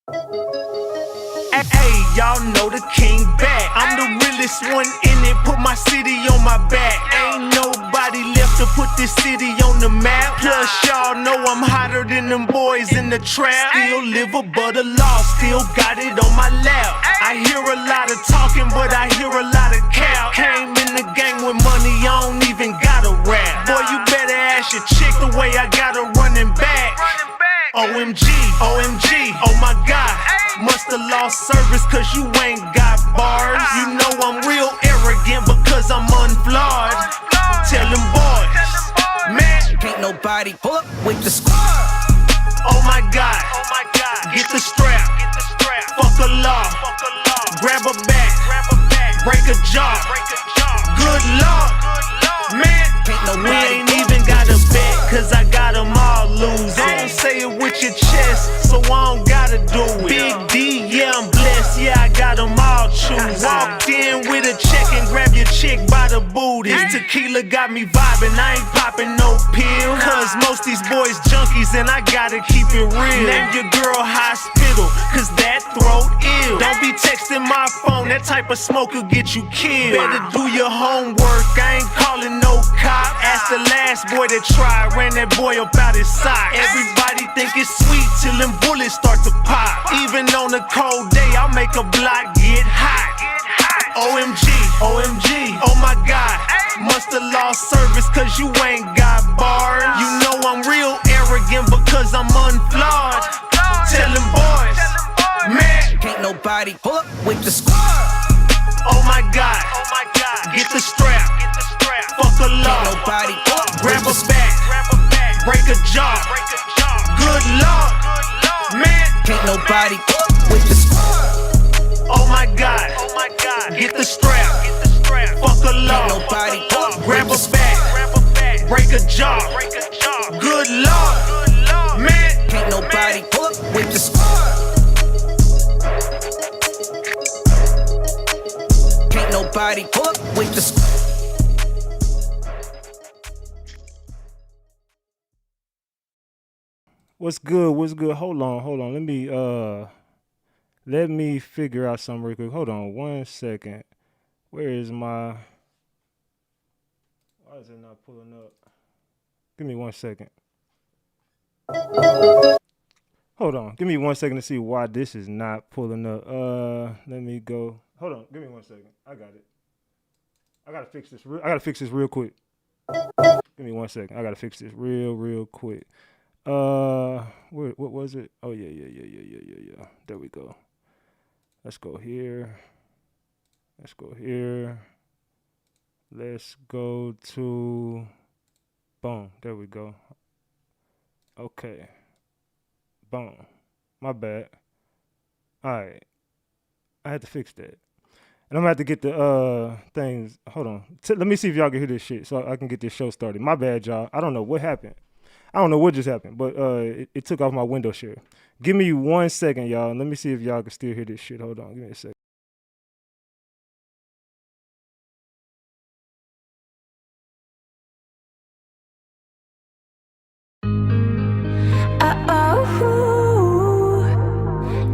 Hey, y'all know the king back. I'm the realest one in it, put my city on my back. Ain't nobody left to put this city on the map. Plus y'all know I'm hotter than them boys in the trap. Still live above the law, still got it on my lap. I hear a lot of talking, but I hear a lot of cap. Came in the game with money, I don't even gotta rap. Boy, you better ask your chick the way I got her running back. OMG, OMG, oh my God. Musta lost service cause you ain't got bars. You know I'm real arrogant because I'm unflawed. Tell them boys, man, Can't nobody pull up with the squad. oh my God, get the strap, fuck a law, grab a back, break a jaw. Good Lord, man, we ain't even got a bet cause I got them all losing. Don't say it with your chest, so I don't gotta do it. Big D, yeah, I'm blessed, yeah, I got them all choose. Walked in with a check and grab your chick by the booty. This tequila got me vibing, I ain't popping no pill. Cause most these boys junkies and I gotta keep it real. Name your girl hospital, cause that throat ill. Don't be texting my phone, that type of smoke will get you killed. Better do your homework, I ain't calling no cop. Ask the last boy that tried, ran that boy up out his sock. Everybody think it's sweet till them bullets start to pop. Even on a cold day, I'll make a block get hot. OMG, OMG, oh my God. Musta lost service cause you ain't got bars. You know I'm real arrogant because I'm unflawed. Tell them boys, man, Can't nobody pull up with the squad. oh my God, get the strap, fuck a law, Can't nobody pull up grab with a the back, break a jaw. Good Lord, man, Can't nobody pull up with the squad. oh my God, get the strap, fuck a Can't law, nobody pull up grab with the a back, break a jaw. Good Lord, man, Can't nobody pull up with the squad. Can't nobody pull up with the squad. What's good? What's good? Hold on. Let me figure out something real quick. Hold on 1 second. Where is my? Why is it not pulling up? Give me 1 second. Hold on. Give me 1 second to see why this is not pulling up. Let me go. Hold on. Give me 1 second. I got it. I gotta fix this. I gotta fix this real quick. Give me 1 second. I gotta fix this real quick. What was it? Oh yeah. There we go. Let's go here. Let's go to boom. There we go. Okay. Boom. My bad. Alright. I had to fix that. And I'm gonna have to get the things. Hold on. Let me see if y'all can hear this shit so I can get this show started. My bad, y'all. I don't know what happened. I don't know what just happened, but it took off my window share. Give me 1 second, y'all. Let me see if y'all can still hear this shit. Hold on. Give me a second.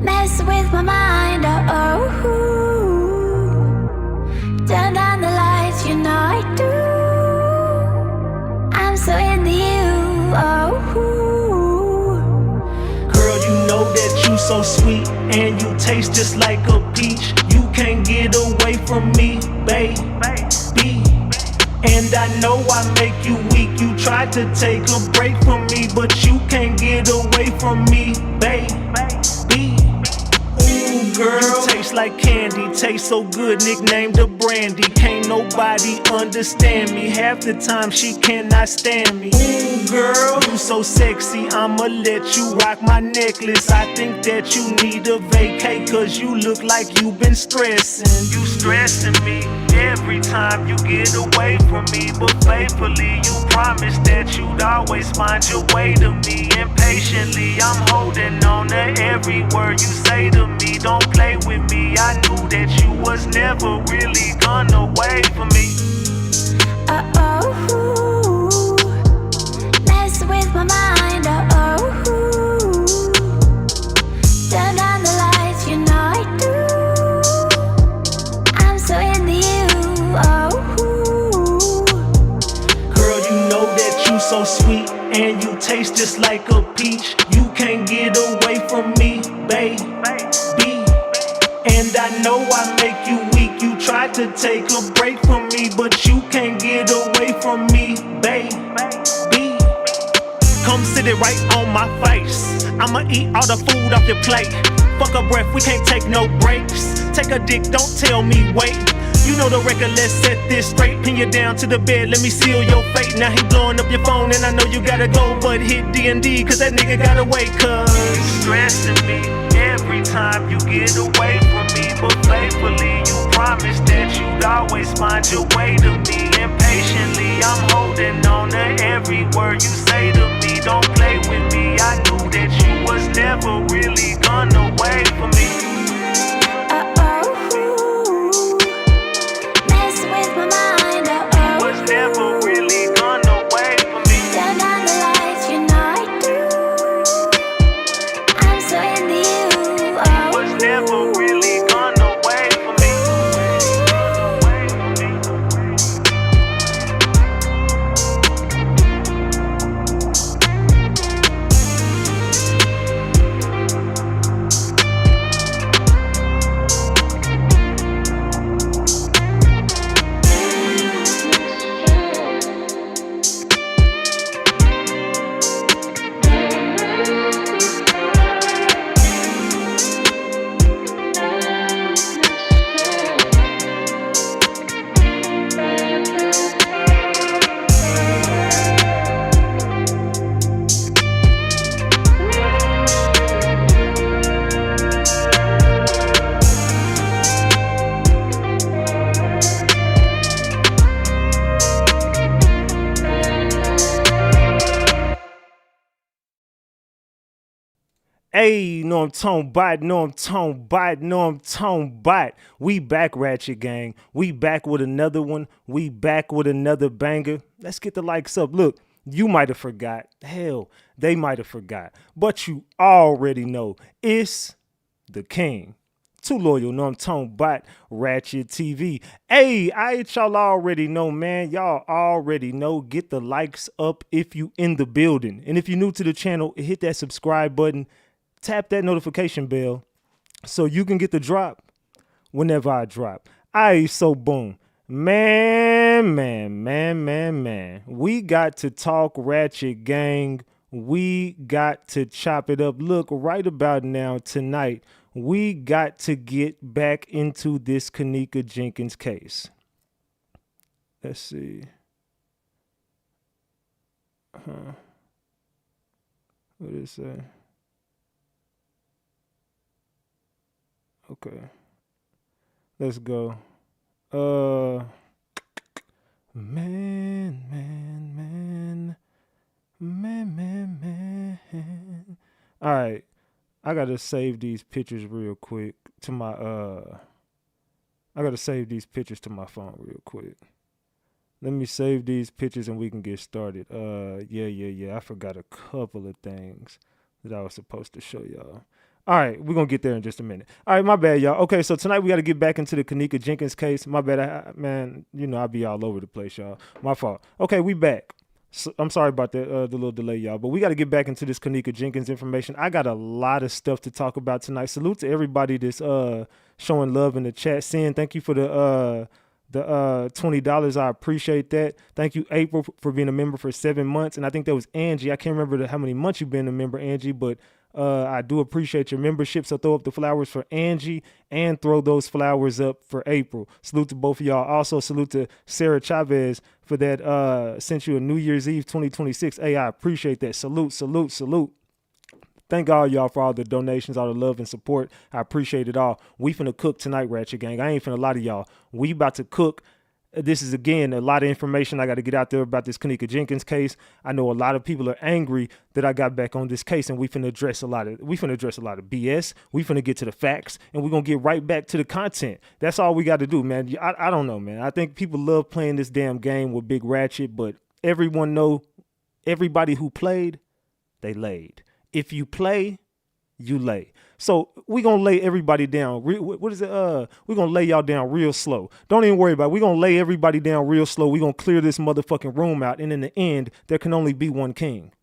Mess with my mind, turn down the lights, you know I do. I'm so into you, girl, you know that you so sweet and you taste just like a peach. You can't get away from me, baby. And I know I make you weak. You tried to take a break from me, but you can't get away from me, baby. Ooh, girl, you taste like candy, taste so good, nicknamed the brandy. Can't nobody understand me. Half the time she cannot stand me. Ooh, girl, you so sexy, I'ma let you rock my necklace. I think that you need a vacay, cause you look like you been stressing. You stressing me every time you get away from me, but faithfully you promised that you'd always find your way to me. Impatiently I'm holding on to every word you say to me. Don't play with me, I knew that you was never really gonna wait for me. mess with my mind, turn down the so sweet and you taste just like a peach. You can't get away from me, baby. And I know I make you weak. You tried to take a break from me, but you can't get away from me, baby. Come sit it right on my face. I'ma eat all the food off your plate. Fuck a breath, we can't take no breaks. Take a dick, don't tell me wait. You know the record, let's set this straight. Pin you down to the bed, let me seal your fate. Now he blowing up your phone and I know you gotta go, but hit D&D cause that nigga gotta wait. Cause it's stressing me every time you get away from me. But faithfully you promised that you'd always find your way to me. Impatiently I'm holding on to every word you say to me. Don't play with me, I knew that you was never really gonna wait for me. Never really gonna wait for me. Turn down the lights, you know I do. I'm so into you. Was never really gonna wait for me. Hey, know I'm talking about. We back, Ratchet Gang. We back with another one. We back with another banger. Let's get the likes up. Look, you might have forgot. Hell, they might have forgot. But you already know it's the king. Too loyal, know I'm talking about RatchetTV. Hey, y'all already know, man. Y'all already know. Get the likes up if you in the building. And if you're new to the channel, hit that subscribe button. Tap that notification bell so you can get the drop whenever I drop. So boom. Man. We got to talk Ratchet Gang. We got to chop it up. Look, right about now, tonight, we got to get back into this Kenneka Jenkins case. Let's see. What did it say? Okay. Let's go. Man. All right. I got to save these pictures real quick to my I got to save these pictures to my phone real quick. Let me save these pictures and we can get started. Yeah. I forgot a couple of things that I was supposed to show y'all. All right, we're going to get there in just a minute. All right, my bad, y'all. Okay, so tonight we got to get back into the Kenneka Jenkins case. My bad, man. You know, I'll be all over the place, y'all. My fault. Okay, we back. So, I'm sorry about that, the little delay, y'all. But we got to get back into this Kenneka Jenkins information. I got a lot of stuff to talk about tonight. Salute to everybody that's showing love in the chat. Sin, thank you for the $20. I appreciate that. Thank you, April, for being a member for 7 months. And I think that was Angie. I can't remember how many months you've been a member, Angie, but I do appreciate your membership. So throw up the flowers for Angie and throw those flowers up for April. Salute to both of y'all. Also salute to Sarah Chavez for that. Sent you a New Year's Eve 2026. Hey, I appreciate that. Salute. Thank all y'all for all the donations, all the love and support. I appreciate it all. We finna cook tonight, Ratchet Gang. I ain't finna lie to y'all. We about to cook. This is, again, a lot of information I got to get out there about this Kenneka Jenkins case. I know a lot of people are angry that I got back on this case, and we finna address a lot of BS. We finna get to the facts, and we're gonna get right back to the content. That's all we got to do, man. I don't know, man. I think people love playing this damn game with Big Ratchet, but everybody who played, they laid. If you play, you lay. So we gonna lay everybody down. What is it? We gonna lay y'all down real slow. Don't even worry about it. We gonna lay everybody down real slow. We gonna clear this motherfucking room out. And in the end, there can only be one king.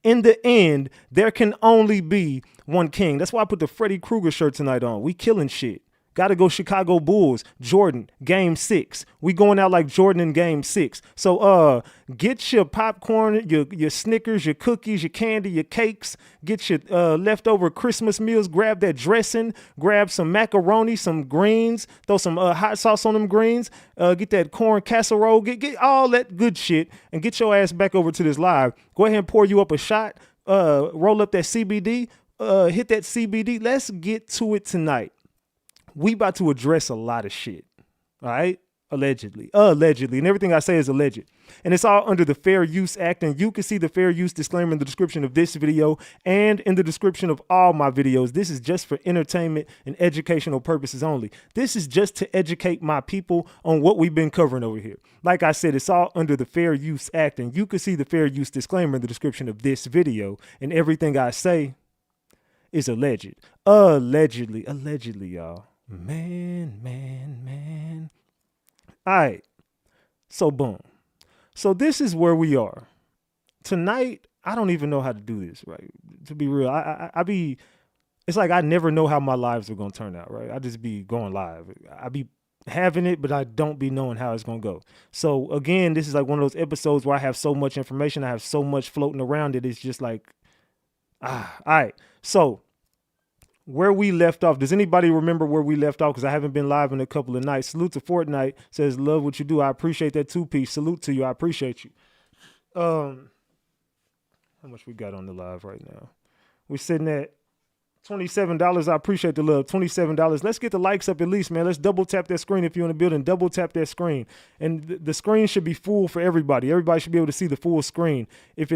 In the end, there can only be one king. That's why I put the Freddy Krueger shirt tonight on. We killing shit. Gotta go Chicago Bulls. Jordan, game 6. We going out like Jordan in game 6. So get your popcorn, your Snickers, your cookies, your candy, your cakes. Get your leftover Christmas meals. Grab that dressing. Grab some macaroni, some greens. Throw some hot sauce on them greens. Get that corn casserole. Get all that good shit and get your ass back over to this live. Go ahead and pour you up a shot. Roll up that CBD. Hit that CBD. Let's get to it tonight. We about to address a lot of shit, all right? Allegedly, and everything I say is alleged. And it's all under the Fair Use Act, and you can see the Fair Use disclaimer in the description of this video and in the description of all my videos. This is just for entertainment and educational purposes only. This is just to educate my people on what we've been covering over here. Like I said, it's all under the Fair Use Act, and you can see the Fair Use disclaimer in the description of this video, and everything I say is alleged. Allegedly, y'all. Man. All right. So boom. So this is where we are. Tonight, I don't even know how to do this, right? To be real, it's like I never know how my lives are going to turn out, right? I just be going live. I be having it, but I don't be knowing how it's going to go. So again, this is like one of those episodes where I have so much information. I have so much floating around it. It's just like, all right. So where we left off. Does anybody remember where we left off? Because I haven't been live in a couple of nights. Salute to Fortnite. Says, love what you do. I appreciate that 2-piece. Salute to you. I appreciate you. How much we got on the live right now? We're sitting at $27. I appreciate the love. $27. Let's get the likes up at least, man. Let's double tap that screen if you're in the building. Double tap that screen. And the screen should be full for everybody. Everybody should be able to see the full screen. If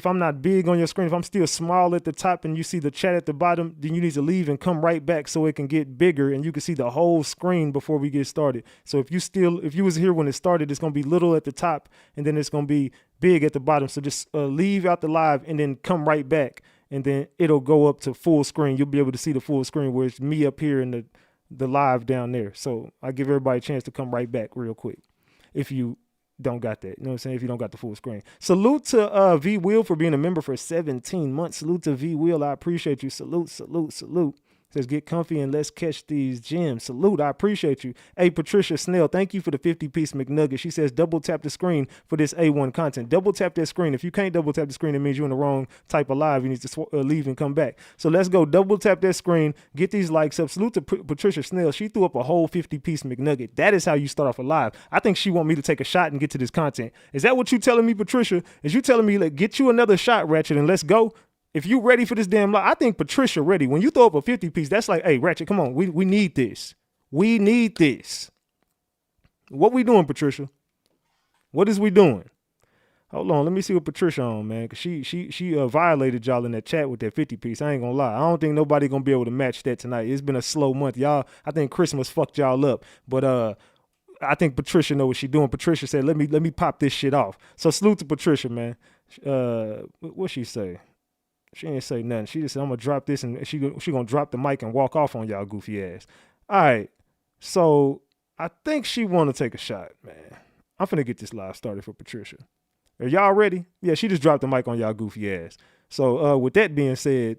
I'm not big on your screen, if I'm still small at the top and you see the chat at the bottom, then you need to leave and come right back so it can get bigger and you can see the whole screen before we get started. So if you was here when it started, it's going to be little at the top and then it's going to be big at the bottom. So just leave out the live and then come right back. And then it'll go up to full screen. You'll be able to see the full screen where it's me up here and the live down there. So I give everybody a chance to come right back real quick if you don't got that. You know what I'm saying? If you don't got the full screen. Salute to V Will for being a member for 17 months. Salute to V Will. I appreciate you. Salute. Says, get comfy and let's catch these gems. Salute. I appreciate you. Hey, Patricia Snell, thank you for the 50-piece McNugget. She says, double tap the screen for this A1 content. Double tap that screen. If you can't double tap the screen, it means you're in the wrong type of live. You need to leave and come back. So let's go. Double tap that screen. Get these likes up. Salute to Patricia Snell. She threw up a whole 50-piece McNugget. That is how you start off a live. I think she want me to take a shot and get to this content. Is that what you telling me, Patricia? Is you telling me, like, get you another shot, Ratchet, and let's go? If you ready for this damn live, I think Patricia ready. When you throw up a 50-piece, that's like, hey, Ratchet, come on. We need this. We need this. What we doing, Patricia? What is we doing? Hold on. Let me see what Patricia on, man. Because she violated y'all in that chat with that 50-piece. I ain't going to lie. I don't think nobody going to be able to match that tonight. It's been a slow month, y'all. I think Christmas fucked y'all up. But I think Patricia know what she doing. Patricia said, let me pop this shit off. So salute to Patricia, man. What she say? She ain't say nothing. She just said, I'm going to drop this, and she going to drop the mic and walk off on y'all goofy ass. All right. So I think she want to take a shot, man. I'm finna get this live started for Patricia. Are y'all ready? Yeah, she just dropped the mic on y'all goofy ass. So with that being said,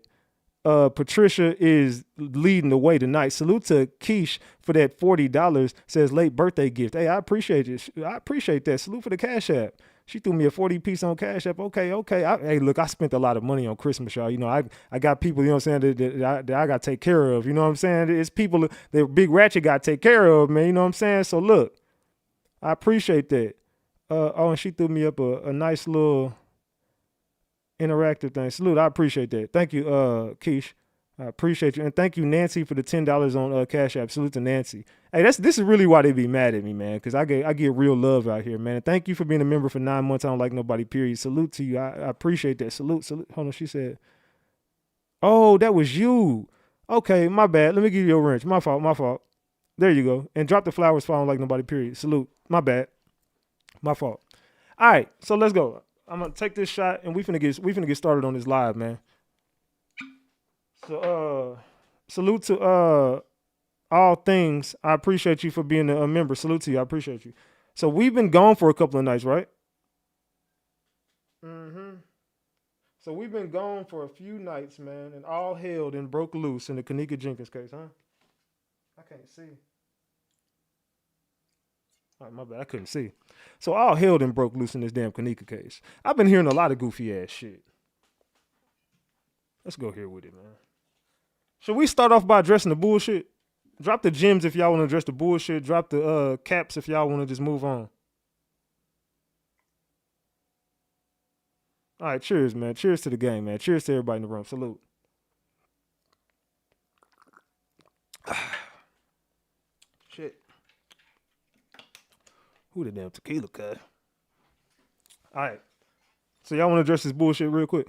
Patricia is leading the way tonight. Salute to Keish for that $40. Says late birthday gift. Hey, I appreciate it. I appreciate that. Salute for the Cash App. She threw me a 40-piece on Cash App. Okay. Hey, look, I spent a lot of money on Christmas, y'all. You know, I got people, you know what I'm saying, that I got to take care of. You know what I'm saying? It's people that Big Ratchet got to take care of, man. You know what I'm saying? So, look, I appreciate that. And she threw me up a nice little interactive thing. Salute, I appreciate that. Thank you, Keish. I appreciate you. And thank you, Nancy, for the $10 on Cash App. Salute to Nancy. Hey, this is really why they be mad at me, man, because I get real love out here, man. And thank you for being a member for 9 months. I don't like nobody, period. Salute to you. I appreciate that. Salute. Hold on, she said, oh, that was you. Okay, my bad. Let me give you a wrench. My fault. There you go. And drop the flowers for I don't like nobody, period. Salute. My bad. My fault. All right, so let's go. I'm going to take this shot, and we finna get started on this live, man. So salute to all things. I appreciate you for being a member. Salute to you. I appreciate you. So we've been gone for a couple of nights, right? Mm-hmm. So we've been gone for a few nights, man, and all hell then broke loose in the Kenneka Jenkins case, huh? I can't see. All right, my bad. I couldn't see. So all hell then broke loose in this damn Kenneka case. I've been hearing a lot of goofy ass shit. Let's go here with it, man. Should we start off by addressing the bullshit? Drop the gems if y'all want to address the bullshit. Drop the caps if y'all want to just move on. All right, cheers, man. Cheers to the game, man. Cheers to everybody in the room. Salute. Shit. Who the damn tequila cut? All right. So y'all want to address this bullshit real quick?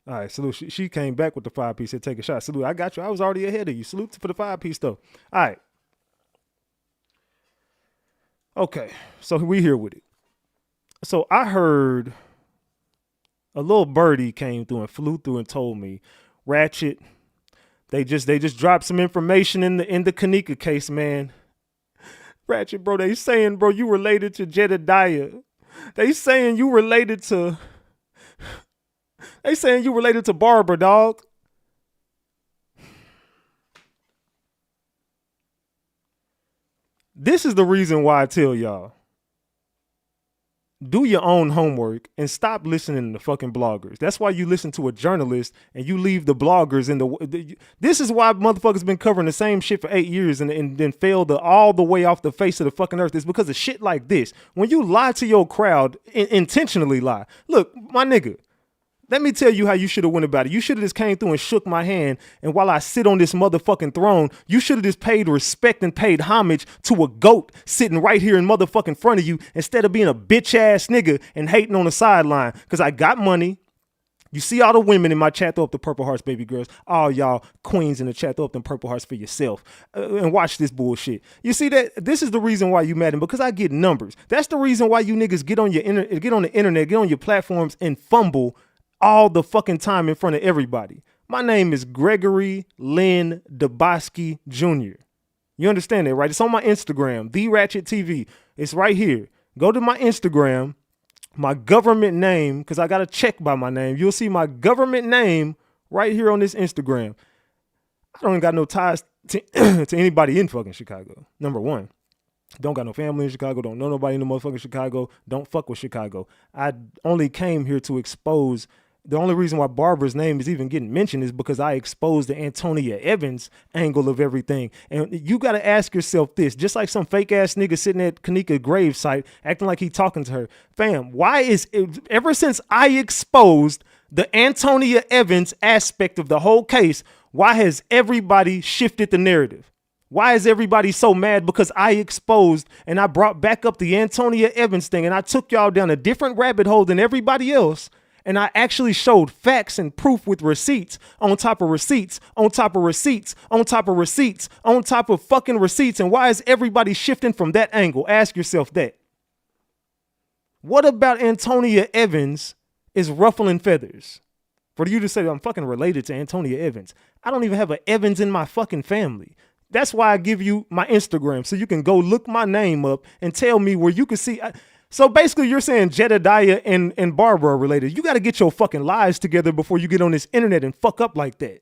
All right, salute. She came back with the 5-piece. Said, take a shot. Salute. I got you. I was already ahead of you. Salute for the 5-piece, though. All right. Okay. So we here with it. So I heard a little birdie came through and flew through and told me, Ratchet, they just dropped some information in the Kenneka case, man. Ratchet, bro, they saying, bro, you related to Jedediah. They saying you related to Barbara, dog. This is the reason why I tell y'all. Do your own homework and stop listening to fucking bloggers. That's why you listen to a journalist and you leave the bloggers in the. This is why motherfuckers been covering the same shit for 8 years and then failed all the way off the face of the fucking earth. It's because of shit like this. When you lie to your crowd, intentionally lie. Look, my nigga. Let me tell you how you should have went about it. You should have just came through and shook my hand. And while I sit on this motherfucking throne, you should have just paid respect and paid homage to a goat sitting right here in motherfucking front of you instead of being a bitch ass nigga and hating on the sideline. Because I got money. You see all the women in my chat, throw up the purple hearts, baby girls. All y'all queens in the chat, throw up them purple hearts for yourself. And watch this bullshit. You see that? This is the reason why you mad at me, because I get numbers. That's the reason why you niggas get on the internet, get on your platforms and fumble all the fucking time in front of everybody. My name is Gregory Lynn Dubosky Jr. You understand that, right? It's on my Instagram, the RatchetTV. It's right here. Go to my Instagram, my government name, because I got to check by my name. You'll see my government name right here on this Instagram. I don't got no ties to, to anybody in fucking Chicago, number one. Don't got no family in Chicago. Don't know nobody in the motherfucking Chicago. Don't fuck with Chicago. I only came here to expose. The only reason why Barbara's name is even getting mentioned is because I exposed the Antonia Evans angle of everything. And you got to ask yourself this, just like some fake ass nigga sitting at Kenneka gravesite acting like he talking to her. Fam, why is it, ever since I exposed the Antonia Evans aspect of the whole case, why has everybody shifted the narrative? Why is everybody so mad? Because I exposed and I brought back up the Antonia Evans thing and I took y'all down a different rabbit hole than everybody else. And I actually showed facts and proof with receipts on top of receipts, on top of receipts, on top of receipts, on top of fucking receipts. And why is everybody shifting from that angle? Ask yourself that. What about Antonia Evans is ruffling feathers? For you to say I'm fucking related to Antonia Evans. I don't even have an Evans in my fucking family. That's why I give you my Instagram so you can go look my name up and tell me where you can see. So basically you're saying Jedediah and Barbara are related. You got to get your fucking lives together before you get on this internet and fuck up like that.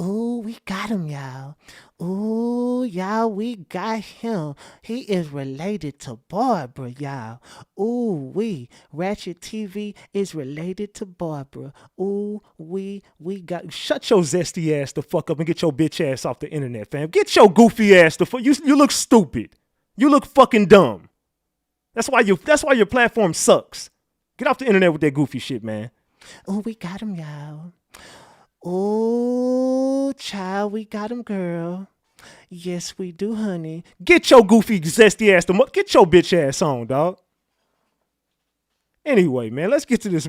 Ooh, we got him, y'all. Ooh, y'all, we got him. He is related to Barbara, y'all. Ooh, RatchetTV is related to Barbara. Ooh, we got. Shut your zesty ass the fuck up and get your bitch ass off the internet, fam. Get your goofy ass the fuck. You look stupid. You look fucking dumb. That's why your platform sucks. Get off the internet with that goofy shit, man. Ooh, we got him, y'all. Ooh, child, we got him, girl. Yes, we do, honey. Get your goofy, zesty ass get your bitch ass on, dog. Anyway, man, let's get to this.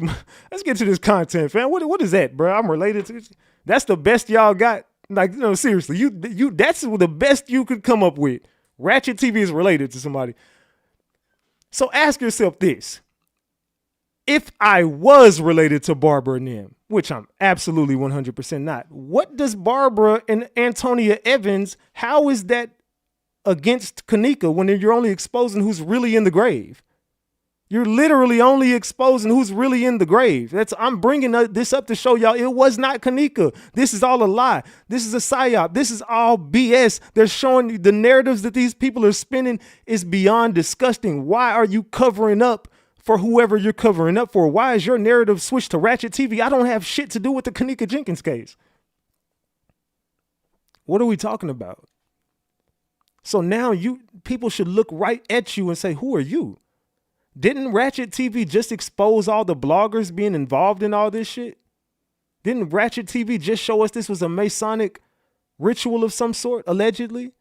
Let's get to this content, fam. What is that, bro? I'm related to. That's the best y'all got. Like, no, seriously, you. That's the best you could come up with. RatchetTV is related to somebody. So ask yourself this. if I was related to Barbara and them, which I'm absolutely 100% not, what does Barbara and Antonia Evans, how is that against Kenneka when you're only exposing who's really in the grave? You're literally only exposing who's really in the grave. I'm bringing this up to show y'all it was not Kenneka. This is all a lie. This is a psyop. This is all BS. They're showing you the narratives that these people are spinning is beyond disgusting. Why are you covering up for whoever you're covering up for? Why is your narrative switched to Ratchet TV? I don't have shit to do with the Kenneka Jenkins case. What are we talking about? So now people should look right at you and say, who are you? Didn't Ratchet TV just expose all the bloggers being involved in all this shit? Didn't Ratchet TV just show us this was a Masonic ritual of some sort, allegedly?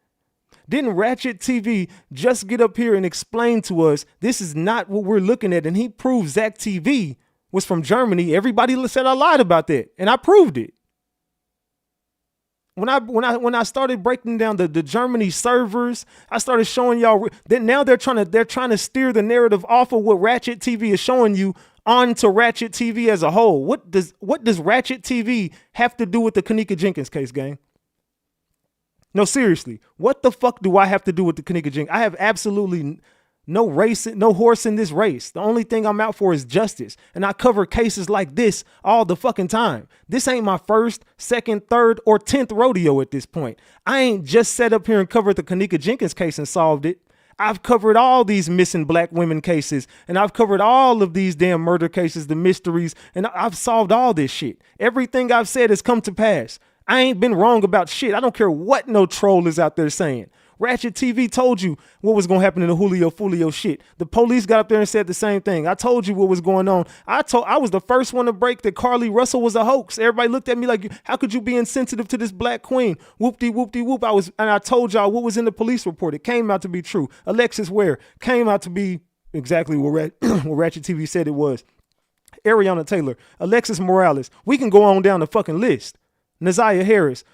Didn't Ratchet TV just get up here and explain to us this is not what we're looking at? And he proved Zach TV was from Germany. Everybody said I lied about that, and I proved it. When I started breaking down the Germany servers, I started showing y'all that now they're trying to steer the narrative off of what Ratchet TV is showing you onto Ratchet TV as a whole. What does Ratchet TV have to do with the Kenneka Jenkins case, gang? No, seriously, what the fuck do I have to do with the Kenneka Jenkins? I have absolutely no horse in this race. The only thing I'm out for is justice. And I cover cases like this all the fucking time. This ain't my first, second, third, or 10th rodeo at this point. I ain't just sat up here and covered the Kenneka Jenkins case and solved it. I've covered all these missing black women cases, and I've covered all of these damn murder cases, the mysteries, and I've solved all this shit. Everything I've said has come to pass. I ain't been wrong about shit. I don't care what no troll is out there saying. Ratchet TV told you what was going to happen in the Julio Fulio shit. The police got up there and said the same thing. I told you what was going on. I was the first one to break that Carly Russell was a hoax. Everybody looked at me like, how could you be insensitive to this black queen? Whoop-de-whoop-de-whoop. And I told y'all what was in the police report. It came out to be true. Alexis Ware came out to be exactly what Ratchet TV said it was. Ariana Taylor, Alexis Morales. We can go on down the fucking list. Naziah Harris,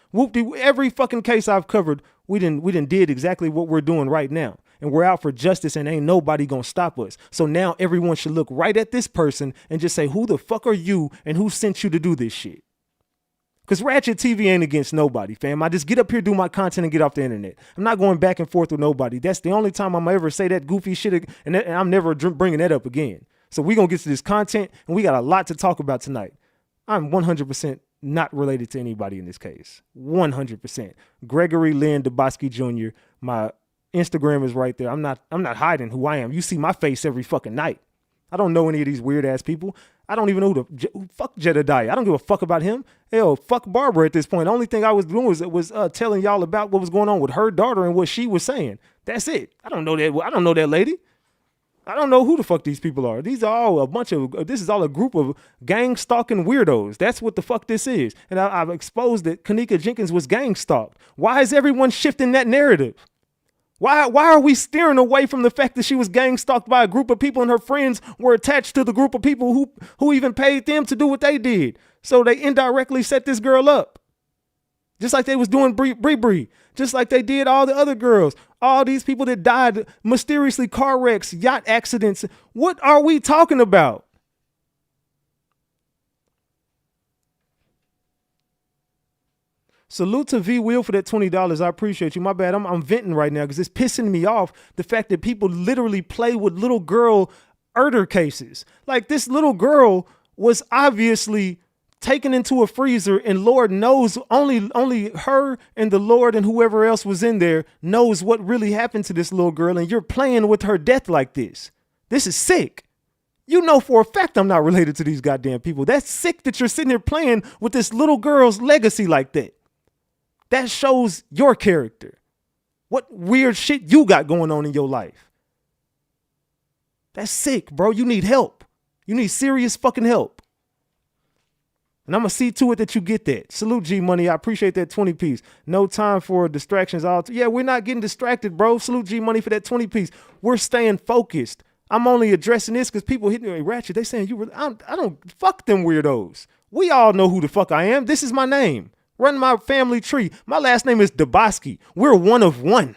every fucking case I've covered, we didn't did exactly what we're doing right now. And we're out for justice and ain't nobody gonna stop us. So now everyone should look right at this person and just say, who the fuck are you and who sent you to do this shit? Because Ratchet TV ain't against nobody, fam. I just get up here, do my content, and get off the internet. I'm not going back and forth with nobody. That's the only time I'm ever say that goofy shit, and I'm never bringing that up again. So we're gonna get to this content, and we got a lot to talk about tonight. I'm 100% not related to anybody in this case. 100%. Gregory Lynn Dubosky Jr. My Instagram is right there. I'm not hiding who I am. You see my face every fucking night. I don't know any of these weird ass people. I don't even know who fuck Jedediah. I don't give a fuck about him. Hell, fuck Barbara at this point. The only thing I was doing was telling y'all about what was going on with her daughter and what she was saying. That's it. I don't know that lady. I don't know who the fuck these people are. These are all this is all a group of gang stalking weirdos. That's what the fuck this is. And I've exposed that Kenneka Jenkins was gang stalked. Why is everyone shifting that narrative? Why are we steering away from the fact that she was gang stalked by a group of people and her friends were attached to the group of people who even paid them to do what they did? So they indirectly set this girl up. Just like they was doing Bree. Just like they did all the other girls. All these people that died mysteriously, car wrecks, yacht accidents. What are we talking about? Salute to V Will for that $20. I appreciate you. My bad. I'm venting right now because it's pissing me off the fact that people literally play with little girl murder cases. Like this little girl was obviously taken into a freezer, and Lord knows only her and the Lord and whoever else was in there knows what really happened to this little girl, and you're playing with her death like this. This is sick. You know for a fact I'm not related to these goddamn people. That's sick that you're sitting here playing with this little girl's legacy like that. That shows your character. What weird shit you got going on in your life. That's sick, bro. You need help. You need serious fucking help. And I'm going to see to it that you get that. Salute, G Money. I appreciate that 20 piece. No time for distractions. Yeah, we're not getting distracted, bro. Salute, G Money, for that 20 piece. We're staying focused. I'm only addressing this because people hitting me, Ratchet, they saying I don't fuck them weirdos. We all know who the fuck I am. This is my name. Run my family tree. My last name is Dubosky. We're one of one.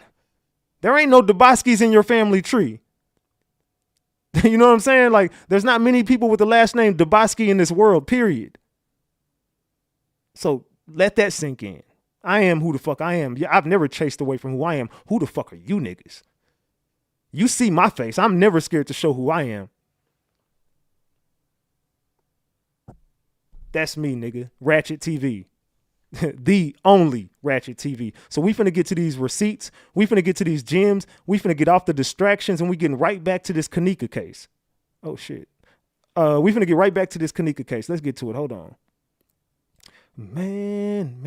There ain't no Duboskys in your family tree. You know what I'm saying? Like, there's not many people with the last name Dubosky in this world, period. So let that sink in. I am who the fuck I am. Yeah, I've never chased away from who I am. Who the fuck are you niggas? You see my face. I'm never scared to show who I am. That's me, nigga. Ratchet TV. The only Ratchet TV. So we finna get to these receipts. We finna get to these gems. We finna get off the distractions, and we getting right back to this Kenneka case. Oh shit. We finna get right back to this Kenneka case. Let's get to it. Hold on. Man.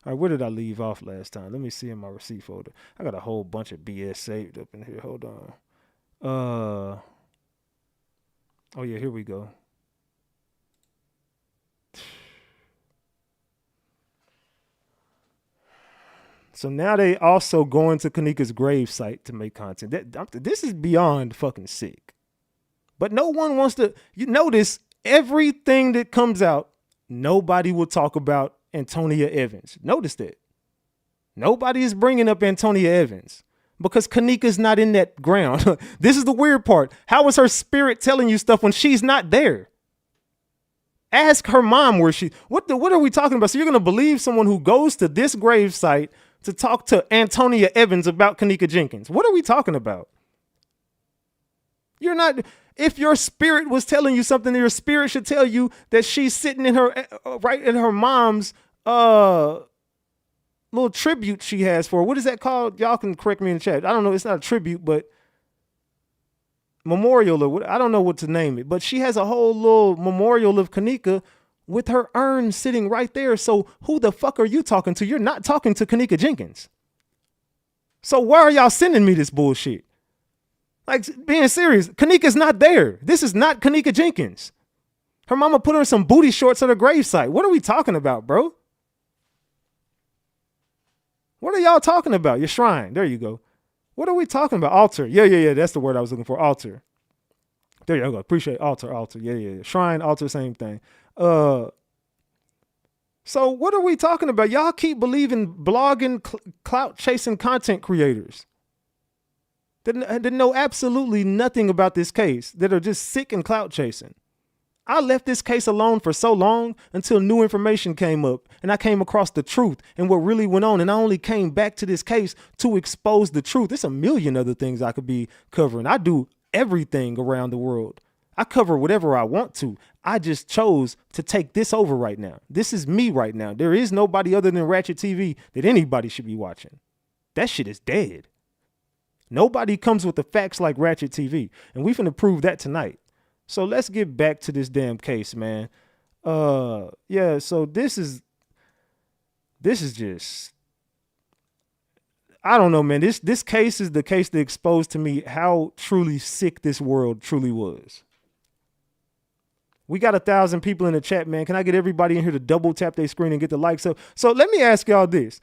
All right, where did I leave off last time? Let me see in my receipt folder. I got a whole bunch of BS saved up in here. Hold on. Oh yeah, here we go. So now they also going to Kenneka's grave site to make content. This is beyond fucking sick. But no one wants to. You notice everything that comes out, nobody will talk about Antonia Evans. Notice that. Nobody is bringing up Antonia Evans because Kenneka's not in that ground. This is the weird part. How is her spirit telling you stuff when she's not there? Ask her mom where she. What are we talking about? So you're gonna believe someone who goes to this grave site to talk to Antonia Evans about Kenneka Jenkins? What are we talking about? You're not. If your spirit was telling you something, your spirit should tell you that she's sitting in her right in her mom's little tribute she has for her. What is that called? Y'all can correct me in the chat. I don't know. It's not a tribute, but memorial or what, I don't know what to name it. But she has a whole little memorial of Kenneka with her urn sitting right there. So who the fuck are you talking to? You're not talking to Kenneka Jenkins. So why are y'all sending me this bullshit? Like, being serious, Kenneka's not there. This is not Kenneka Jenkins. Her mama put her in some booty shorts at her gravesite. What are we talking about, bro? What are y'all talking about? Your shrine. There you go. What are we talking about? Altar. Yeah. That's the word I was looking for. Altar. There you go. Appreciate altar. Yeah. Shrine, altar, same thing. So what are we talking about? Y'all keep believing blogging, clout chasing content creators that know absolutely nothing about this case, that are just sick and clout chasing. I left this case alone for so long until new information came up and I came across the truth and what really went on. And I only came back to this case to expose the truth. There's a million other things I could be covering. I do everything around the world. I cover whatever I want to. I just chose to take this over right now. This is me right now. There is nobody other than Ratchet TV that anybody should be watching. That shit is dead. Nobody comes with the facts like Ratchet TV. And we finna prove that tonight. So let's get back to this damn case, man. Yeah, so this is just, I don't know, man. This case is the case that exposed to me how truly sick this world truly was. We got 1,000 people in the chat, man. Can I get everybody in here to double tap their screen and get the likes up? So let me ask y'all this.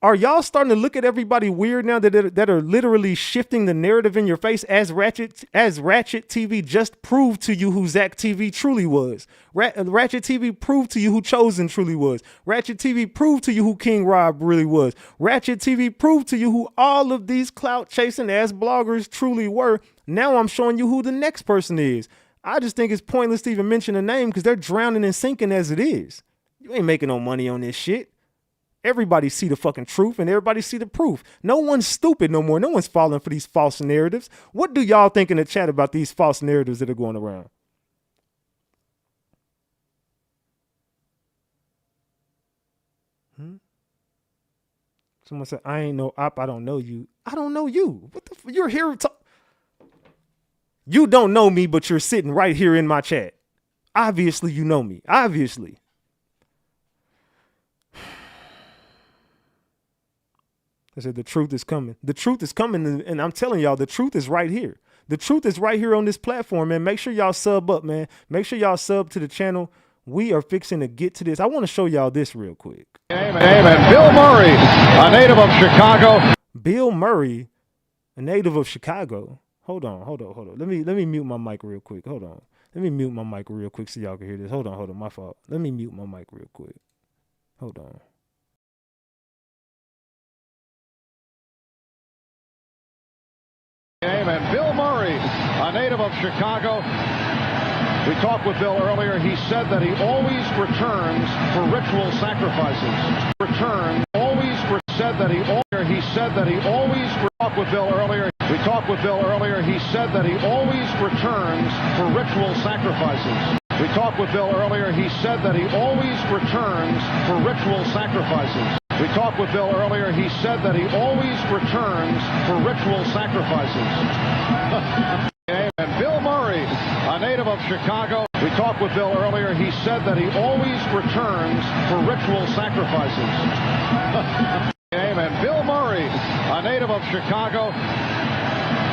Are y'all starting to look at everybody weird now that are literally shifting the narrative in your face as Ratchet TV just proved to you who Zach TV truly was? Ratchet TV proved to you who Chosen truly was. Ratchet TV proved to you who King Rob really was. Ratchet TV proved to you who all of these clout chasing ass bloggers truly were. Now I'm showing you who the next person is. I just think it's pointless to even mention a name because they're drowning and sinking as it is. You ain't making no money on this shit. Everybody see the fucking truth and everybody see the proof. No one's stupid no more. No one's falling for these false narratives. What do y'all think in the chat about these false narratives that are going around? Someone said, I ain't no op. I don't know you. I don't know you. What the you're here to You don't know me, but you're sitting right here in my chat. Obviously, you know me. Obviously. I said, the truth is coming. The truth is coming. And I'm telling y'all, the truth is right here. The truth is right here on this platform, man. Make sure y'all sub up, man. Make sure y'all sub to the channel. We are fixing to get to this. I want to show y'all this real quick. And Bill Murray, a native of Chicago. Bill Murray, a native of Chicago. Hold on. Let me mute my mic real quick. Hold on. Let me mute my mic real quick so y'all can hear this. Hold on. My fault. Let me mute my mic real quick. Hold on. And Bill Murray, native of Chicago. We talked with Bill earlier. He said that he always returns for ritual sacrifices. Said that he always talked with Bill earlier. We talked with Bill earlier. He said that he always returns for ritual sacrifices. We talked with Bill earlier. He said that he always returns for ritual sacrifices. We talked with Bill earlier. He said that he always returns for ritual sacrifices. And Bill Murray, a native of Chicago. We talked with Bill earlier. He said that he always returns for ritual sacrifices. And Bill Murray, a native of Chicago.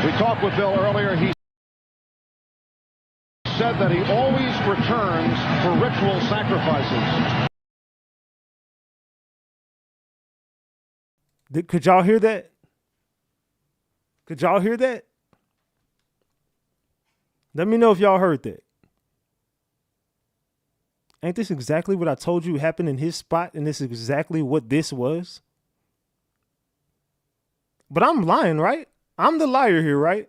We talked with Bill earlier. He said that he always returns for ritual sacrifices. Could y'all hear that? Could y'all hear that? Let me know if y'all heard that. Ain't this exactly what I told you happened in his spot? And this is exactly what this was? But I'm lying, right? I'm the liar here, right?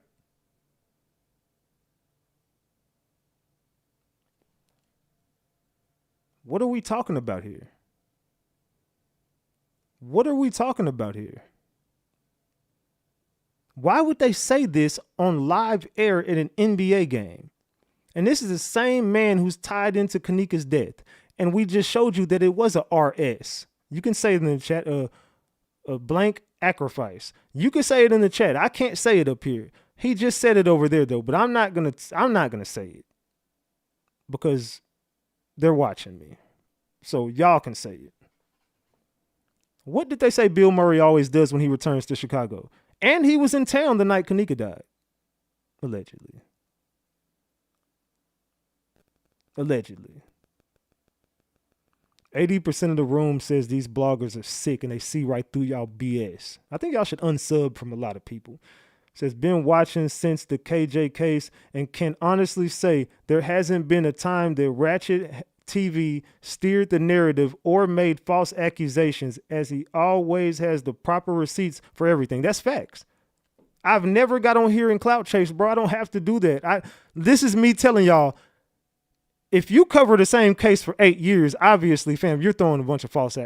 What are we talking about here? What are we talking about here? Why would they say this on live air in an NBA game? And this is the same man who's tied into Kenneka's death. And we just showed you that it was a RS. You can say it in the chat, a blank sacrifice. You can say it in the chat. I can't say it up here. He just said it over there though, but I'm not gonna say it because they're watching me. So y'all can say it. What did they say Bill Murray always does when he returns to Chicago? And he was in town the night Kenneka died. Allegedly. Allegedly. 80% of the room says these bloggers are sick and they see right through y'all BS. I think y'all should unsub from a lot of people. Says, been watching since the KJ case and can honestly say there hasn't been a time that Ratchet TV steered the narrative or made false accusations, as he always has the proper receipts for everything. That's facts. I've never got on here and clout chase, bro. I don't have to do that. This is me telling y'all, if you cover the same case for 8 years, obviously, fam, you're throwing a bunch of false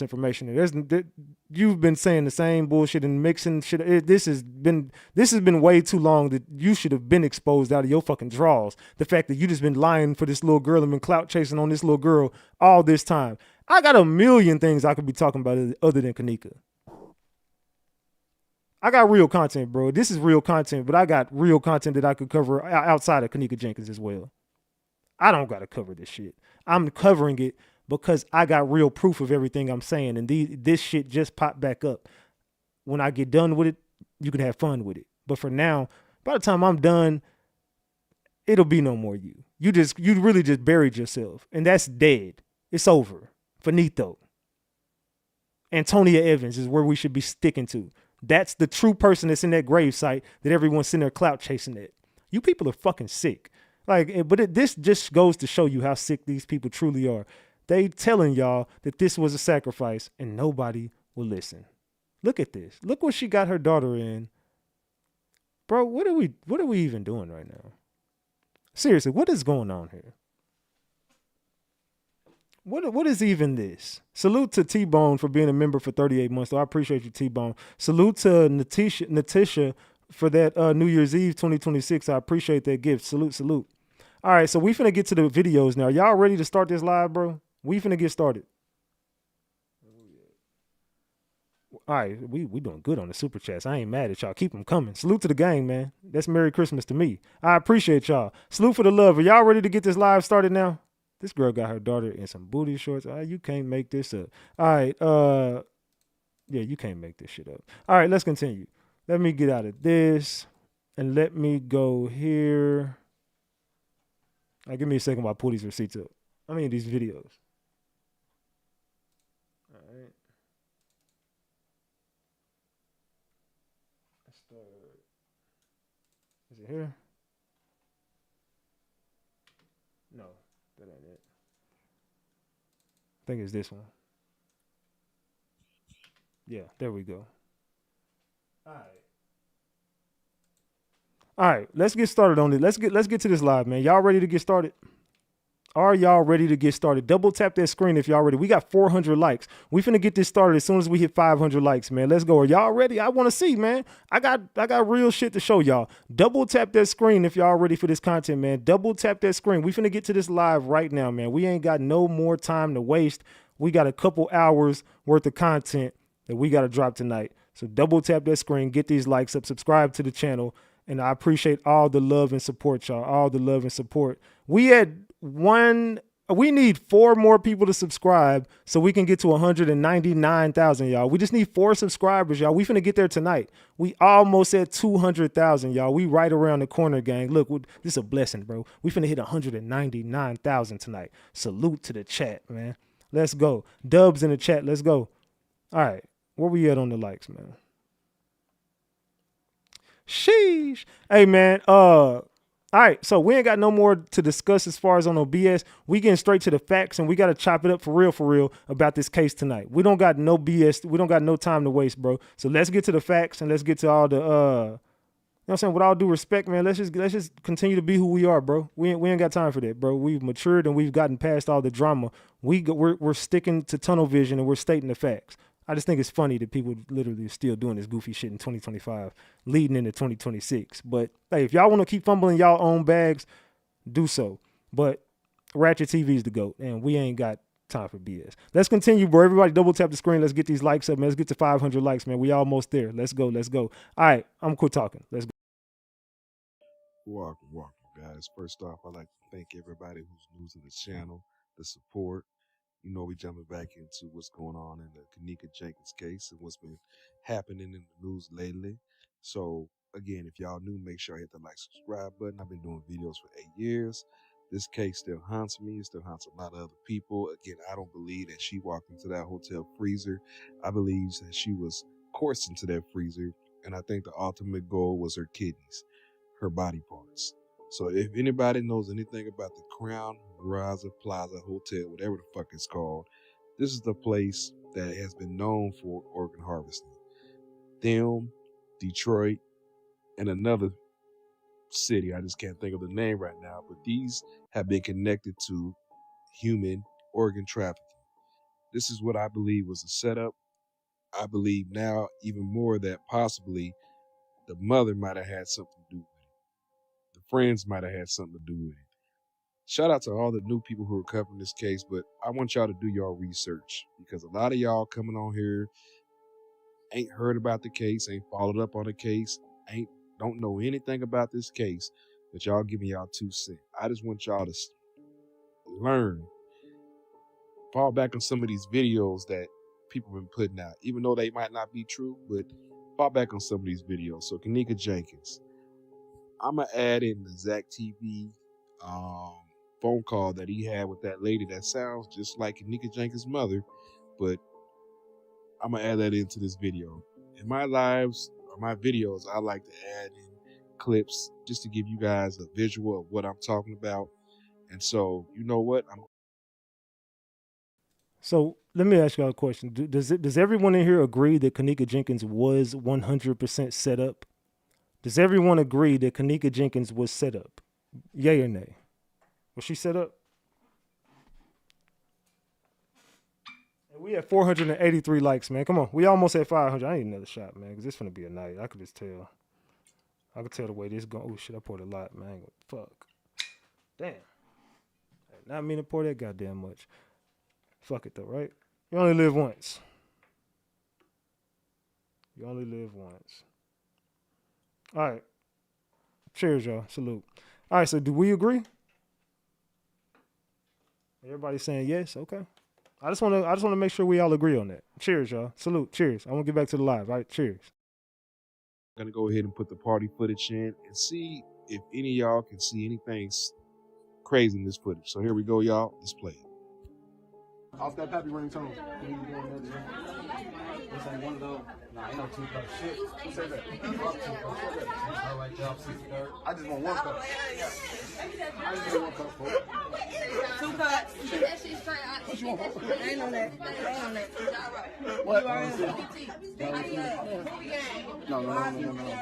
information in. You've been saying the same bullshit and mixing shit. This has been way too long that you should have been exposed out of your fucking drawers. The fact that you just been lying for this little girl and been clout chasing on this little girl all this time. I got a million things I could be talking about other than Kenneka. I got real content, bro. This is real content, but I got real content that I could cover outside of Kenneka Jenkins as well. I don't got to cover this shit. I'm covering it because I got real proof of everything I'm saying. And this shit just popped back up. When I get done with it, you can have fun with it. But for now, by the time I'm done, it'll be no more you. You really just buried yourself. And that's dead. It's over. Finito. Antonia Evans is where we should be sticking to. That's the true person that's in that gravesite that everyone's sitting there clout chasing at. You people are fucking sick. This just goes to show you how sick these people truly are. They telling y'all that this was a sacrifice and nobody will listen. Look at this. Look what she got her daughter in. Bro, what are we even doing right now? Seriously, what is going on here? What is even this? Salute to T-Bone for being a member for 38 months. So I appreciate you, T-Bone. Salute to Natisha for that New Year's Eve 2026. I appreciate that gift. Salute, salute. All right, so we finna get to the videos now. Y'all ready to start this live, bro? We finna get started. All right, we doing good on the super chats. I ain't mad at y'all. Keep them coming. Salute to the gang, man. That's Merry Christmas to me. I appreciate y'all. Salute for the love. Are y'all ready to get this live started now? This girl got her daughter in some booty shorts. You can't make this up. All right, yeah, you can't make this shit up. All right, let's continue. Let me get out of this and let me go here. All right, give me a second while I pull these receipts up. I mean, these videos. All right. Let's start. Is it here? No, that ain't it. I think it's this one. Yeah, there we go. All All right, let's get started on it. Let's get to this live, man. Y'all ready to get started? Are y'all ready to get started? Double tap that screen if y'all ready. We got 400 likes. We finna get this started as soon as we hit 500 likes, man. Let's go. Are y'all ready? I want to see, man. I got real shit to show y'all. Double tap that screen if y'all ready for this content, man. Double tap that screen. We finna get to this live right now, man. We ain't got no more time to waste. We got a couple hours worth of content that we got to drop tonight. So double tap that screen, get these likes up, subscribe to the channel. And I appreciate all the love and support, y'all. All the love and support. We need 4 more people to subscribe so we can get to 199,000, y'all. We just need 4 subscribers, y'all. We finna get there tonight. We almost at 200,000, y'all. We right around the corner, gang. Look, this is a blessing, bro. We finna hit 199,000 tonight. Salute to the chat, man. Let's go. Dubs in the chat. Let's go. All right. Where we at on the likes, man? Sheesh. Hey, man. All right. So we ain't got no more to discuss as far as on no BS. We getting straight to the facts, and we got to chop it up for real about this case tonight. We don't got no BS. We don't got no time to waste, bro. So let's get to the facts, and let's get to all the, you know what I'm saying? With all due respect, man, let's just continue to be who we are, bro. We ain't got time for that, bro. We've matured and we've gotten past all the drama. We're sticking to tunnel vision and we're stating the facts. I just think it's funny that people literally are still doing this goofy shit in 2025, leading into 2026. But hey, if y'all want to keep fumbling y'all own bags, do so. But Ratchet TV is the GOAT, and we ain't got time for BS. Let's continue, bro. Everybody double tap the screen. Let's get these likes up, man. Let's get to 500 likes, man. We almost there. Let's go. Let's go. All right, I'm quit talking. Let's go. Welcome, guys. First off, I'd like to thank everybody who's new to the channel, the support. You know, we jumping back into what's going on in the Kenneka Jenkins case and what's been happening in the news lately. So, again, if y'all new, make sure I hit the like, subscribe button. I've been doing videos for 8 years. This case still haunts me. It still haunts a lot of other people. Again, I don't believe that she walked into that hotel freezer. I believe that she was coerced into that freezer. And I think the ultimate goal was her kidneys, her body parts. So if anybody knows anything about the Crown Plaza Hotel, whatever the fuck it's called, this is the place that has been known for organ harvesting. Them, Detroit, and another city, I just can't think of the name right now, but these have been connected to human organ trafficking. This is what I believe was a setup. I believe now even more that possibly the mother might have had something to do with it. The friends might have had something to do with it. Shout out to all the new people who are covering this case, but I want y'all to do y'all research because a lot of y'all coming on here ain't heard about the case, ain't followed up on the case, don't know anything about this case, but y'all giving y'all 2 cents. I just want y'all to learn, fall back on some of these videos that people been putting out, even though they might not be true, but fall back on some of these videos. So Kenneka Jenkins, I'm going to add in the RatchetTV phone call that he had with that lady that sounds just like Kenneka Jenkins' mother, but I'm going to add that into this video. In my lives or my videos, I like to add in clips just to give you guys a visual of what I'm talking about. And so, you know what? So let me ask y'all a question. Does everyone in here agree that Kenneka Jenkins was 100% set up? Does everyone agree that Kenneka Jenkins was set up? Yay or nay? Was she set up? And we had 483 likes, man. Come on. We almost at 500. I need another shot, man, because this is going to be a night. I could just tell. I could tell the way this going. Oh, shit, I poured a lot, man. Fuck. Damn. I did not mean to pour that goddamn much. Fuck it, though, right? You only live once. You only live once. All right. Cheers, y'all. Salute. All right, so do we agree? Everybody's saying yes. Okay. I just want to make sure we all agree on that. Cheers, y'all. Salute. Cheers. I want to get back to the live. All right. Cheers. I'm going to go ahead and put the party footage in and see if any of y'all can see anything crazy in this footage. So here we go, y'all. Let's play it. Off that pappy ringtone. This ain't one of those. Nah, ain't no 2 cup shit. Who said that? All right, y'all, 63rd. I just want 1 cup. I just want 1 cup, folks. 2 cups. That shit straight out. What you want, folks? I ain't on that. I ain't on that. What? You already No.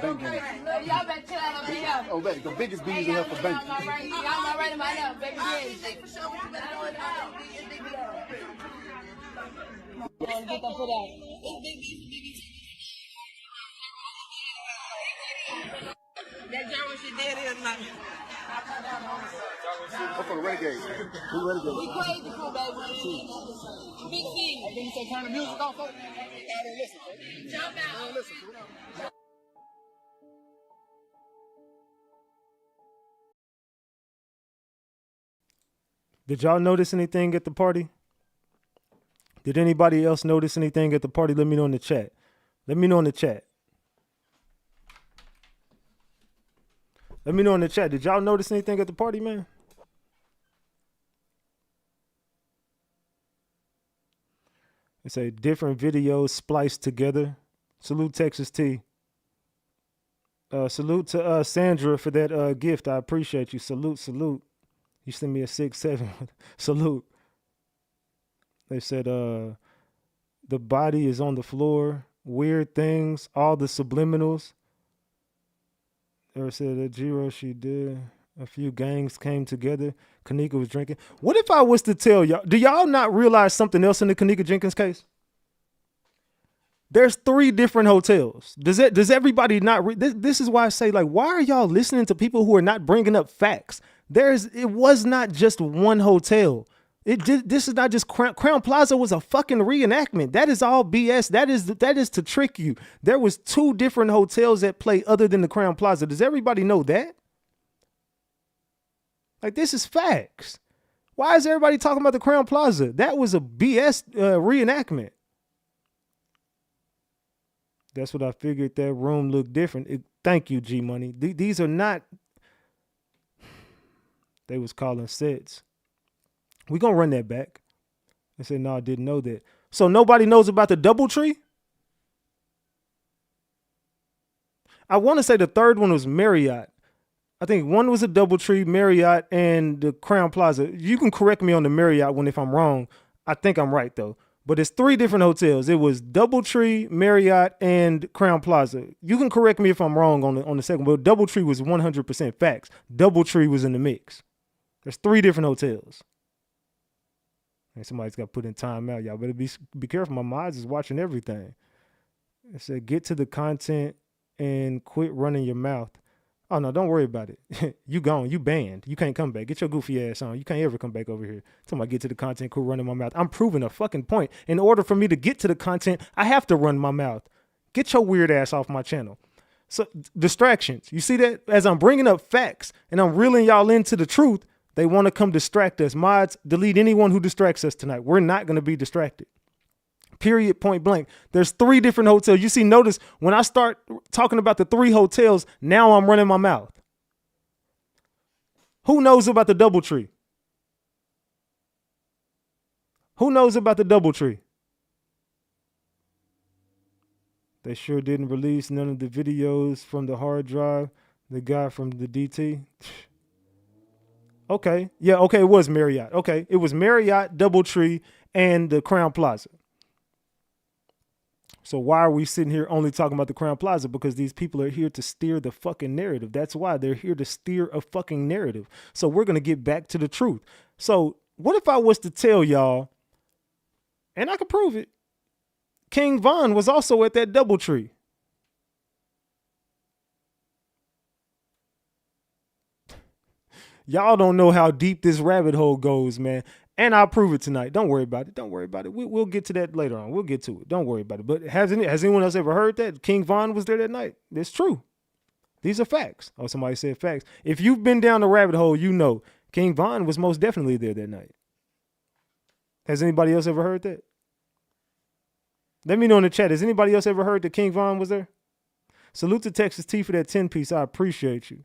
Bang gang. y'all better chill out over here. Oh, baby, the biggest bees in here for bank. Y'all not right about that, baby. Get that put out. That German shit dead here tonight. I'm for the Renegade. We Renegade. We crazy cool, baby. Big thing. I think you say turn the music off, folks. I don't listen, folks. Jump out. I don't listen, folks. Did y'all notice anything at the party? Did anybody else notice anything at the party? Let me know in the chat. Let me know in the chat. Let me know in the chat. Did y'all notice anything at the party, man? It's a different videos spliced together. Salute Texas T. Salute to Sandra for that gift. I appreciate you. Salute. You sent me a 6-7. Salute. They said the body is on the floor. Weird things. All the subliminals. They said that Jiro, she did. A few gangs came together. Kenneka was drinking. What if I was to tell y'all? Do y'all not realize something else in the Kenneka Jenkins case? There's 3 different hotels. Does everybody not? This is why I say, like, why are y'all listening to people who are not bringing up facts? It was not just one hotel. This is not just Crown Plaza was a fucking reenactment. That is all BS. That is to trick you. There was 2 different hotels at play other than the Crown Plaza. Does everybody know that? Like, this is facts. Why is everybody talking about the Crown Plaza? That was a BS reenactment. That's what I figured. That room looked different. Thank you, G Money. These are not. They was calling sets. We gonna run that back. They said, no, I didn't know that. So nobody knows about the DoubleTree? I want to say the third one was Marriott. I think one was a DoubleTree, Marriott, and the Crown Plaza. You can correct me on the Marriott one if I'm wrong. I think I'm right, though. But it's 3 different hotels. It was DoubleTree, Marriott, and Crown Plaza. You can correct me if I'm wrong on the second, but DoubleTree was 100% facts. DoubleTree was in the mix. There's 3 different hotels. And somebody's got put in timeout. Y'all better be careful. My eyes is watching everything. It said, get to the content and quit running your mouth. Oh, no, don't worry about it. You gone. You banned. You can't come back. Get your goofy ass on. You can't ever come back over here. Somebody get to the content, quit running my mouth. I'm proving a fucking point. In order for me to get to the content, I have to run my mouth. Get your weird ass off my channel. So, distractions. You see that? As I'm bringing up facts and I'm reeling y'all into the truth, they want to come distract us. Mods, delete anyone who distracts us tonight. We're not going to be distracted. Period, point blank. There's 3 different hotels. You see, notice when I start talking about the 3 hotels, now I'm running my mouth. Who knows about the DoubleTree? Who knows about the DoubleTree? They sure didn't release none of the videos from the hard drive. The guy from the DT. Okay. Yeah, okay, it was Marriott. Okay, it was Marriott, DoubleTree, and the Crown Plaza. So why are we sitting here only talking about the Crown Plaza? Because these people are here to steer the fucking narrative. That's why they're here to steer a fucking narrative. So we're going to get back to the truth. So what if I was to tell y'all, and I could prove it, King Von was also at that DoubleTree. Y'all don't know how deep this rabbit hole goes, man. And I'll prove it tonight. Don't worry about it. Don't worry about it. We'll get to that later on. We'll get to it. Don't worry about it. But has anyone else ever heard that? King Von was there that night. It's true. These are facts. Oh, somebody said facts. If you've been down the rabbit hole, you know King Von was most definitely there that night. Has anybody else ever heard that? Let me know in the chat. Has anybody else ever heard that King Von was there? Salute to Texas T for that 10-piece. I appreciate you.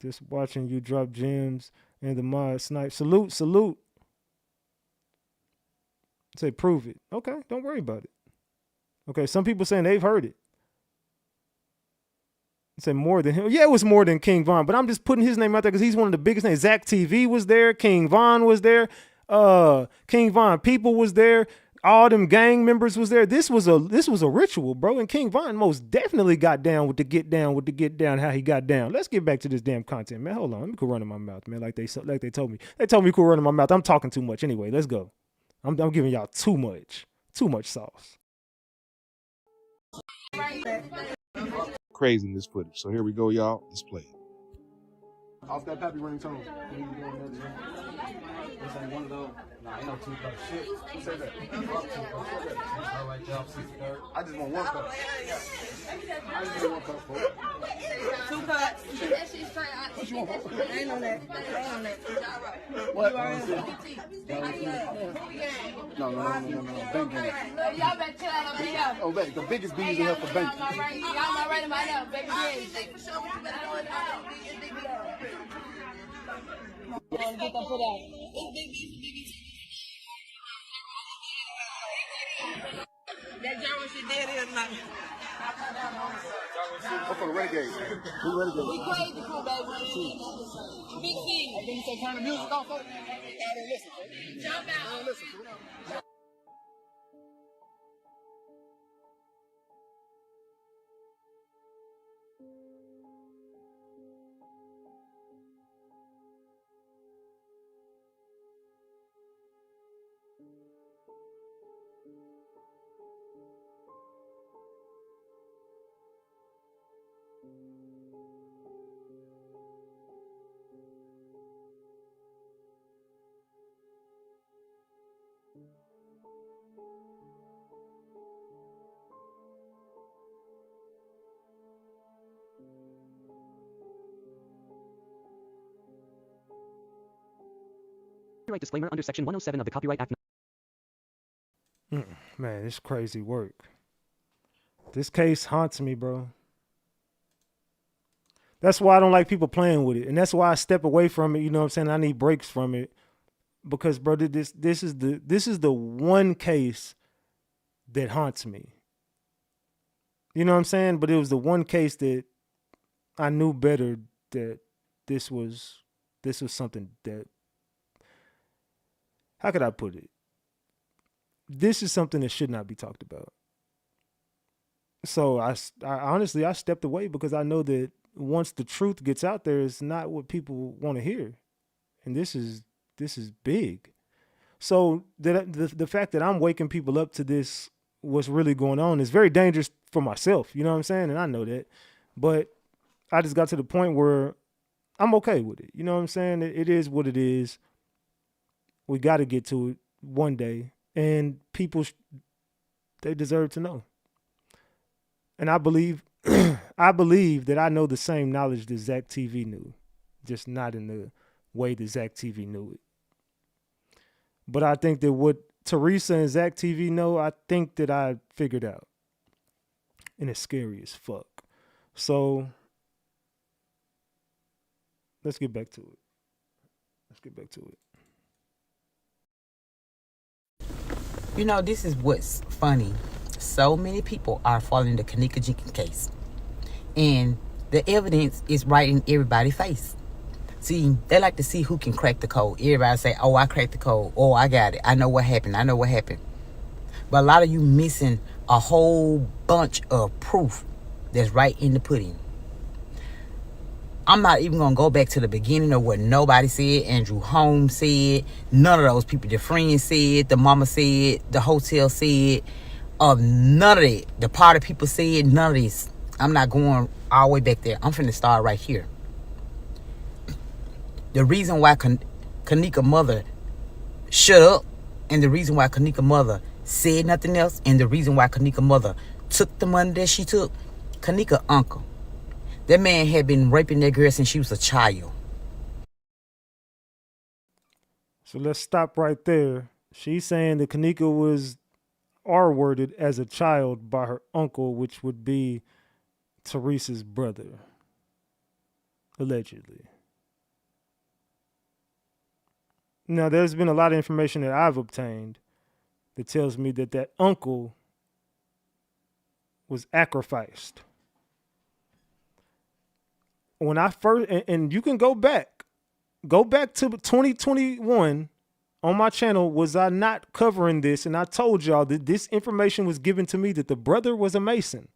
Just watching you drop gems and the mod snipe. Salute. Say, prove it. Okay, don't worry about it. Okay, some people saying they've heard it. Say more than him. Yeah, it was more than King Von, but I'm just putting his name out there because he's one of the biggest names. RatchetTV was there. King Von was there. King Von People was there. all them gang members was there. This was a ritual, bro. And King Von most definitely got down with the get down, how he got down. Let's get back to this damn content, man. Hold on, let me quit running my mouth, man. Like they told me. They told me to quit running my mouth. I'm talking too much. Anyway, let's go. I'm giving y'all too much sauce. Crazy in this footage. So here we go, y'all. Let's play it. Off that pappy ringtone. This ain't one of those. Nah, ain't no 2 cup shit. Who said that? All right, job 63rd. I just want 1 cup. I just want 1 cup for it. 2 cups. That shit straight. What you want? I ain't on that. What? No. Bank game. Y'all better chill out over here. Oh, the biggest bees in here for bank. Y'all not ready by now, baby. Get them put out. That German shit dead here tonight. What for the renegade? Who renegade? We crazy crew, baby. Big King. Hey, then you say turn the music off, folks? I don't listen. Jump out. I don't listen. Copyright disclaimer under Section 107 of the Copyright Act. Man, it's crazy work. This case haunts me, bro. That's why I don't like people playing with it. And that's why I step away from it. You know what I'm saying? I need breaks from it. Because, bro, this is the one case that haunts me. You know what I'm saying? But it was the one case that I knew better that this was something that, how could I put it? This is something that should not be talked about. So I honestly stepped away because I know that once the truth gets out there, it's not what people want to hear. And this is big. So the fact that I'm waking people up to this, what's really going on, is very dangerous for myself. You know what I'm saying? And I know that. But I just got to the point where I'm okay with it. You know what I'm saying? It is what it is. We got to get to it one day. And people, they deserve to know. And I believe that I know the same knowledge that RatchetTV knew, just not in the way that RatchetTV knew it. But I think that what Teresa and RatchetTV know, I think that I figured out. And it's scary as fuck. So let's get back to it. You know, this is what's funny. So many people are following the Kenneka Jenkins case. And the evidence is right in everybody's face. See, they like to see who can crack the code. Everybody say, oh, I cracked the code. Oh, I got it. I know what happened. But a lot of you missing a whole bunch of proof that's right in the pudding. I'm not even going to go back to the beginning of what nobody said. Andrew Holmes said. None of those people. The friends said. The mama said. The hotel said. None of it. The party people said. None of this. I'm not going all the way back there. I'm finna start right here. The reason why Kenneka mother shut up, and the reason why Kenneka mother said nothing else, and the reason why Kenneka mother took the money that she took, Kenneka uncle. That man had been raping that girl since she was a child. So let's stop right there. She's saying that Kenneka was R-worded as a child by her uncle, which would be Teresa's brother, allegedly. Now, there's been a lot of information that I've obtained that tells me that that uncle was sacrificed. When I first, and you can go back to 2021 on my channel, was I not covering this? And I told y'all that this information was given to me that the brother was a Mason.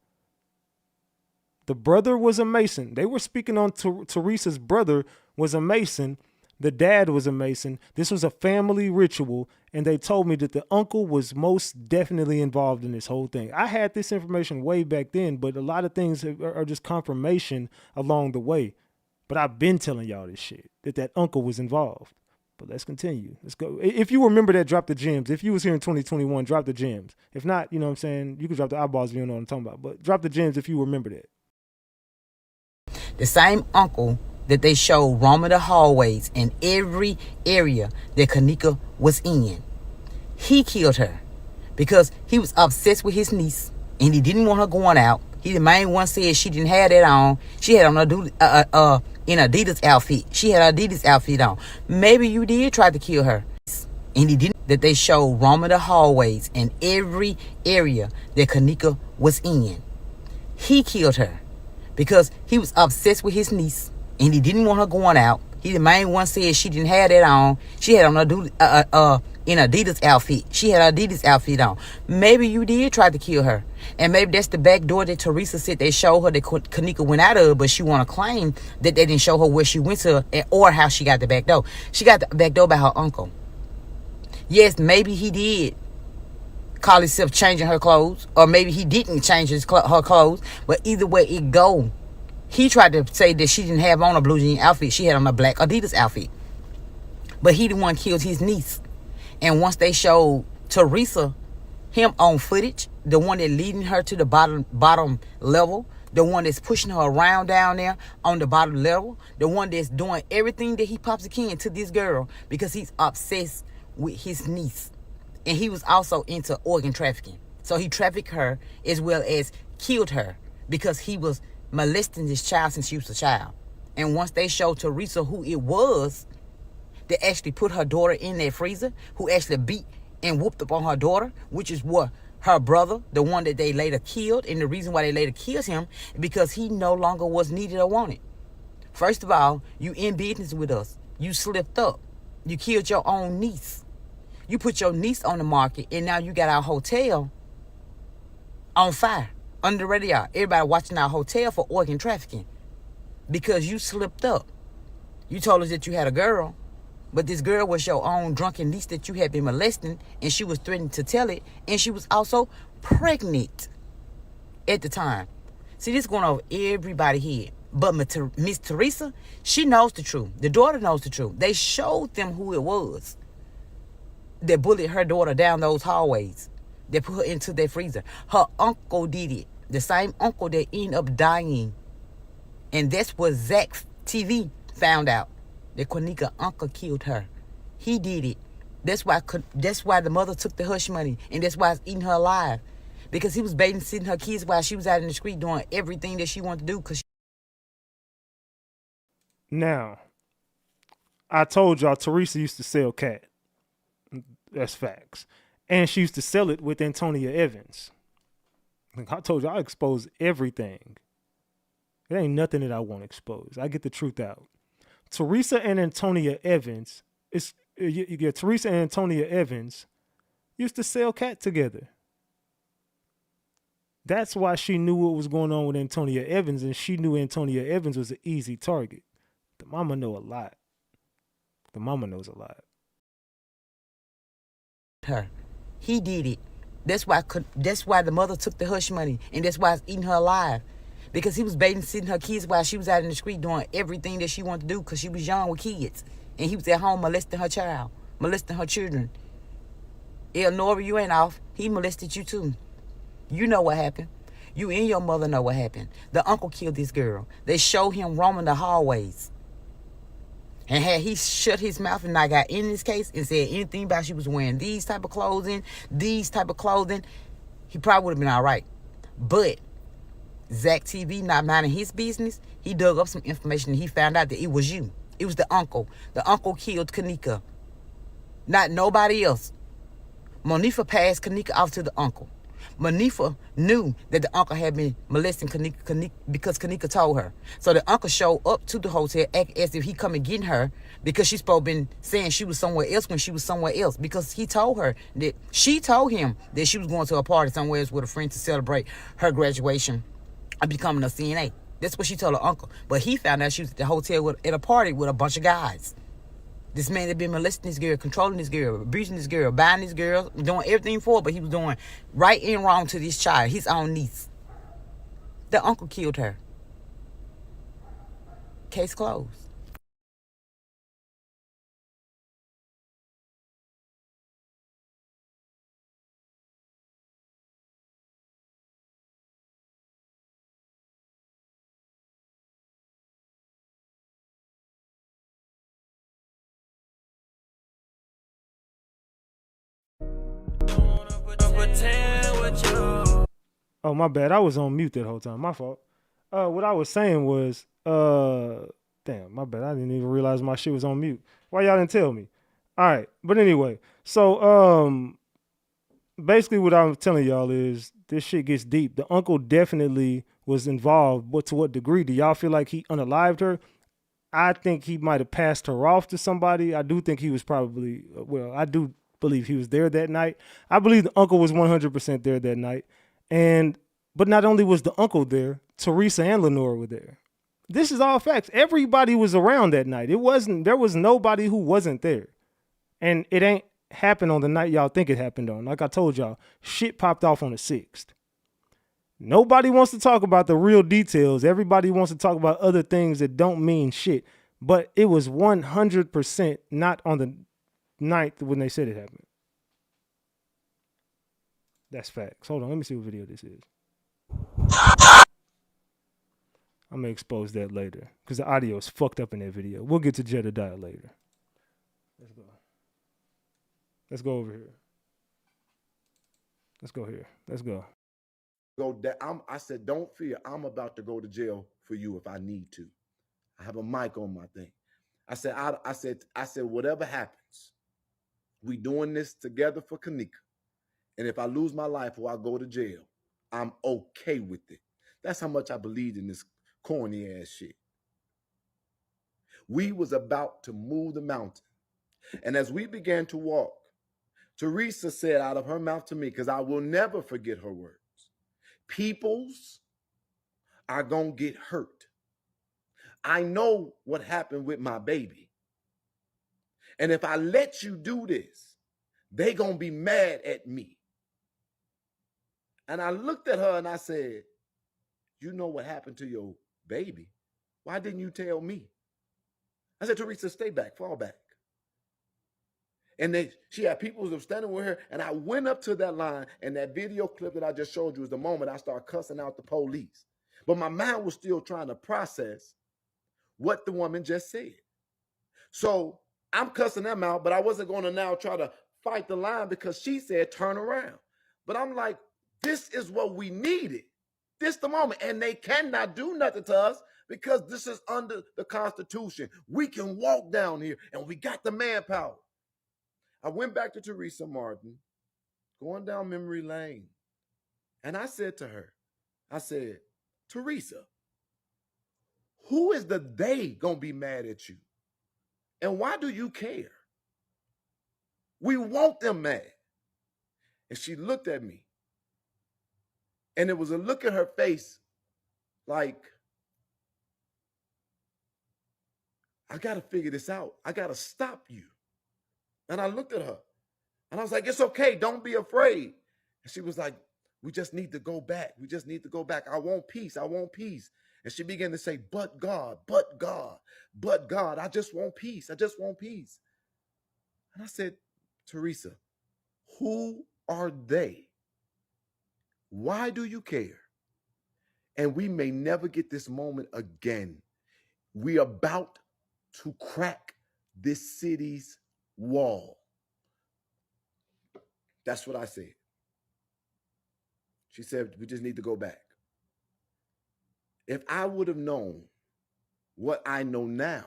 The brother was a Mason. They were speaking on Teresa's brother was a Mason. The dad was a Mason. This was a family ritual. And they told me that the uncle was most definitely involved in this whole thing. I had this information way back then, but a lot of things are just confirmation along the way. But I've been telling y'all this shit, that uncle was involved. But let's continue. Let's go. If you remember that, drop the gems. If you was here in 2021, drop the gems. If not, you know what I'm saying? You can drop the eyeballs if you don't know what I'm talking about. But drop the gems if you remember that. The same uncle that they showed roaming the hallways in every area that Kenneka was in. He killed her because he was obsessed with his niece and he didn't want her going out. He the main one said she didn't have that on. She had on in Adidas outfit. She had Adidas outfit on. Maybe you did try to kill her. And he didn't. That they showed roaming the hallways in every area that Kenneka was in. He killed her because he was obsessed with his niece and he didn't want her going out. He the main one said she didn't have that on. She had on in Adidas outfit. She had Adidas outfit on. Maybe you did try to kill her. And maybe that's the back door that Teresa said they showed her that Kenneka went out of, but she want to claim that they didn't show her where she went to or how she got the back door. She got the back door by her uncle. Yes, maybe he did call himself changing her clothes, or maybe he didn't change her clothes, but either way it go. He tried to say that she didn't have on a blue jean outfit. She had on a black Adidas outfit. But he the one killed his niece. And once they showed Teresa, him on footage, the one that leading her to the bottom level, the one that's pushing her around down there on the bottom level, the one that's doing everything that he pops can to this girl because he's obsessed with his niece. And he was also into organ trafficking. So he trafficked her as well as killed her because he was molesting this child since she was a child. And once they showed Teresa who it was that actually put her daughter in that freezer, who actually beat and whooped up on her daughter, which is what her brother, the one that they later killed, and the reason why they later killed him is because he no longer was needed or wanted. First of all, you in business with us. You slipped up. You killed your own niece. You put your niece on the market, and now you got our hotel on fire. Under the radar. Everybody watching our hotel for organ trafficking because you slipped up. You told us that you had a girl, but this girl was your own drunken niece that you had been molesting, and she was threatening to tell it, and she was also pregnant at the time. See, this is going over everybody's head. But Miss Teresa, she knows the truth. The daughter knows the truth. They showed them who it was that bullied her daughter down those hallways. They put her into their freezer. Her uncle did it. The same uncle that ended up dying. And that's what RatchetTV found out. That Kenneka uncle killed her. He did it. That's why the mother took the hush money. And that's why it's eating her alive. Because he was babysitting her kids while she was out in the street doing everything that she wanted to do. Now, I told y'all Teresa used to sell cat. That's facts. And she used to sell it with Antonia Evans. Like I told you, I expose everything. There ain't nothing that I won't expose. I get the truth out. Teresa and Antonia Evans, Teresa and Antonia Evans used to sell cat together. That's why she knew what was going on with Antonia Evans, and she knew Antonia Evans was an easy target. The mama know a lot. The mama knows a lot. Her. He did it. That's why the mother took the hush money, and that's why it's eating her alive. Because he was babysitting her kids while she was out in the street doing everything that she wanted to do because she was young with kids. And he was at home molesting her child, molesting her children. Eleanor, you ain't off. He molested you too. You know what happened. You and your mother know what happened. The uncle killed this girl. They showed him roaming the hallways. And had he shut his mouth and not got in this case and said anything about she was wearing these type of clothing, he probably would have been all right. But RatchetTV not minding his business, he dug up some information and he found out that it was you. It was the uncle. The uncle killed Kenneka. Not nobody else. Monifa passed Kenneka off to the uncle. Manifa knew that the uncle had been molesting Kenneka because Kenneka told her. So the uncle showed up to the hotel, act as if he come and get her because she's supposed to been saying she was somewhere else when she was somewhere else, because he told her that she told him that she was going to a party somewhere else with a friend to celebrate her graduation of becoming a CNA. That's what she told her uncle. But he found out she was at the hotel at a party with a bunch of guys. This man had been molesting this girl, controlling this girl, abusing this girl, buying this girl, doing everything for her, but he was doing right and wrong to this child, his own niece. The uncle killed her. Case closed. Oh, my bad. I was on mute that whole time. My fault. What I was saying was, damn, my bad. I didn't even realize my shit was on mute. Why y'all didn't tell me? All right. But anyway, so basically what I'm telling y'all is this shit gets deep. The uncle definitely was involved, but to what degree? Do y'all feel like he unalived her? I think he might have passed her off to somebody. I do think he was probably, well, I do believe he was there that night. I believe the uncle was 100% there that night. But not only was the uncle there, Teresa and Lenore were there. This is all facts. Everybody was around that night. There was nobody who wasn't there. And it ain't happened on the night y'all think it happened on. Like I told y'all, shit popped off on the 6th. Nobody wants to talk about the real details. Everybody wants to talk about other things that don't mean shit. But it was 100% not on the 9th when they said it happened. That's facts. Hold on, let me see what video this is. I'm going to expose that later because the audio is fucked up in that video. We'll get to Jedediah later. Let's go. Let's go over here. Let's go here. Let's go. I said, don't fear. I'm about to go to jail for you if I need to. I have a mic on my thing. I said, whatever happens, we doing this together for Kenneka. And if I lose my life or I go to jail, I'm okay with it. That's how much I believed in this corny ass shit. We was about to move the mountain. And as we began to walk, Teresa said out of her mouth to me, because I will never forget her words, peoples are going to get hurt. I know what happened with my baby. And if I let you do this, they going to be mad at me. And I looked at her and I said, you know what happened to your baby? Why didn't you tell me? I said, Teresa, stay back, fall back. And she had people who were standing with her, and I went up to that line, and that video clip that I just showed you is the moment I started cussing out the police. But my mind was still trying to process what the woman just said. So I'm cussing them out, but I wasn't going to now try to fight the line because she said turn around. But I'm like, this is what we needed. This the moment. And they cannot do nothing to us because this is under the Constitution. We can walk down here, and we got the manpower. I went back to Teresa Martin, going down memory lane. And I said to her, I said, Teresa, who is the they going to be mad at you? And why do you care? We want them mad. And she looked at me. And it was a look at her face like, I got to figure this out. I got to stop you. And I looked at her. And I was like, it's okay. Don't be afraid. And she was like, we just need to go back. We just need to go back. I want peace. I want peace. And she began to say, but God, but God, but God. I just want peace. I just want peace. And I said, Teresa, who are they? Why do you care? And we may never get this moment again. We are about to crack this city's wall. That's what I said. She said, we just need to go back. If I would have known what I know now,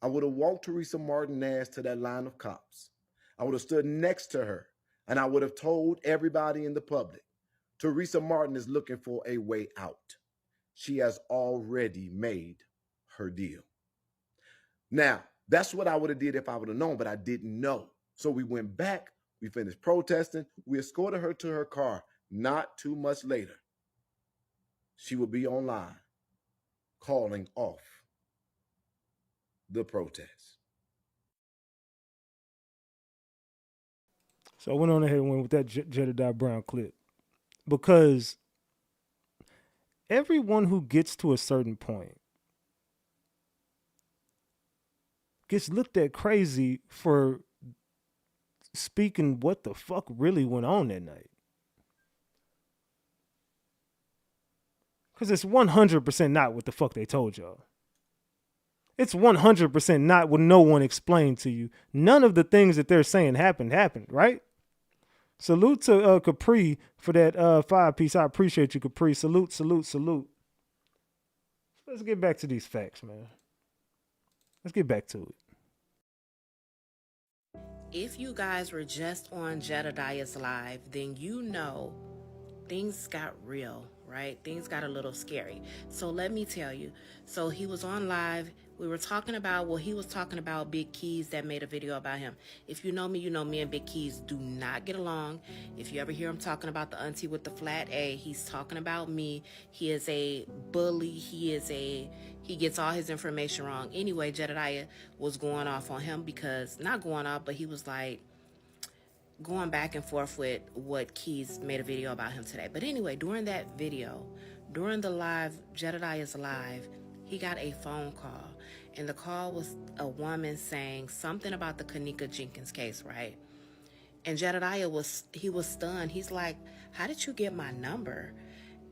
I would have walked Teresa Martin ass to that line of cops. I would have stood next to her, and I would have told everybody in the public, Teresa Martin is looking for a way out. She has already made her deal. Now, that's what I would have did if I would have known, but I didn't know. So we went back, we finished protesting, we escorted her to her car. Not too much later, she will be online calling off the protest. So I went on ahead and went with that Jedediah Brown clip because everyone who gets to a certain point gets looked at crazy for speaking what the fuck really went on that night. Because it's 100% not what the fuck they told y'all. It's 100% not what no one explained to you. None of the things that they're saying happened, right? Salute to Capri for that 5-piece. I appreciate you, Capri. Salute. Let's get back to these facts, man. Let's get back to it. If you guys were just on Jedediah's live, then you know things got real, right? Things got a little scary. So let me tell you. So he was on live. We were talking about, he was talking about Big Keys that made a video about him. If you know me and Big Keys do not get along. If you ever hear him talking about the auntie with the flat A, he's talking about me. He is a bully. He gets all his information wrong. Anyway, Jedediah was going off on him because, not going off, but he was like going back and forth with what Keys made a video about him today. But anyway, during that video, during the live, Jedediah's live, he got a phone call. And the call was a woman saying something about the Kenneka Jenkins case, right? And Jedediah was stunned. He's like, how did you get my number?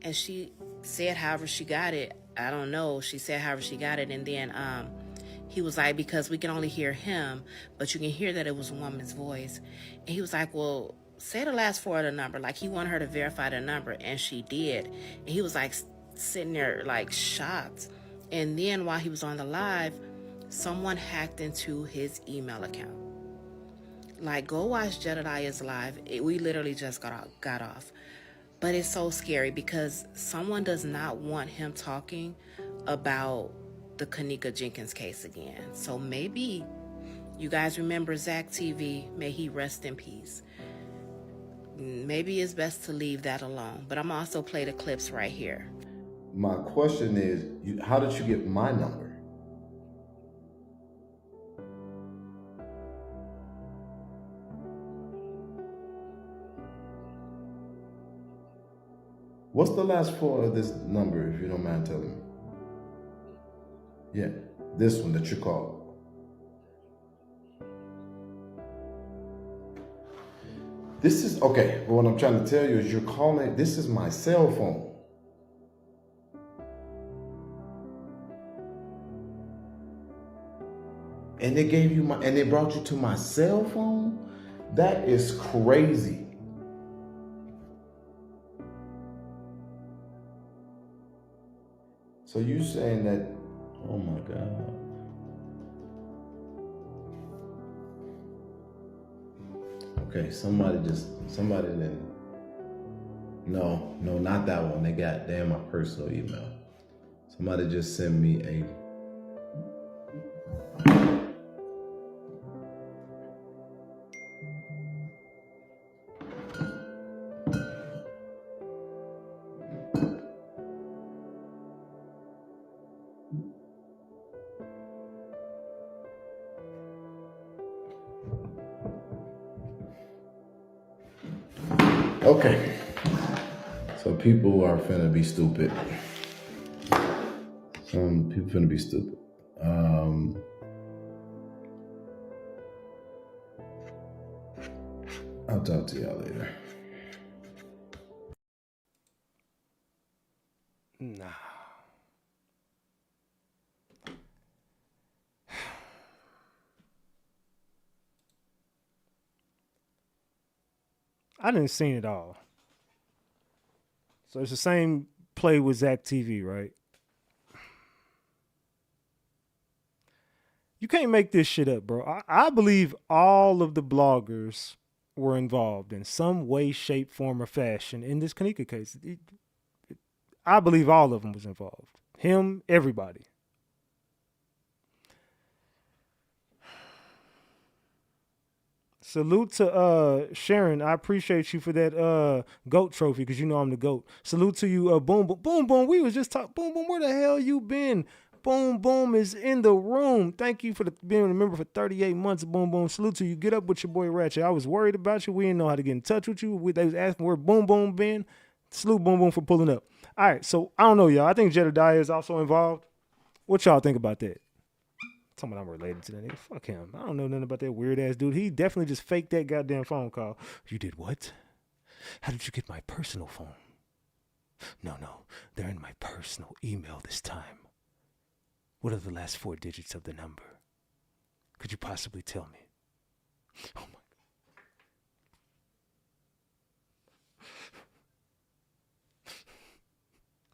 And she said however she got it. I don't know. She said however she got it. And then he was like, because we can only hear him, but you can hear that it was a woman's voice. And he was like, well, say the last four of the number. Like, he wanted her to verify the number, and she did. And he was like sitting there like shocked. And then while he was on the live, someone hacked into his email account. Like, go watch Jedediah's live. We literally just got off. But it's so scary because someone does not want him talking about the Kenneka Jenkins case again. So maybe you guys remember RatchetTV. May he rest in peace. Maybe it's best to leave that alone. But I'm also play the clips right here. My question is, how did you get my number? What's the last four of this number, if you don't mind telling me? Yeah, this one that you called. This is, okay, but what I'm trying to tell you is you're calling, this is my cell phone. And they gave you and they brought you to my cell phone? That is crazy. So you saying that, oh my God. Okay, somebody then, no, not that one. They got my personal email. Somebody just sent me a, okay. So people are finna be stupid. Some people finna be stupid. I'll talk to y'all later. Nah. I didn't see it all. So it's the same play with RatchetTV, right? You can't make this shit up, bro. I believe all of the bloggers were involved in some way, shape, form, or fashion in this Kenneka case. I believe all of them was involved. Him, everybody. Salute to Sharon. I appreciate you for that GOAT trophy because you know I'm the GOAT. Salute to you, Boom Boom. Boom Boom, we was just talking. Boom Boom, where the hell you been? Boom Boom is in the room. Thank you for being a member for 38 months. Boom Boom, salute to you. Get up with your boy Ratchet. I was worried about you. We didn't know how to get in touch with you. They was asking where Boom Boom been. Salute Boom Boom for pulling up. All right, so I don't know, y'all. I think Jedediah is also involved. What y'all think about that? Someone I'm related to that nigga. Fuck him. I don't know nothing about that weird ass dude. He definitely just faked that goddamn phone call. You did what? How did you get my personal phone? No, they're in my personal email this time. What are the last 4 digits of the number? Could you possibly tell me? Oh my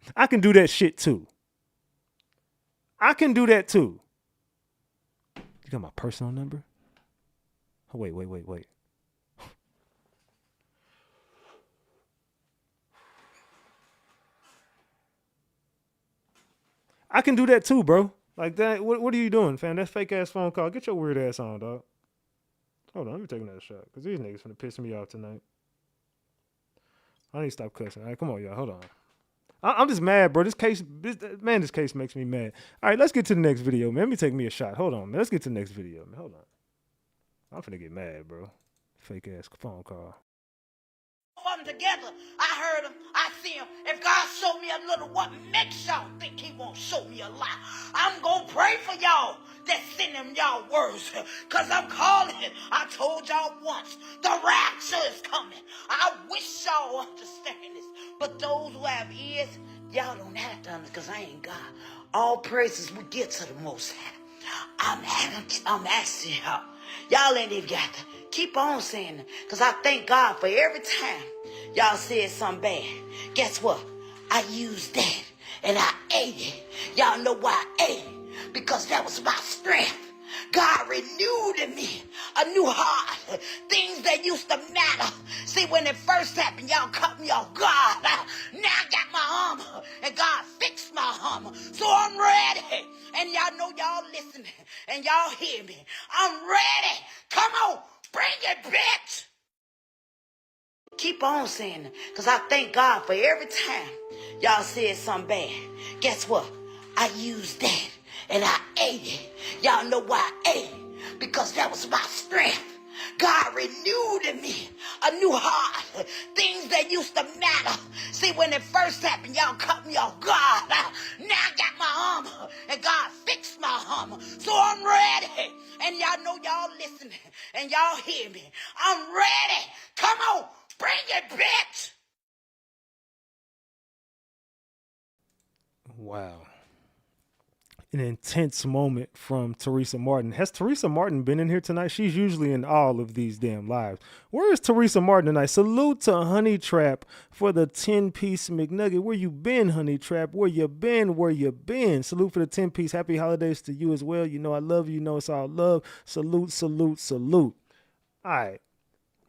God. I can do that shit too. I can do that too. You got my personal number? Oh, wait. I can do that too, bro. Like that. What are you doing, fam? That fake ass phone call. Get your weird ass on, dog. Hold on, let me take another shot. Cause these niggas finna piss me off tonight. I need to stop cussing. All right, come on, y'all. Hold on. I'm just mad, bro. This case makes me mad. All right, let's get to the next video, man. Let me take me a shot. Hold on, man. Let's get to the next video, man. Hold on. I'm finna get mad, bro. Fake ass phone call. Them together. I heard him. I see him. If God show me a little, what makes y'all think he won't show me a lot? I'm gonna pray for y'all that send them y'all words. Cause I'm calling. I told y'all once. The rapture is coming. I wish y'all understand this. But those who have ears, y'all don't have to understand because I ain't God. All praises we get to the Most High. I'm asking y'all. Y'all ain't even got to keep on saying it. Because I thank God for every time y'all said something bad. Guess what? I used that and I ate it. Y'all know why I ate it? Because that was my strength. God renewed in me a new heart. Things that used to matter. See, when it first happened, y'all cut me off guard. Now I got my armor, and God fixed my armor. So I'm ready. And y'all know y'all listening, and y'all hear me. I'm ready. Come on, bring it, bitch. Keep on saying it, because I thank God for every time y'all said something bad. Guess what? I used that. And I ate it. Y'all know why I ate it? Because that was my strength. God renewed in me a new heart. Things that used to matter. See, when it first happened, y'all cut me off guard. Now I got my armor, and God fixed my armor. So I'm ready. And y'all know y'all listening, and y'all hear me. I'm ready. Come on, bring it, bitch. Wow. An intense moment from Teresa Martin. Has Teresa Martin been in here tonight? She's usually in all of these damn lives. Where is Teresa Martin tonight? Salute to Honey Trap for the 10-piece McNugget. Where you been, Honey Trap? Where you been? Where you been? Salute for the 10-piece. Happy holidays to you as well. You know I love you. You know it's all love. Salute, salute, salute. All right.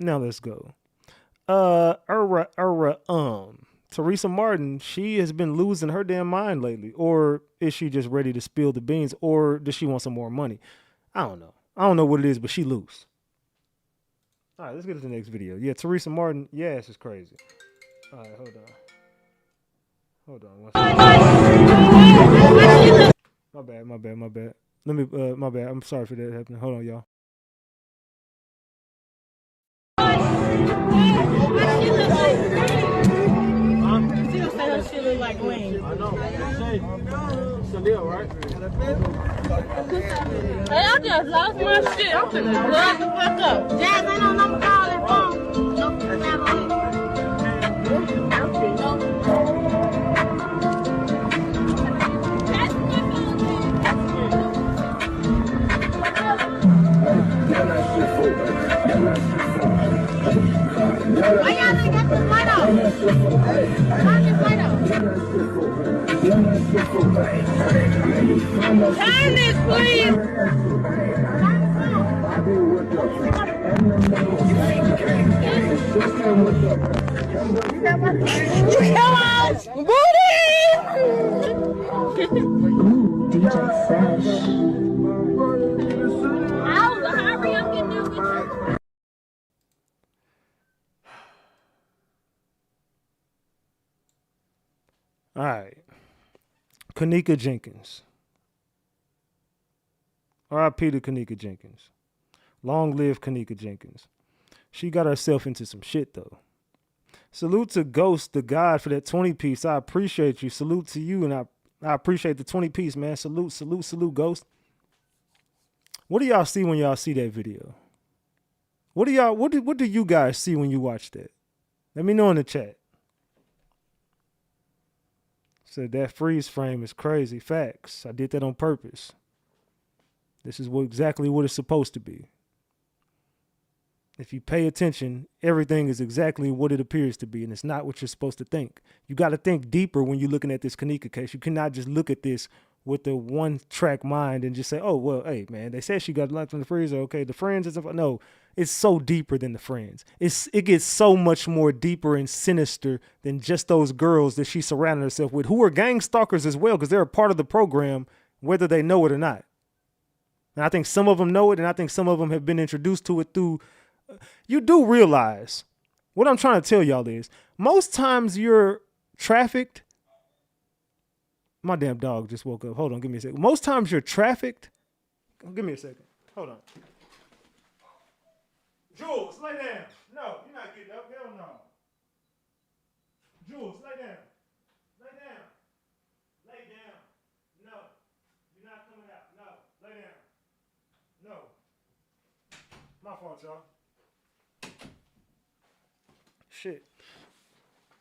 Now let's go. Teresa Martin, she has been losing her damn mind lately. Or is she just ready to spill the beans? Or does she want some more money? I don't know. I don't know what it is, but she loose. All right, let's get to the next video. Yeah, Teresa Martin, yes, it's crazy. All right, hold on. My bad. Let me, my bad. I'm sorry for that happening. Hold on, y'all. She look like Gwen. I know. It's a deal, right? Hey, I just lost my shit. I'm finna plug the fuck up. Jazz, ain't no number calling phone. No, why y'all ain't got this light off? Turn this light off. Turn this, please. Turn this off. Come on, booty! DJ Fresh. Hurry up and do it. All right. Kenneka Jenkins. R.I.P. to Kenneka Jenkins. Long live Kenneka Jenkins. She got herself into some shit, though. Salute to Ghost, the God, for that 20-piece. I appreciate you. Salute to you, and I appreciate the 20-piece, man. Salute, salute, salute, Ghost. What do y'all see when y'all see that video? What do you guys see when you watch that? Let me know in the chat. Said that freeze frame is crazy. Facts. I did that on purpose. This is exactly what it's supposed to be. If you pay attention, everything is exactly what it appears to be, and it's not what you're supposed to think. You got to think deeper when you're looking at this Kenneka case. You cannot just look at this with the one-track mind and just say, oh, well, hey, man, they said she got life from the freezer. Okay, the friends and stuff. No, it's so deeper than the friends. It gets so much more deeper and sinister than just those girls that she surrounded herself with, who are gang stalkers as well, because they're a part of the program, whether they know it or not. And I think some of them know it, and I think some of them have been introduced to it through. You do realize what I'm trying to tell y'all is most times you're trafficked. My damn dog just woke up. Hold on, give me a second. Most times you're trafficked. Give me a second. Hold on. Jules, lay down. No, you're not getting up. Hell no. Jules, lay down. Lay down. Lay down. No. You're not coming out. No. Lay down. No. My fault, y'all. Shit.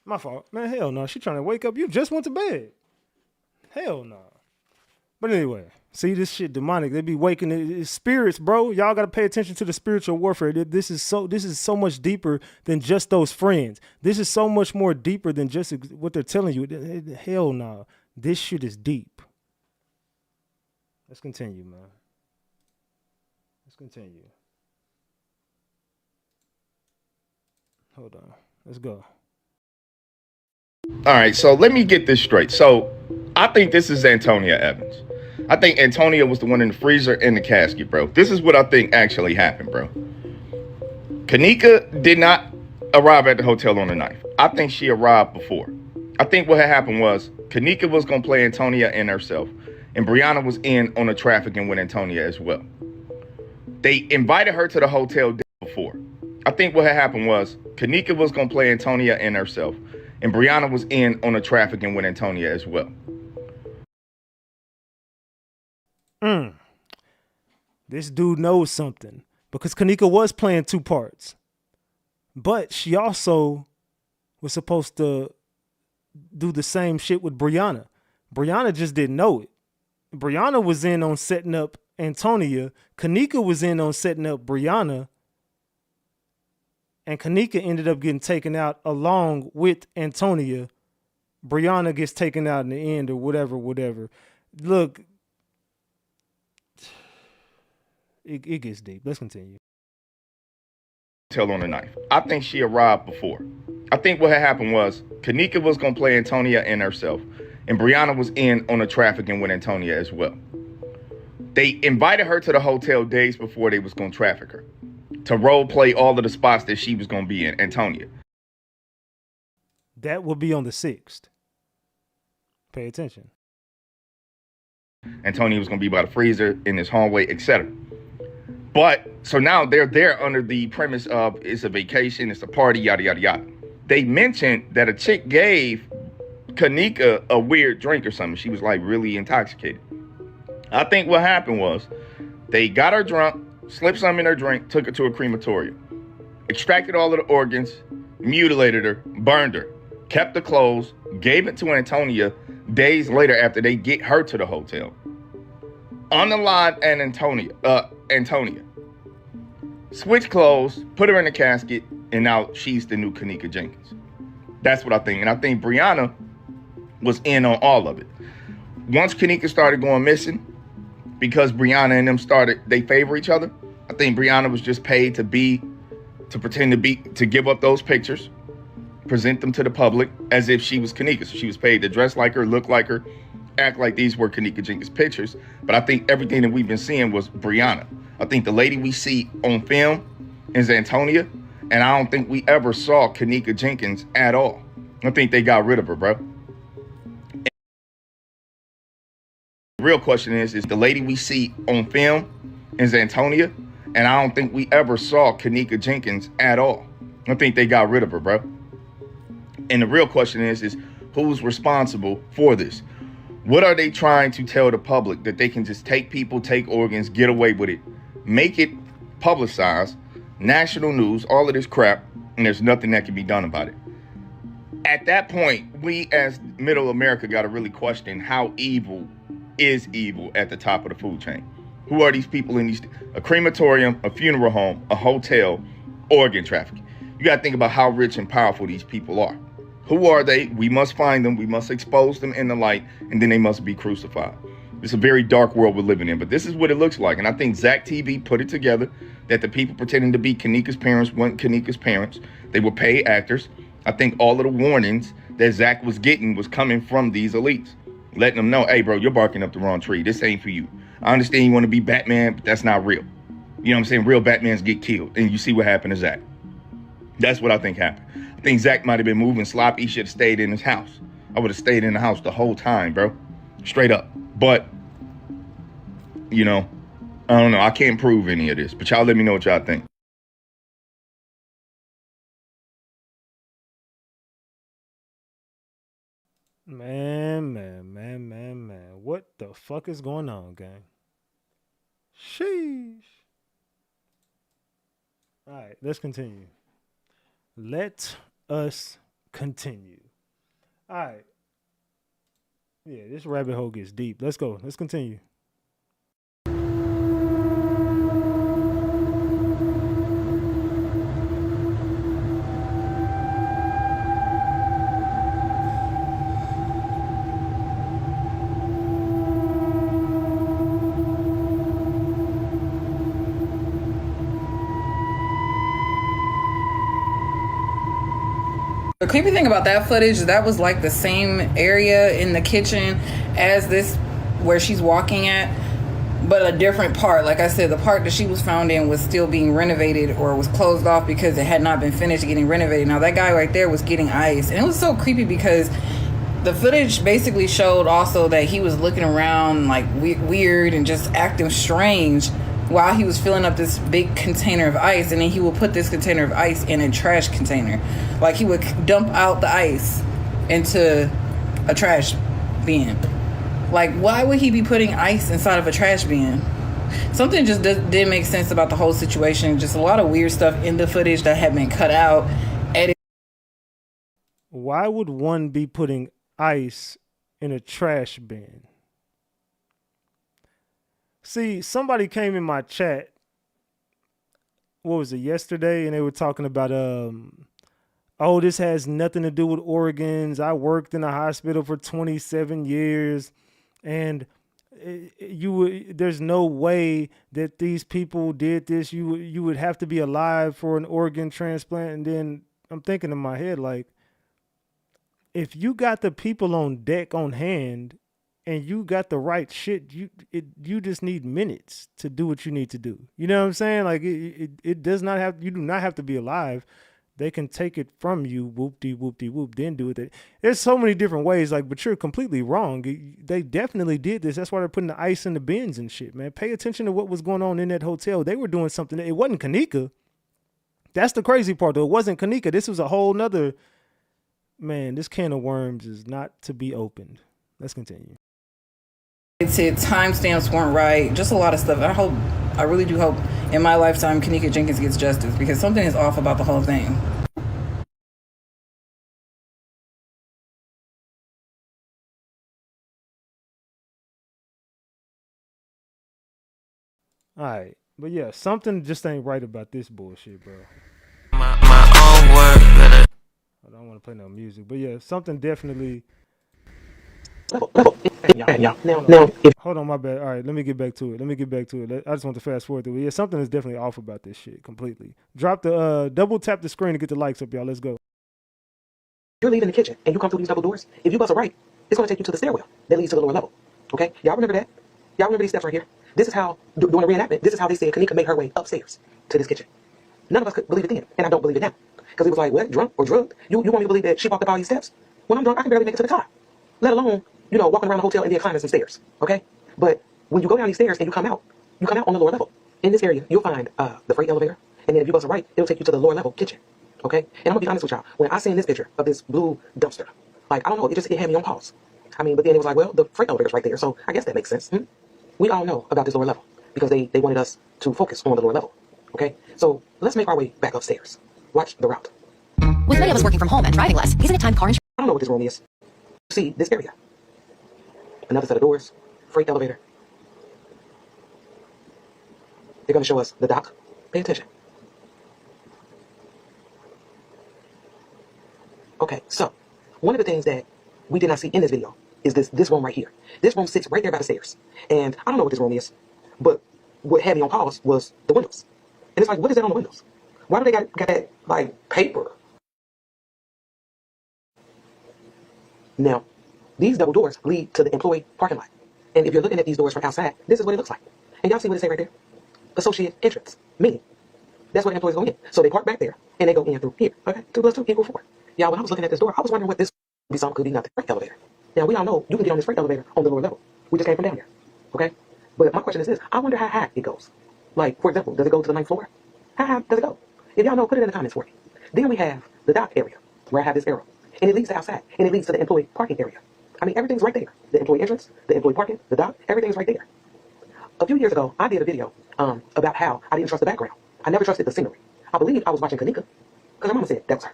My fault. Man, hell no. She trying to wake up. You just went to bed. Hell no. But anyway, see this shit demonic. They be waking it's spirits, bro. Y'all got to pay attention to the spiritual warfare. This is so much deeper than just those friends. This is so much more deeper than just what they're telling you. Hell no. This shit is deep. Let's continue, man. Let's continue. Hold on. Let's go. All right, so let me get this straight. So I think this is Antonia Evans. I think Antonia was the one in the freezer in the casket, bro. This is what I think actually happened, bro. Kenneka did not arrive at the hotel on the knife. I think she arrived before. I think what had happened was Kenneka was going to play Antonia and herself, and Brianna was in on the trafficking with Antonia as well. They invited her to the hotel before. I think what had happened was Kenneka was going to play Antonia and herself, and Brianna was in on the trafficking with Antonia as well. This dude knows something, because Kenneka was playing two parts, but she also was supposed to do the same shit with Brianna. Brianna just didn't know it. Brianna was in on setting up Antonia. Kenneka was in on setting up Brianna. And Kenneka ended up getting taken out along with Antonia. Brianna gets taken out in the end or whatever. Look, it gets deep. Let's continue. Tell on the knife. I think she arrived before. I think what had happened was Kenneka was going to play Antonia and herself, and Brianna was in on the trafficking with Antonia as well. They invited her to the hotel days before they was going to traffic her, to role play all of the spots that she was going to be in, Antonia. That will be on the 6th. Pay attention. Antonia was going to be by the freezer, in this hallway, etc. But, so now they're there under the premise of it's a vacation, it's a party, yada, yada, yada. They mentioned that a chick gave Kenneka a weird drink or something. She was like really intoxicated. I think what happened was they got her drunk, slipped some in her drink, took her to a crematorium, extracted all of the organs, mutilated her, burned her, kept the clothes, gave it to Antonia days later after they get her to the hotel. Unalive and Antonia. Switch clothes, put her in a casket, and now she's the new Kenneka Jenkins. That's what I think. And I think Brianna was in on all of it. Once Kenneka started going missing, because Brianna and them they favor each other, I think Brianna was just paid to be to pretend to give up those pictures, present them to the public as if she was Kenneka. So she was paid to dress like her, look like her, act like these were Kenneka Jenkins pictures. But I think everything that we've been seeing was Brianna. I think the lady we see on film is Antonia, and I don't think we ever saw Kenneka Jenkins at all. I think they got rid of her, bro. And the real question is the lady we see on film is Antonia, and I don't think we ever saw Kenneka Jenkins at all. I think they got rid of her, bro. And the real question is who's responsible for this? What are they trying to tell the public? That they can just take people, take organs, get away with it, make it publicized, national news, all of this crap, and there's nothing that can be done about it. At that point, we as middle America got to really question how evil is evil at the top of the food chain. Who are these people in a crematorium, a funeral home, a hotel, organ trafficking? You got to think about how rich and powerful these people are. Who are they? We must find them. We must expose them in the light, and then they must be crucified. It's a very dark world we're living in, but this is what it looks like. And I think RatchetTV put it together that the people pretending to be Kenneka's parents weren't Kenneka's parents. They were paid actors. I think all of the warnings that Zach was getting was coming from these elites, letting them know, hey, bro, you're barking up the wrong tree. This ain't for you. I understand you want to be Batman, but that's not real. You know what I'm saying? Real Batmans get killed, and you see what happened to Zach. That's what I think happened. I think Zach might have been moving sloppy. He should have stayed in his house. I would have stayed in the house the whole time, bro. Straight up. But, you know, I don't know. I can't prove any of this. But y'all let me know what y'all think. Man. What the fuck is going on, gang? Sheesh. All right, let's continue. Let us continue. All right. Yeah, this rabbit hole gets deep. Let's go. Let's continue. The creepy thing about that footage, that was like the same area in the kitchen as this where she's walking at, but a different part. Like I said, the part that she was found in was still being renovated or was closed off because it had not been finished getting renovated. Now that guy right there was getting ice, and it was so creepy because the footage basically showed also that he was looking around like weird and just acting strange while he was filling up this big container of ice, and then he would put this container of ice in a trash container. Like he would dump out the ice into a trash bin. Like, why would he be putting ice inside of a trash bin? Something just didn't make sense about the whole situation. Just a lot of weird stuff in the footage that had been cut out, edited. Why would one be putting ice in a trash bin? See, somebody came in my chat, what was it, yesterday, and they were talking about, oh, this has nothing to do with organs. I worked in a hospital for 27 years, and there's no way that these people did this. You would have to be alive for an organ transplant. And then I'm thinking in my head, like, if you got the people on deck on hand, and you got the right shit, you just need minutes to do what you need to do. You know what I'm saying? Like it does not have, you do not have to be alive. They can take it from you, whoop-de-whoop, then do it. There's so many different ways, like, but you're completely wrong. They definitely did this. That's why they're putting the ice in the bins and shit, man. Pay attention to what was going on in that hotel. They were doing something. It wasn't Kenneka. That's the crazy part, though. It wasn't Kenneka. This was a whole nother, man, this can of worms is not to be opened. Let's continue. Timestamps weren't right, just a lot of stuff. I really do hope in my lifetime Kenneka Jenkins gets justice, because something is off about the whole thing. All right, but yeah, something just ain't right about this bullshit, bro. My own word, I don't want to play no music, but yeah, something definitely. Now, hold on, my bad. All right, let me get back to it. I just want to fast forward through it. Yeah, something is definitely off about this shit completely. Drop the double tap the screen to get the likes up, y'all. Let's go. You're leaving the kitchen and you come through these double doors. If you bust a right, it's going to take you to the stairwell that leads to the lower level. Okay? Y'all remember that? Y'all remember these steps right here? This is how, during the reenactment, this is how they said Kenneka made her way upstairs to this kitchen. None of us could believe it then, and I don't believe it now. Because it was like, what, drunk or drugged? You want me to believe that she walked up all these steps? When I'm drunk, I can barely make it to the top. Let alone, walking around the hotel and then climbing some stairs. Okay? But when you go down these stairs and you come out on the lower level. In this area, you'll find the freight elevator, and then if you go to the right, it'll take you to the lower level kitchen. Okay? And I'm gonna be honest with y'all. When I seen this picture of this blue dumpster, like, I don't know, it had me on pause. I mean, but then it was like, well, the freight elevator's right there, so I guess that makes sense. We all know about this lower level because they wanted us to focus on the lower level. Okay? So let's make our way back upstairs. Watch the route. With many of us working from home and driving less, isn't it time car insurance? I don't know what this room is. See this area. Another set of doors, freight elevator. They're gonna show us the dock. Pay attention. Okay, so one of the things that we did not see in this video is this room right here. This room sits right there by the stairs. And I don't know what this room is, but what had me on pause was the windows. And it's like, what is that on the windows? Why do they got that, like, paper? Now, these double doors lead to the employee parking lot. And if you're looking at these doors from outside, this is what it looks like. And y'all see what it say right there? Associate entrance, meaning that's where the employees go in. So they park back there and they go in through here. Okay, 2 plus 2 equals 4. Y'all, when I was looking at this door, I was wondering what this could be. Something could be nothing. Freight elevator. Now we all know you can get on this freight elevator on the lower level. We just came from down here. Okay, but my question is this: I wonder how high it goes. Like, for example, does it go to the 9th floor? How high does it go? If y'all know, put it in the comments for me. Then we have the dock area where I have this arrow, and it leads to outside, and it leads to the employee parking area. I mean, everything's right there. The employee entrance, the employee parking, the dock, everything's right there. A few years ago, I did a video about how I didn't trust the background. I never trusted the scenery. I believed I was watching Kenneka because her mama said that was her.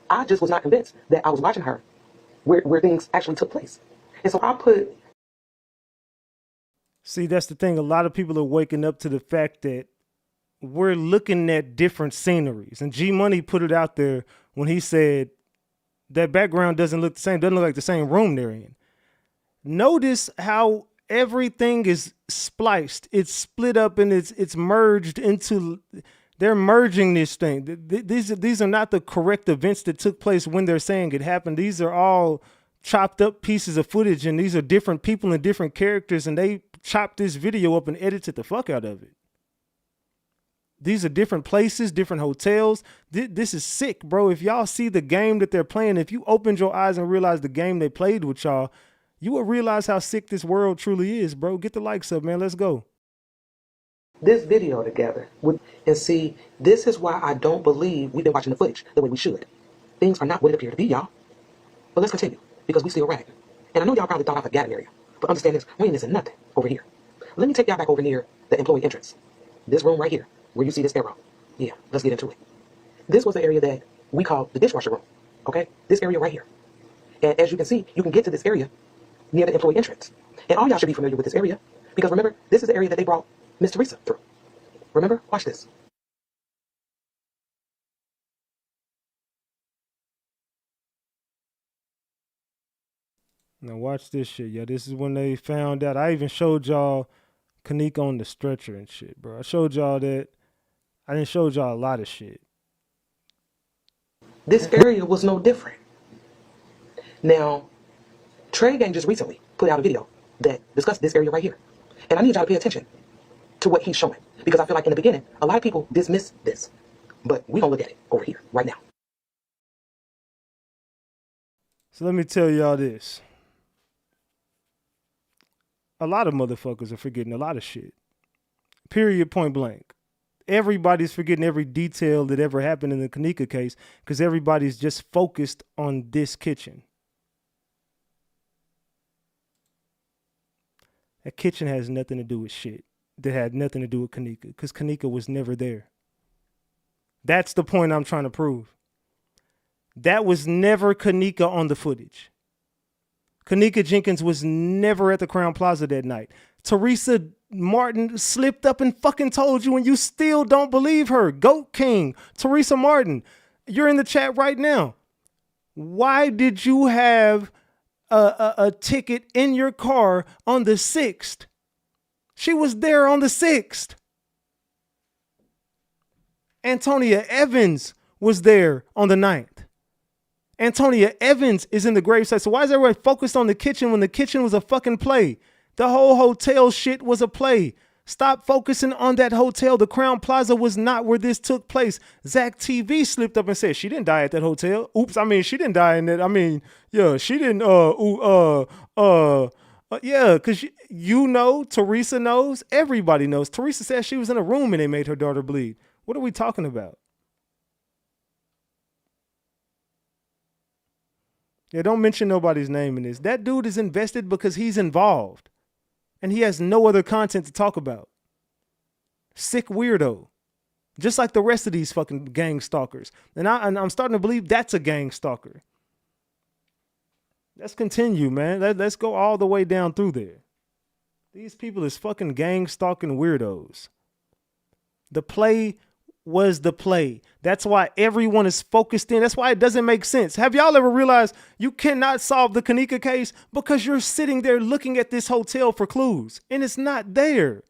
I just was not convinced that I was watching her where things actually took place. And so I put... See, that's the thing. A lot of people are waking up to the fact that we're looking at different sceneries. And G Money put it out there when he said that background doesn't look the same, doesn't look like the same room they're in. Notice how everything is spliced. It's split up and it's merged into... They're merging this thing. These are not the correct events that took place when they're saying it happened. These are all chopped up pieces of footage, and these are different people and different characters, and they chopped this video up and edited the fuck out of it. These are different places, different hotels. This is sick, bro. If y'all see the game that they're playing, if you opened your eyes and realized the game they played with y'all, you will realize how sick this world truly is, bro. Get the likes up, man. Let's go. This video together and see, this is why I don't believe we've been watching the footage the way we should. Things are not what it appear to be, y'all. But let's continue, because we still ragging. And I know y'all probably thought I forgot an area, but understand this, we ain't missing nothing over here. Let me take y'all back over near the employee entrance. This room right here, where you see this arrow. Yeah, let's get into it. This was the area that we call the dishwasher room, okay? This area right here. And as you can see, you can get to this area near the employee entrance. And all y'all should be familiar with this area, because remember, this is the area that they brought Miss Teresa through. Remember? Watch this. Now watch this shit, yeah. This is when they found out. I even showed y'all Kenneka on the stretcher and shit, bro. I showed y'all that. I didn't show y'all a lot of shit. This area was no different. Now, Trey Gang just recently put out a video that discussed this area right here. And I need y'all to pay attention to what he's showing. Because I feel like in the beginning, a lot of people dismiss this. But we're going to look at it over here right now. So let me tell y'all this. A lot of motherfuckers are forgetting a lot of shit. Period, point blank. Everybody's forgetting every detail that ever happened in the Kenneka case because everybody's just focused on this kitchen. That kitchen has nothing to do with shit. That had nothing to do with Kenneka because Kenneka was never there. That's the point I'm trying to prove. That was never Kenneka on the footage. Kenneka Jenkins was never at the Crown Plaza that night. Teresa Martin slipped up and fucking told you and you still don't believe her. Goat King, Teresa Martin, you're in the chat right now. Why did you have a ticket in your car on the 6th. She was there on the 6th. Antonia Evans was there on the 9th. Antonia Evans is in the gravesite. So why is everybody focused on the kitchen when the kitchen was a fucking play? The whole hotel shit was a play. Stop focusing on that hotel. The Crown Plaza was not where this took place. RatchetTV slipped up and said she didn't die at that hotel. Oops, I mean, she didn't die in that. I mean, yeah, she didn't, yeah, because you know, Teresa knows, everybody knows. Teresa said she was in a room and they made her daughter bleed. What are we talking about? Yeah, don't mention nobody's name in this. That dude is invested because he's involved. And he has no other content to talk about. Sick weirdo. Just like the rest of these fucking gang stalkers. And I'm starting to believe that's a gang stalker. Let's continue, man. Let's go all the way down through there. These people is fucking gang stalking weirdos. The play was the play. That's why everyone is focused in. That's why it doesn't make sense. Have y'all ever realized you cannot solve the Kenneka case because you're sitting there looking at this hotel for clues and it's not there.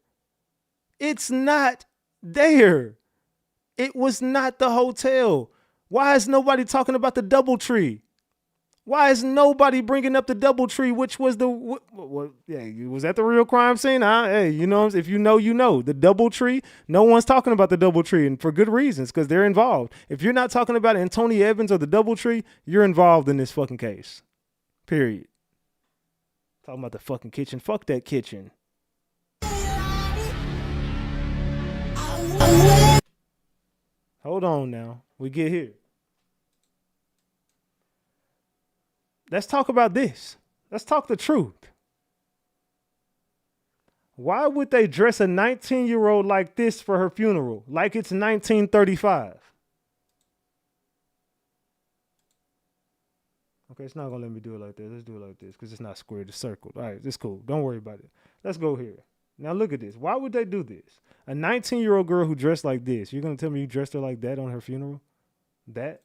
It's not there. It was not the hotel. Why is nobody talking about the DoubleTree? Why is nobody bringing up the DoubleTree, which was was that the real crime scene? Hey, you know, if you know, you know. The DoubleTree, no one's talking about the DoubleTree, and for good reasons, because they're involved. If you're not talking about Antonia Evans or the DoubleTree, you're involved in this fucking case. Period. Talking about the fucking kitchen. Fuck that kitchen. Hold on now. We get here. Let's talk about this. Let's talk the truth. Why would they dress a 19-year-old like this for her funeral? Like it's 1935. Okay, it's not going to let me do it like that. Let's do it like this because it's not squared, it's circled. All right, it's cool. Don't worry about it. Let's go here. Now look at this. Why would they do this? A 19-year-old girl who dressed like this. You're going to tell me you dressed her like that on her funeral? That?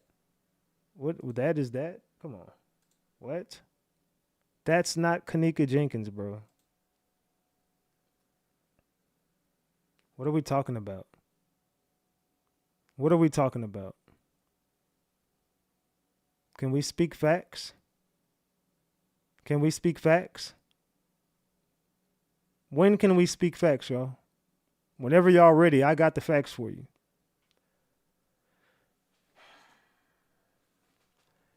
What that is that? Come on. What? That's not Kenneka Jenkins, bro. What are we talking about? What are we talking about? Can we speak facts? Can we speak facts? When can we speak facts, y'all? Whenever y'all ready, I got the facts for you.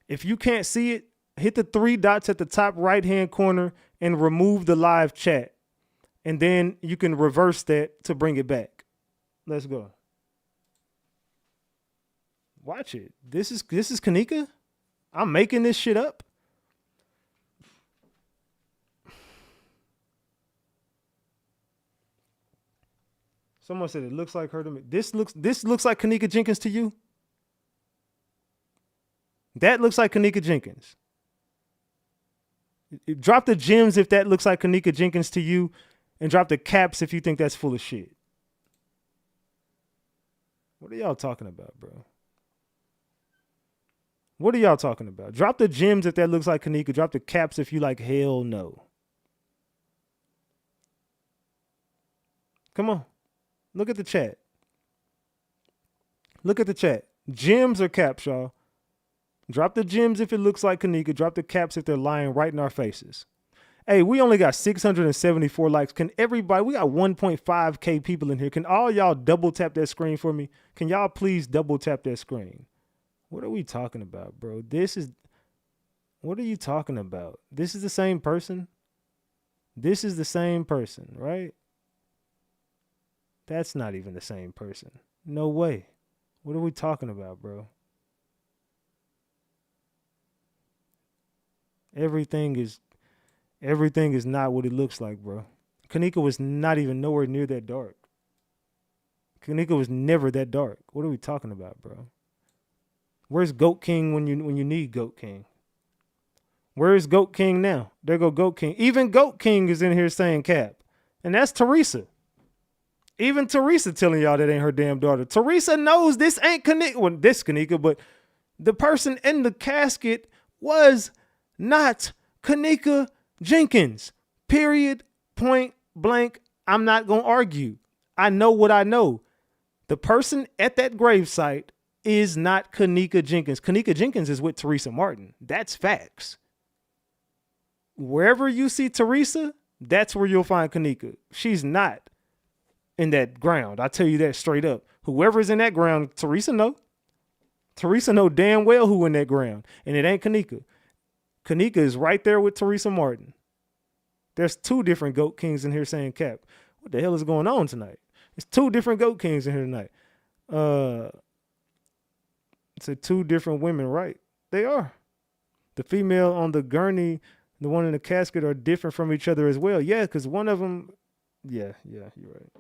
If you can't see it, hit the 3 dots at the top right-hand corner and remove the live chat. And then you can reverse that to bring it back. Let's go. Watch it. This is Kenneka? I'm making this shit up? Someone said it looks like her to me. This looks like Kenneka Jenkins to you? That looks like Kenneka Jenkins. Drop the gems if that looks like Kenneka Jenkins to you, and drop the caps if you think that's full of shit. What are y'all talking about, bro? What are y'all talking about? Drop the gems if that looks like Kenneka. Drop the caps if you like hell no. Come on. Look at the chat. Look at the chat. Gems or caps, y'all? Drop the gems if it looks like Kenneka. Drop the caps if they're lying right in our faces. Hey, we only got 674 likes. Can everybody, we got 1.5K people in here. Can all y'all double tap that screen for me? Can y'all please double tap that screen? What are we talking about, bro? What are you talking about? This is the same person? This is the same person, right? That's not even the same person. No way. What are we talking about, bro? Everything is not what it looks like, bro. Kenneka was not even nowhere near that dark. Kenneka was never that dark. What are we talking about, bro? Where's Goat King when you need Goat King? Where is Goat King now? There go Goat King. Even Goat King is in here saying cap. And that's Teresa. Even Teresa telling y'all that ain't her damn daughter. Teresa knows this ain't Kenneka. Well, this Kenneka, but the person in the casket was not Kenneka Jenkins. Period. Point blank. I'm not going to argue. I know what I know. The person at that gravesite is not Kenneka Jenkins. Kenneka Jenkins is with Teresa Martin. That's facts. Wherever you see Teresa, that's where you'll find Kenneka. She's not in that ground. I tell you that straight up. Whoever's in that ground, Teresa know. Teresa know damn well who in that ground. And it ain't Kenneka. Kenneka is right there with Teresa Martin. There's two different GOAT Kings in here saying cap. What the hell is going on tonight? There's two different GOAT Kings in here tonight. It's a two different women, right? They are. The female on the gurney, the one in the casket are different from each other as well. Yeah, because one of them, yeah, you're right.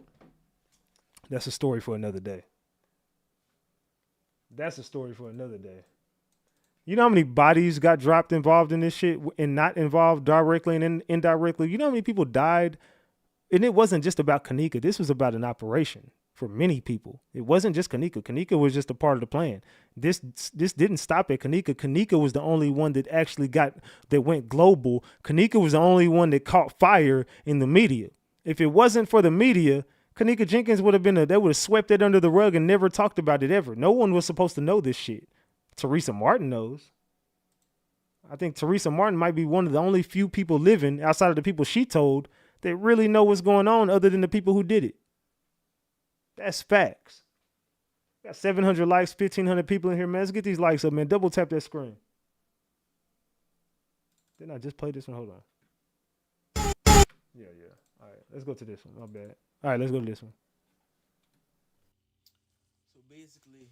That's a story for another day. That's a story for another day. You know how many bodies got dropped involved in this shit and not involved directly and indirectly? You know how many people died? And it wasn't just about Kenneka. This was about an operation for many people. It wasn't just Kenneka. Kenneka was just a part of the plan. This didn't stop at Kenneka. Kenneka was the only one that actually that went global. Kenneka was the only one that caught fire in the media. If it wasn't for the media, Kenneka Jenkins would have swept it under the rug and never talked about it ever. No one was supposed to know this shit. Teresa Martin knows. I think Teresa Martin might be one of the only few people living outside of the people she told that really know what's going on other than the people who did it. That's facts. Got 700 likes, 1,500 people in here, man. Let's get these likes up, man. Double tap that screen. Didn't I just play this one? Hold on. Yeah. All right, let's go to this one. My bad. All right, let's go to this one. So basically,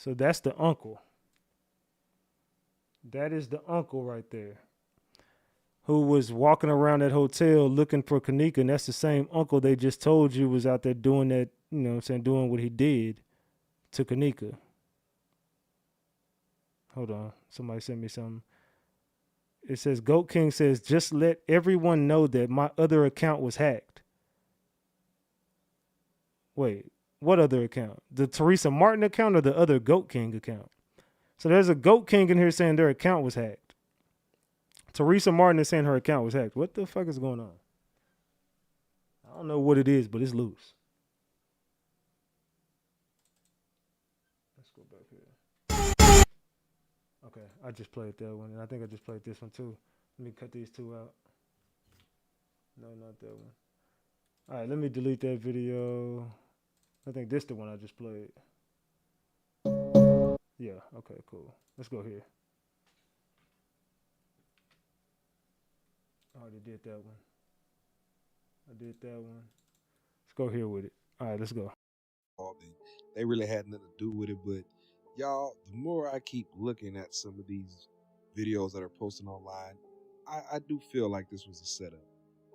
So that's the uncle. That is the uncle right there who was walking around that hotel looking for Kenneka. And that's the same uncle they just told you was out there doing that, you know what I'm saying, doing what he did to Kenneka. Hold on. Somebody sent me something. It says, Goat King says, just let everyone know that my other account was hacked. Wait, what other account? The Teresa Martin account or the other Goat King account? So there's a Goat King in here saying their account was hacked. Teresa Martin is saying her account was hacked. What the fuck is going on? I don't know what it is, but it's loose. Let's go back here. Okay, I just played that one, and I think I just played this one too. Let me cut these two out. No, not that one. All right, let me delete that video. I think this is the one I just played. Yeah, okay, cool. Let's go here. I already did that one. I did that one. Let's go here with it. All right, let's go. They really had nothing to do with it, but y'all, the more I keep looking at some of these videos that are posted online, I do feel like this was a setup.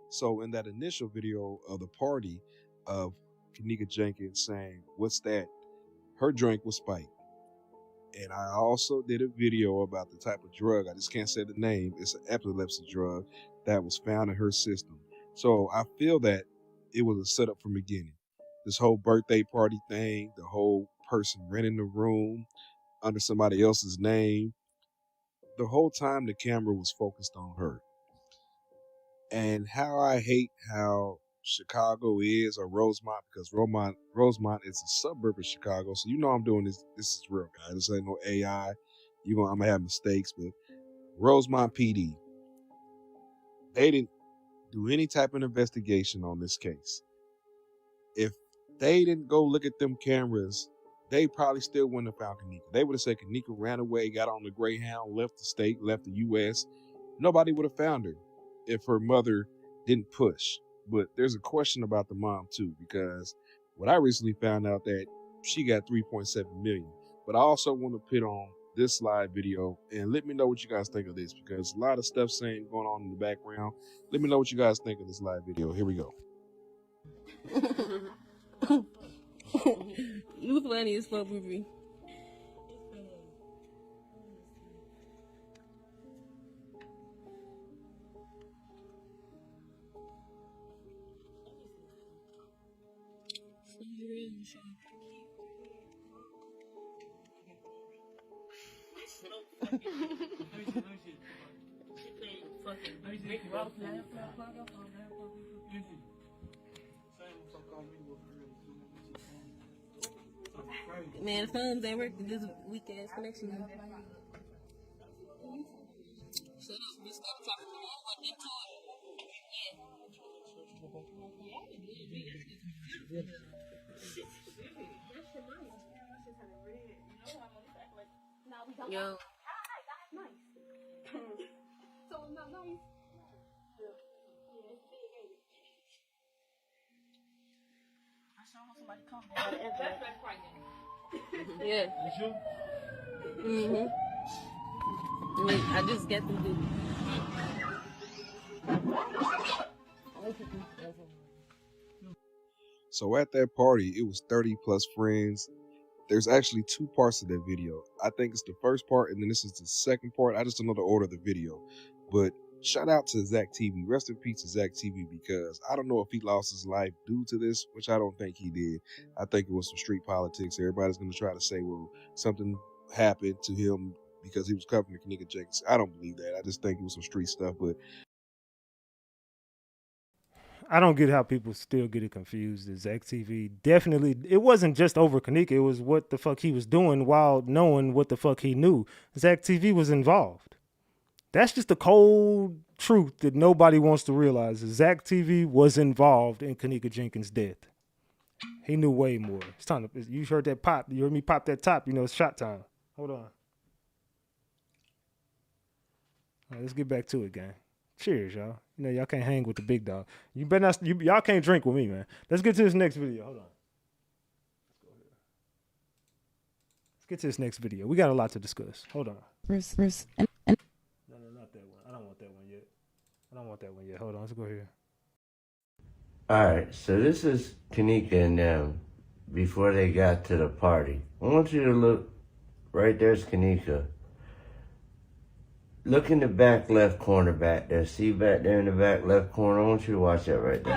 So in that initial video of the party of Kenneka Jenkins saying, "What's that?" her drink was spiked. And I also did a video about the type of drug, I just can't say the name, it's an epilepsy drug that was found in her system. So I feel that it was a setup from the beginning. This whole birthday party thing, the whole person renting the room under somebody else's name, the whole time the camera was focused on her. And how I hate how Chicago is, or Rosemont, because Rosemont is a suburb of Chicago. So you know I'm doing this is real, guys. This ain't no AI. I'm gonna have mistakes, but Rosemont PD, they didn't do any type of investigation on this case. If they didn't go look at them cameras, they probably still wouldn't have found Kenneka. They would have said Kenneka ran away, got on the Greyhound, left the state, left the U.S. Nobody would have found her if her mother didn't push. But there's a question about the mom too, because what I recently found out that she got 3.7 million. But I also want to put on this live video and let me know what you guys think of this, because a lot of stuff saying going on in the background. Let me know what you guys think of this live video. Here we go. You funny as fuck, Ruby. Man, the phones ain't working. This weak ass connection. Shut up. We started talking to you. What they told you. Yo. So I'm not nice. Yeah. Wait, I just get them to. So at that party, it was 30 plus friends. There's actually two parts of that video. I think it's the first part, and then this is the second part. I just don't know the order of the video. But shout out to RatchetTV. Rest in peace to RatchetTV, because I don't know if he lost his life due to this, which I don't think he did. I think it was some street politics. Everybody's going to try to say, well, something happened to him because he was covering the Kenneka Jenkins. I don't believe that. I just think it was some street stuff. But I don't get how people still get it confused. RatchetTV definitely, it wasn't just over Kenneka. It was what the fuck he was doing while knowing what the fuck he knew. RatchetTV was involved. That's just the cold truth that nobody wants to realize. RatchetTV was involved in Kenneka Jenkins' death. He knew way more. It's time to, you heard that pop. You heard me pop that top. You know, it's shot time. Hold on. All right, let's get back to it, gang. Cheers, y'all. You know, y'all can't hang with the big dog. You better not, y'all can't drink with me, man. Let's get to this next video. Hold on. Let's get to this next video. We got a lot to discuss. Hold on. No, not that one. I don't want that one yet. Hold on. Let's go here. All right, so this is Kenneka and them before they got to the party. I want you to look, right there's Kenneka. Look in the back left corner back there. See back there in the back left corner? I want you to watch that right there.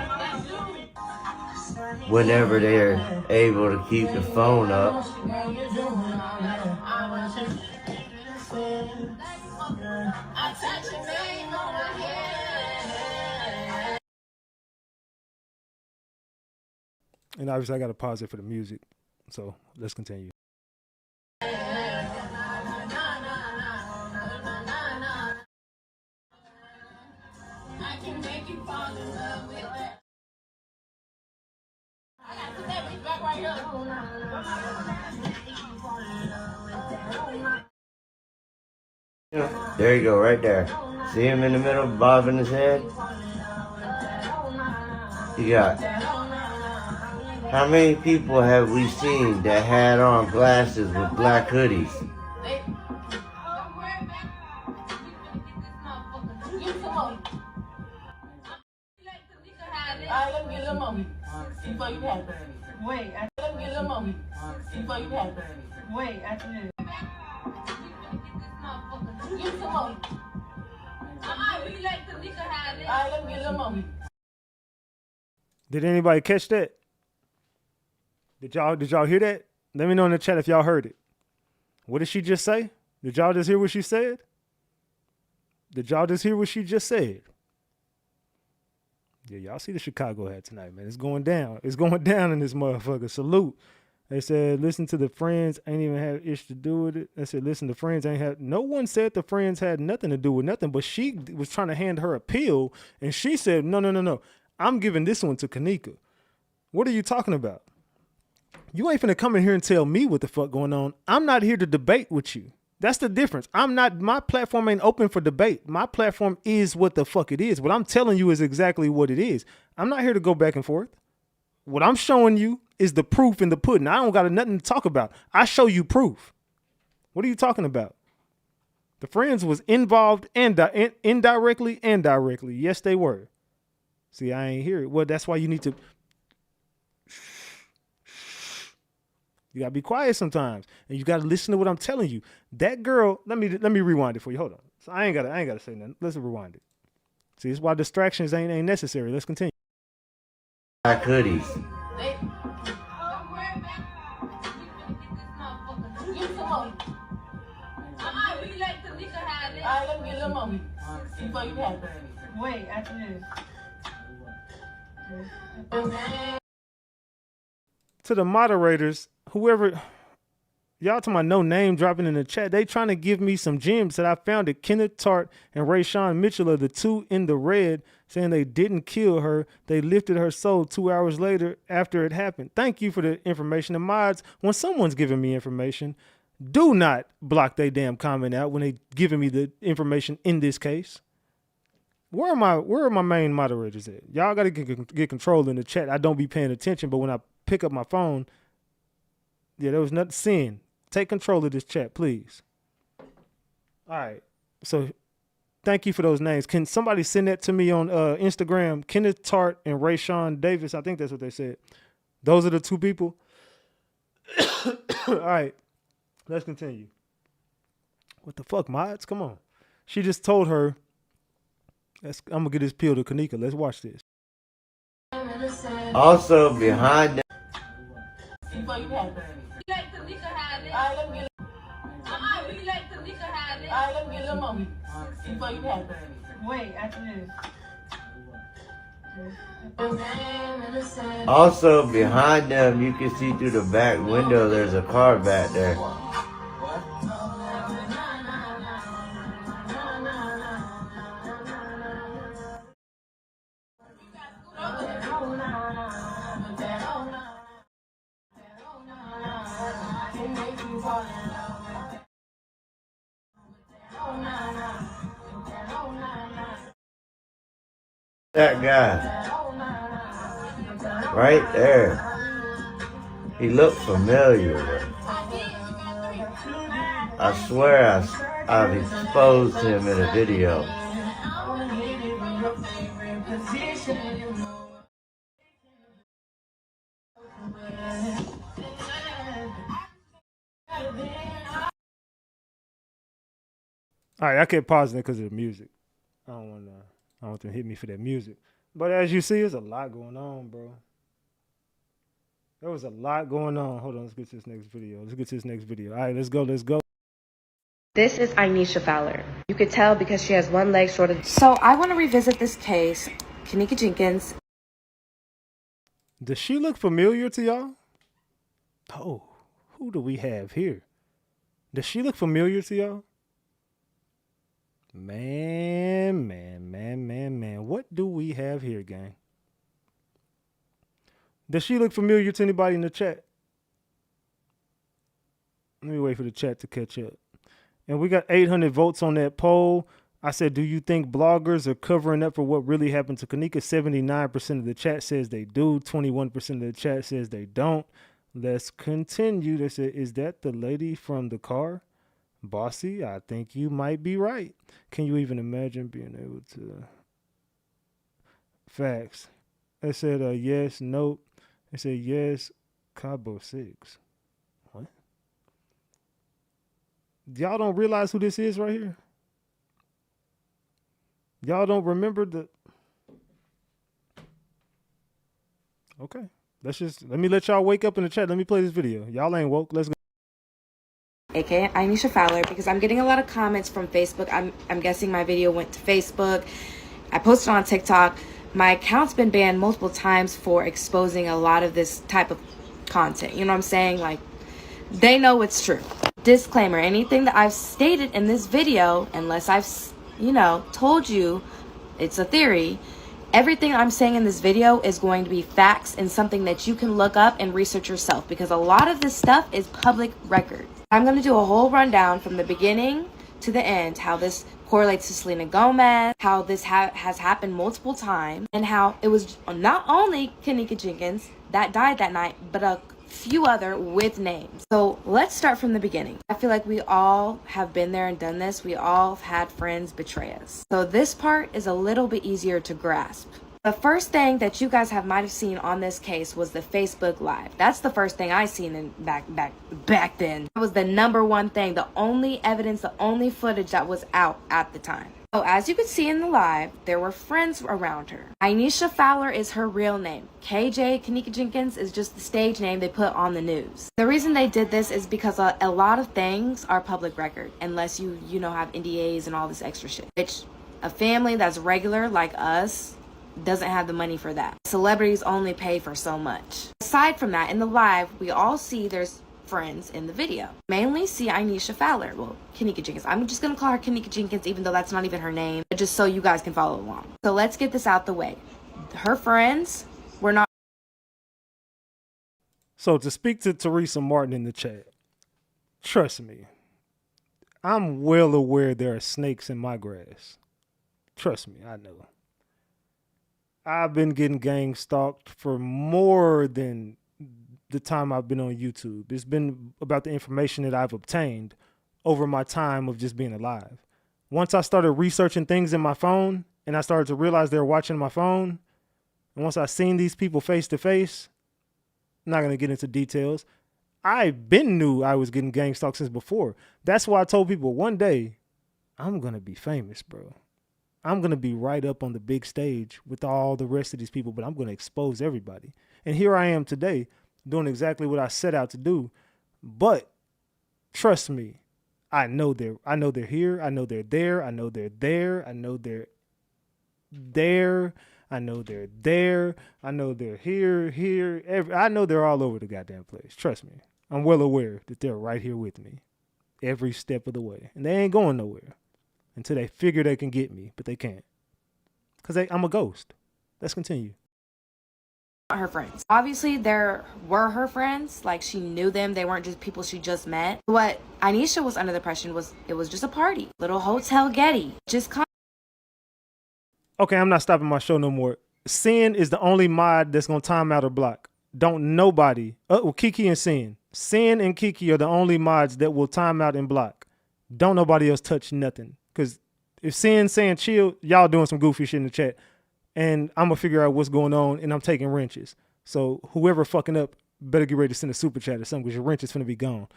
Whenever they're able to keep the phone up. And obviously I got to pause it for the music. So let's continue. There you go, right there. See him in the middle, bobbing his head? You got, how many people have we seen that had on glasses with black hoodies? Did anybody catch that? Did y'all hear that? Let me know in the chat if y'all heard it. What did she just say? Did y'all just hear what she said? Did y'all just hear what she just said? Yeah, y'all see the Chicago hat tonight, man. It's going down. It's going down in this motherfucker. Salute. They said, listen to the friends ain't even have ish to do with it. They said, listen, the friends ain't had, no one said the friends had nothing to do with nothing, but she was trying to hand her appeal, and she said, no. I'm giving this one to Kenneka. What are you talking about? You ain't finna come in here and tell me what the fuck going on. I'm not here to debate with you. That's the difference. My platform ain't open for debate. My platform is what the fuck it is. What I'm telling you is exactly what it is. I'm not here to go back and forth. What I'm showing you is the proof in the pudding. I don't got nothing to talk about. I show you proof. What are you talking about? The friends was involved and indirectly and directly. Yes, they were. See, I ain't hear it. Well, that's why you need to. You gotta be quiet sometimes, and you gotta listen to what I'm telling you. That girl. Let me rewind it for you. Hold on. So I ain't gotta say nothing. Let's rewind it. See, this is why distractions ain't necessary. Let's continue. Black hoodies. Wait, after this. To the moderators, whoever, y'all talking about no name dropping in the chat, they trying to give me some gems that I found that Kenneth Tart and Rayshawn Mitchell are the two in the red, saying they didn't kill her. They lifted her soul 2 hours later after it happened. Thank you for the information. The mods, when someone's giving me information, do not block their damn comment out when they giving me the information in this case. Where are my main moderators at? Y'all got to get control in the chat. I don't be paying attention, but when I pick up my phone, yeah, there was nothing sin. Take control of this chat, please. All right. So thank you for those names. Can somebody send that to me on Instagram? Kenneth Tart and Rayshawn Davis. I think that's what they said. Those are the two people. All right. Let's continue. What the fuck, mods? Come on. She just told her, I'm going to get this pill to Kenneka. Let's watch this. Also behind them. Wait, after this. Also behind them, you can see through the back window, there's a car back there. That guy. Right there. He looked familiar. I swear I've exposed him in a video. All right, I kept pausing it because of the music. I don't want them to hit me for that music. But as you see, there's a lot going on, bro. There was a lot going on. Hold on, let's get to this next video. All right, let's go. This is Anisha Fowler. You could tell because she has one leg shorter. So I want to revisit this case. Kenneka Jenkins. Does she look familiar to y'all? Oh, who do we have here? Does she look familiar to y'all? Man. What do we have here, gang? Does she look familiar to anybody in the chat? Let me wait for the chat to catch up. And we got 800 votes on that poll. I said, do you think bloggers are covering up for what really happened to Kenneka? 79% of the chat says they do. 21% of the chat says they don't. Let's continue. They said, is that the lady from the car? Bossy, I think you might be right. Can you even imagine being able to? Facts. They said yes, nope. They said yes, Cabo 6. What? Y'all don't realize who this is right here? Y'all don't remember the... Okay. Let me let y'all wake up in the chat. Let me play this video. Y'all ain't woke. Let's go. aka Anisha Fowler, because I'm getting a lot of comments from Facebook. I'm guessing my video went to Facebook. I posted on TikTok. My account's been banned multiple times for exposing a lot of this type of content. You know what I'm saying? Like, they know it's true. Disclaimer, anything that I've stated in this video, unless I've, told you it's a theory, everything I'm saying in this video is going to be facts and something that you can look up and research yourself, because a lot of this stuff is public record. I'm going to do a whole rundown from the beginning to the end, how this correlates to Selena Gomez, how this has happened multiple times, and how it was not only Kenneka Jenkins that died that night, but a few other with names. So let's start from the beginning. I feel like we all have been there and done this. We all have had friends betray us. So this part is a little bit easier to grasp. The first thing that you guys might have seen on this case was the Facebook Live. That's the first thing I seen in back then. That was the number one thing, the only evidence, the only footage that was out at the time. So as you could see in the live, there were friends around her. Anisha Fowler is her real name. KJ, Kenneka Jenkins, is just the stage name they put on the news. The reason they did this is because a lot of things are public record, unless you have NDAs and all this extra shit. Which a family that's regular like us doesn't have the money for that. Celebrities only pay for so much. Aside from that, in the live, we all see there's friends in the video. Mainly see Anisha Fowler. Well, Kenneka Jenkins. I'm just gonna call her Kenneka Jenkins, even though that's not even her name, just so you guys can follow along. So let's get this out the way. Her friends were not. So to speak to Teresa Martin in the chat, trust me, I'm well aware there are snakes in my grass. Trust me, I know. I've been getting gang stalked for more than the time I've been on YouTube. It's been about the information that I've obtained over my time of just being alive. Once I started researching things in my phone and I started to realize they were watching my phone, and once I seen these people face to face, I'm not going to get into details. I knew I was getting gang stalked since before. That's why I told people one day, I'm going to be famous, bro. I'm going to be right up on the big stage with all the rest of these people, but I'm going to expose everybody. And here I am today doing exactly what I set out to do. But trust me, I know they're here. I know they're there. I know they're there. I know they're there. I know they're there. I know they're here. I know they're all over the goddamn place. Trust me. I'm well aware that they're right here with me every step of the way. And they ain't going nowhere until they figure they can get me, but they can't. Because I'm a ghost. Let's continue. Her friends. Obviously, there were her friends. Like, she knew them. They weren't just people she just met. What Anisha was under the impression was it was just a party. Little Hotel Getty. Okay, I'm not stopping my show no more. Sin is the only mod that's going to time out or block. Don't nobody. Kiki and Sin. Sin and Kiki are the only mods that will time out and block. Don't nobody else touch nothing. Because if Sin saying chill, y'all doing some goofy shit in the chat. And I'm going to figure out what's going on, and I'm taking wrenches. So whoever fucking up better get ready to send a super chat or something, because your wrench is finna be gone.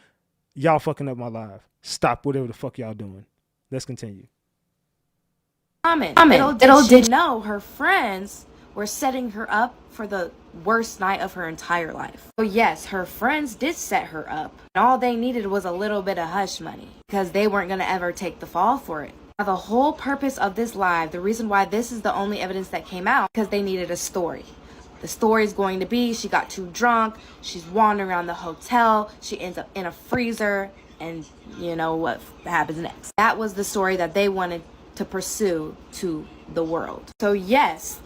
Y'all fucking up my live. Stop whatever the fuck y'all doing. Let's continue. Little did she know her friends were setting her up for the worst night of her entire life. So yes, her friends did set her up. And all they needed was a little bit of hush money, because they weren't going to ever take the fall for it. Now, the whole purpose of this live, the reason why this is the only evidence that came out, because they needed a story. The story is going to be she got too drunk, she's wandering around the hotel, she ends up in a freezer, and you know what happens next. That was the story that they wanted to pursue to the world. So yes,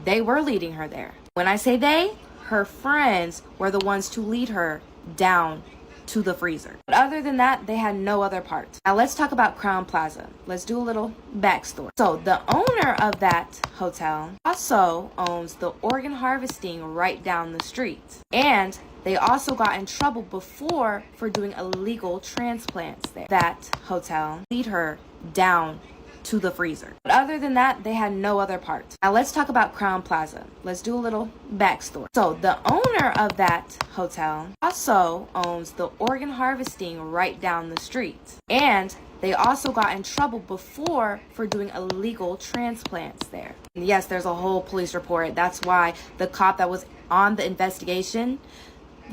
they were leading her there. When I say they, her friends were the ones to lead her down to the freezer. But other than that, they had no other part. Now let's talk about Crown Plaza. Let's do a little backstory. So the owner of that hotel also owns the organ harvesting right down the street. And they also got in trouble before for doing illegal transplants there. That hotel lead her down to the freezer. But other than that, they had no other part. Now let's talk about Crown Plaza. Let's do a little backstory. So the owner of that hotel also owns the organ harvesting right down the street. And they also got in trouble before for doing illegal transplants there. And yes, there's a whole police report. That's why the cop that was on the investigation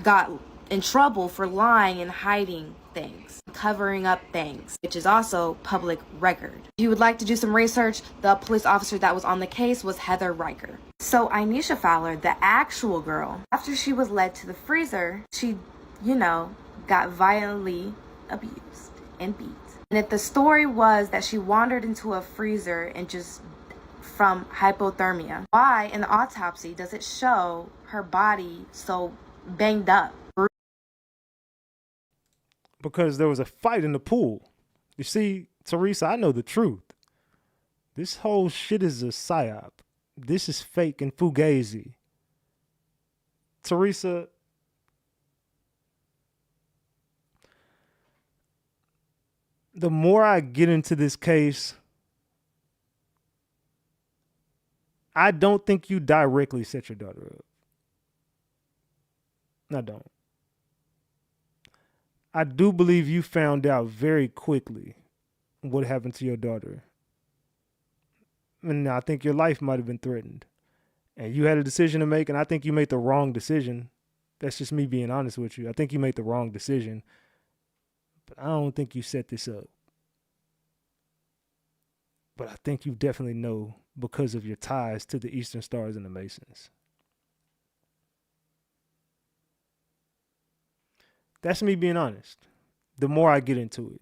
got in trouble for lying and hiding things. covering up things, which is also public record. If you would like to do some research, the police officer that was on the case was Heather Riker. So Inesha Fowler, the actual girl, after she was led to the freezer, she, got violently abused and beat. And if the story was that she wandered into a freezer and just from hypothermia, why in the autopsy does it show her body so banged up? Because there was a fight in the pool. You see, Teresa, I know the truth. This whole shit is a psyop. This is fake and fugazi. Teresa, the more I get into this case, I don't think you directly set your daughter up. I don't. I do believe you found out very quickly what happened to your daughter. And I think your life might have been threatened. And you had a decision to make, and I think you made the wrong decision. That's just me being honest with you. I think you made the wrong decision. But I don't think you set this up. But I think you definitely know because of your ties to the Eastern Stars and the Masons. That's me being honest. The more I get into it.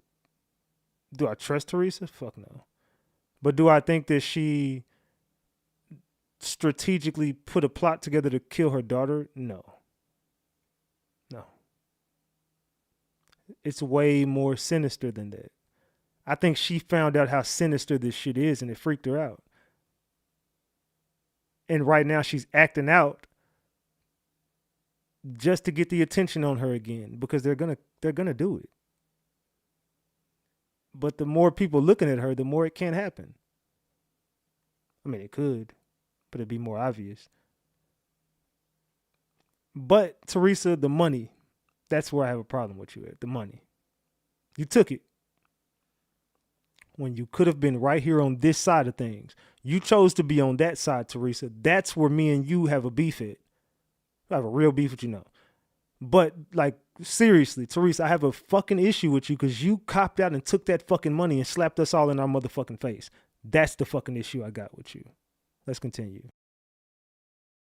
Do I trust Teresa? Fuck no. But do I think that she strategically put a plot together to kill her daughter? No. No. It's way more sinister than that. I think she found out how sinister this shit is and it freaked her out. And right now she's acting out just to get the attention on her again because they're gonna do it. But the more people looking at her, the more it can't happen. I mean, it could, but it'd be more obvious. But Teresa, the money, that's where I have a problem with you at, the money. You took it when you could have been right here on this side of things. You chose to be on that side, Teresa. That's where me and you have a beef at. I have a real beef with you now. But, like, seriously, Teresa, I have a fucking issue with you because you copped out and took that fucking money and slapped us all in our motherfucking face. That's the fucking issue I got with you. Let's continue.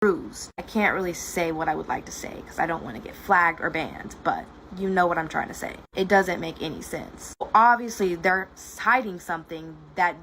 Bruised. I can't really say what I would like to say because I don't want to get flagged or banned, but you know what I'm trying to say. It doesn't make any sense. Obviously, they're hiding something that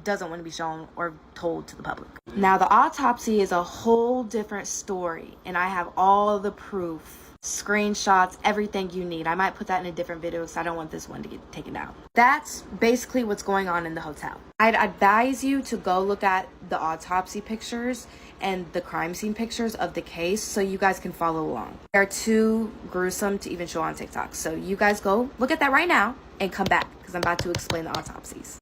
doesn't want to be shown or told to the public. Now, the autopsy is a whole different story, and I have all the proof, screenshots, everything you need. I might put that in a different video because I don't want this one to get taken down. That's basically what's going on in the hotel. I'd advise you to go look at the autopsy pictures and the crime scene pictures of the case so you guys can follow along. They're too gruesome to even show on TikTok. So you guys go look at that right now and come back because I'm about to explain the autopsies.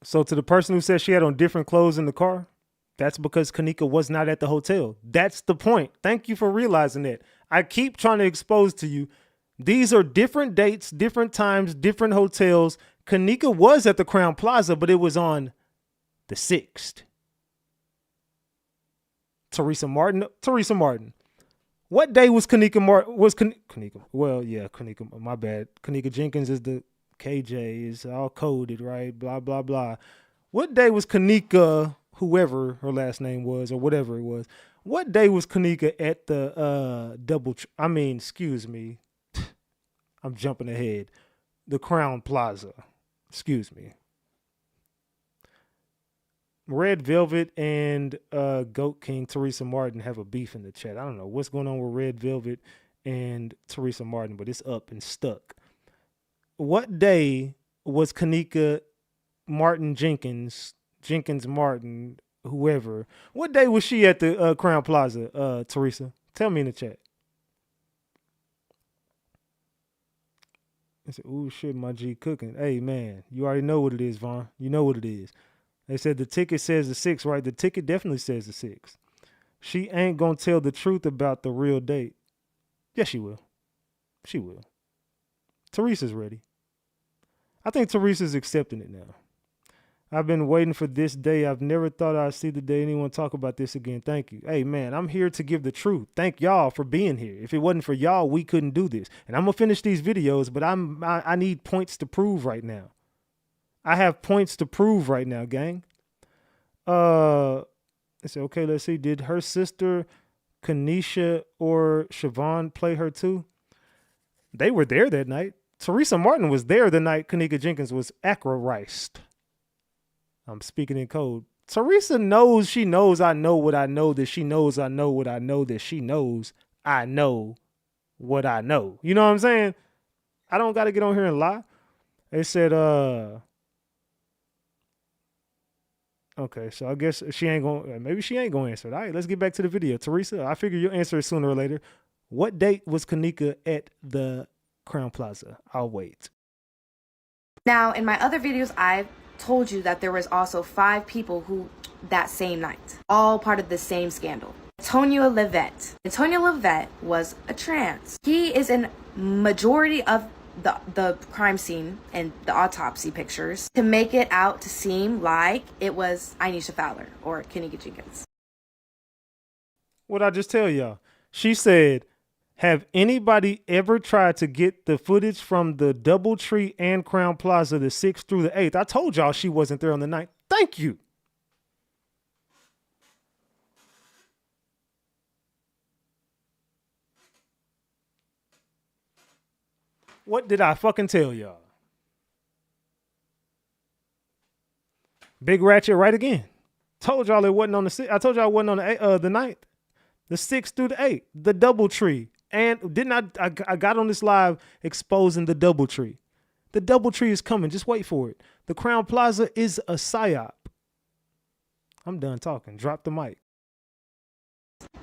So to the person who said she had on different clothes in the car, that's because Kenneka was not at the hotel. That's the point. Thank you for realizing that. I keep trying to expose to you. These are different dates, different times, different hotels. Kenneka was at the Crown Plaza, but it was on the 6th. Teresa Martin. What day was Kenneka my bad. Kenneka Jenkins is the KJ, is all coded, right? Blah, blah, blah. What day was Kenneka, whoever her last name was or whatever it was, what day was Kenneka at the excuse me. I'm jumping ahead. The Crown Plaza. Excuse me. Red Velvet and Goat King Teresa Martin have a beef in the chat. I don't know what's going on with Red Velvet and Teresa Martin, but it's up and stuck. What day was Kenneka Martin Jenkins Martin, whoever, what day was she at the Crown Plaza, Teresa? Tell me in the chat. I said, ooh, shit, my G cooking. Hey, man, you already know what it is, Vaughn. You know what it is. They said the ticket says the 6th, right? The ticket definitely says the 6th. She ain't gonna tell the truth about the real date. Yes, she will. She will. Teresa's ready. I think Teresa's accepting it now. I've been waiting for this day. I've never thought I'd see the day anyone talk about this again. Thank you. Hey, man, I'm here to give the truth. Thank y'all for being here. If it wasn't for y'all, we couldn't do this. And I'm going to finish these videos, but I need points to prove right now. I have points to prove right now, gang. I said, okay, let's see. Did her sister, Kanisha or Siobhan, play her too? They were there that night. Teresa Martin was there the night Kenneka Jenkins was acro-riced. I'm speaking in code. Teresa knows she knows I know what I know that she knows I know what I know that she knows I know what I know. You know what I'm saying? I don't got to get on here and lie. They said, okay, so I guess she ain't going, maybe she ain't going to answer it. All right, let's get back to the video. Teresa, I figure you'll answer it sooner or later. What date was Kenneka at the Crown Plaza? I'll wait. Now, in my other videos, I've told you that there was also 5 people who that same night, all part of the same scandal. Antonio Levette. Antonio Levette was a trans. He is in majority of the crime scene and the autopsy pictures to make it out to seem like it was Anisha Fowler or Kenneka Jenkins. What I just tell y'all? She said, have anybody ever tried to get the footage from the Doubletree and Crown Plaza the 6th through the 8th? I told y'all she wasn't there on the 9th. Thank you. What did I fucking tell y'all? Big Ratchet right again. Told y'all it wasn't on the 6th. I told y'all it wasn't on the 9th. The 6th through the 8th. The Doubletree. And didn't I got on this live exposing the Doubletree. The Doubletree is coming. Just wait for it. The Crown Plaza is a psyop. I'm done talking. Drop the mic.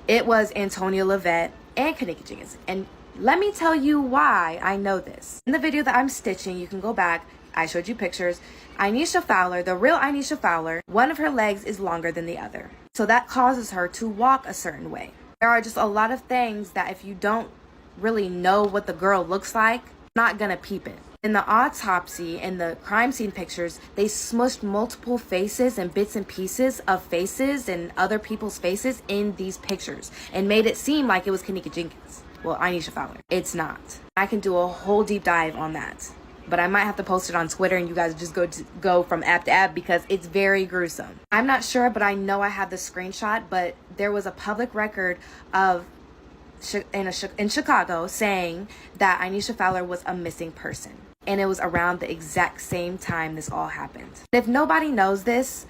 It was Antonio Levette and Kenneka Jenkins. And let me tell you why I know this. In the video that I'm stitching, you can go back. I showed you pictures. Anisha Fowler, the real Anisha Fowler, one of her legs is longer than the other. So that causes her to walk a certain way. There are just a lot of things that if you don't really know what the girl looks like, not gonna peep it. In the autopsy and the crime scene pictures, they smushed multiple faces and bits and pieces of faces and other people's faces in these pictures and made it seem like it was Kenneka Jenkins. Well, Anisha Fowler. It's not. I can do a whole deep dive on that, but I might have to post it on Twitter and you guys just go from app to app because it's very gruesome. I'm not sure, but I know I have the screenshot, but there was a public record of in Chicago saying that Anisha Fowler was a missing person. And it was around the exact same time this all happened. If nobody knows this,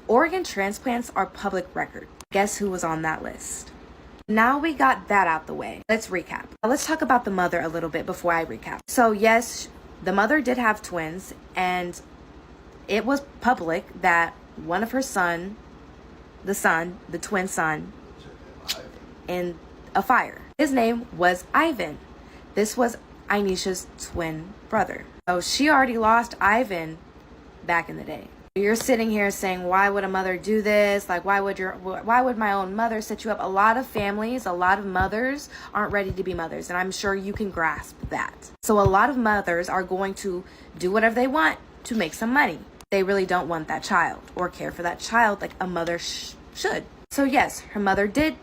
organ transplants are public record. Guess who was on that list? Now we got that out the way. Let's recap. Let's talk about the mother a little bit before I recap. So yes, the mother did have twins, and it was public that one of her the twin son, in a fire. His name was Ivan. This was Anisha's twin brother. So she already lost Ivan back in the day. You're sitting here saying, why would a mother do this? Like, why would my own mother set you up? A lot of families, a lot of mothers aren't ready to be mothers, and I'm sure you can grasp that. So a lot of mothers are going to do whatever they want to make some money. They really don't want that child or care for that child like a mother should. So yes, her mother did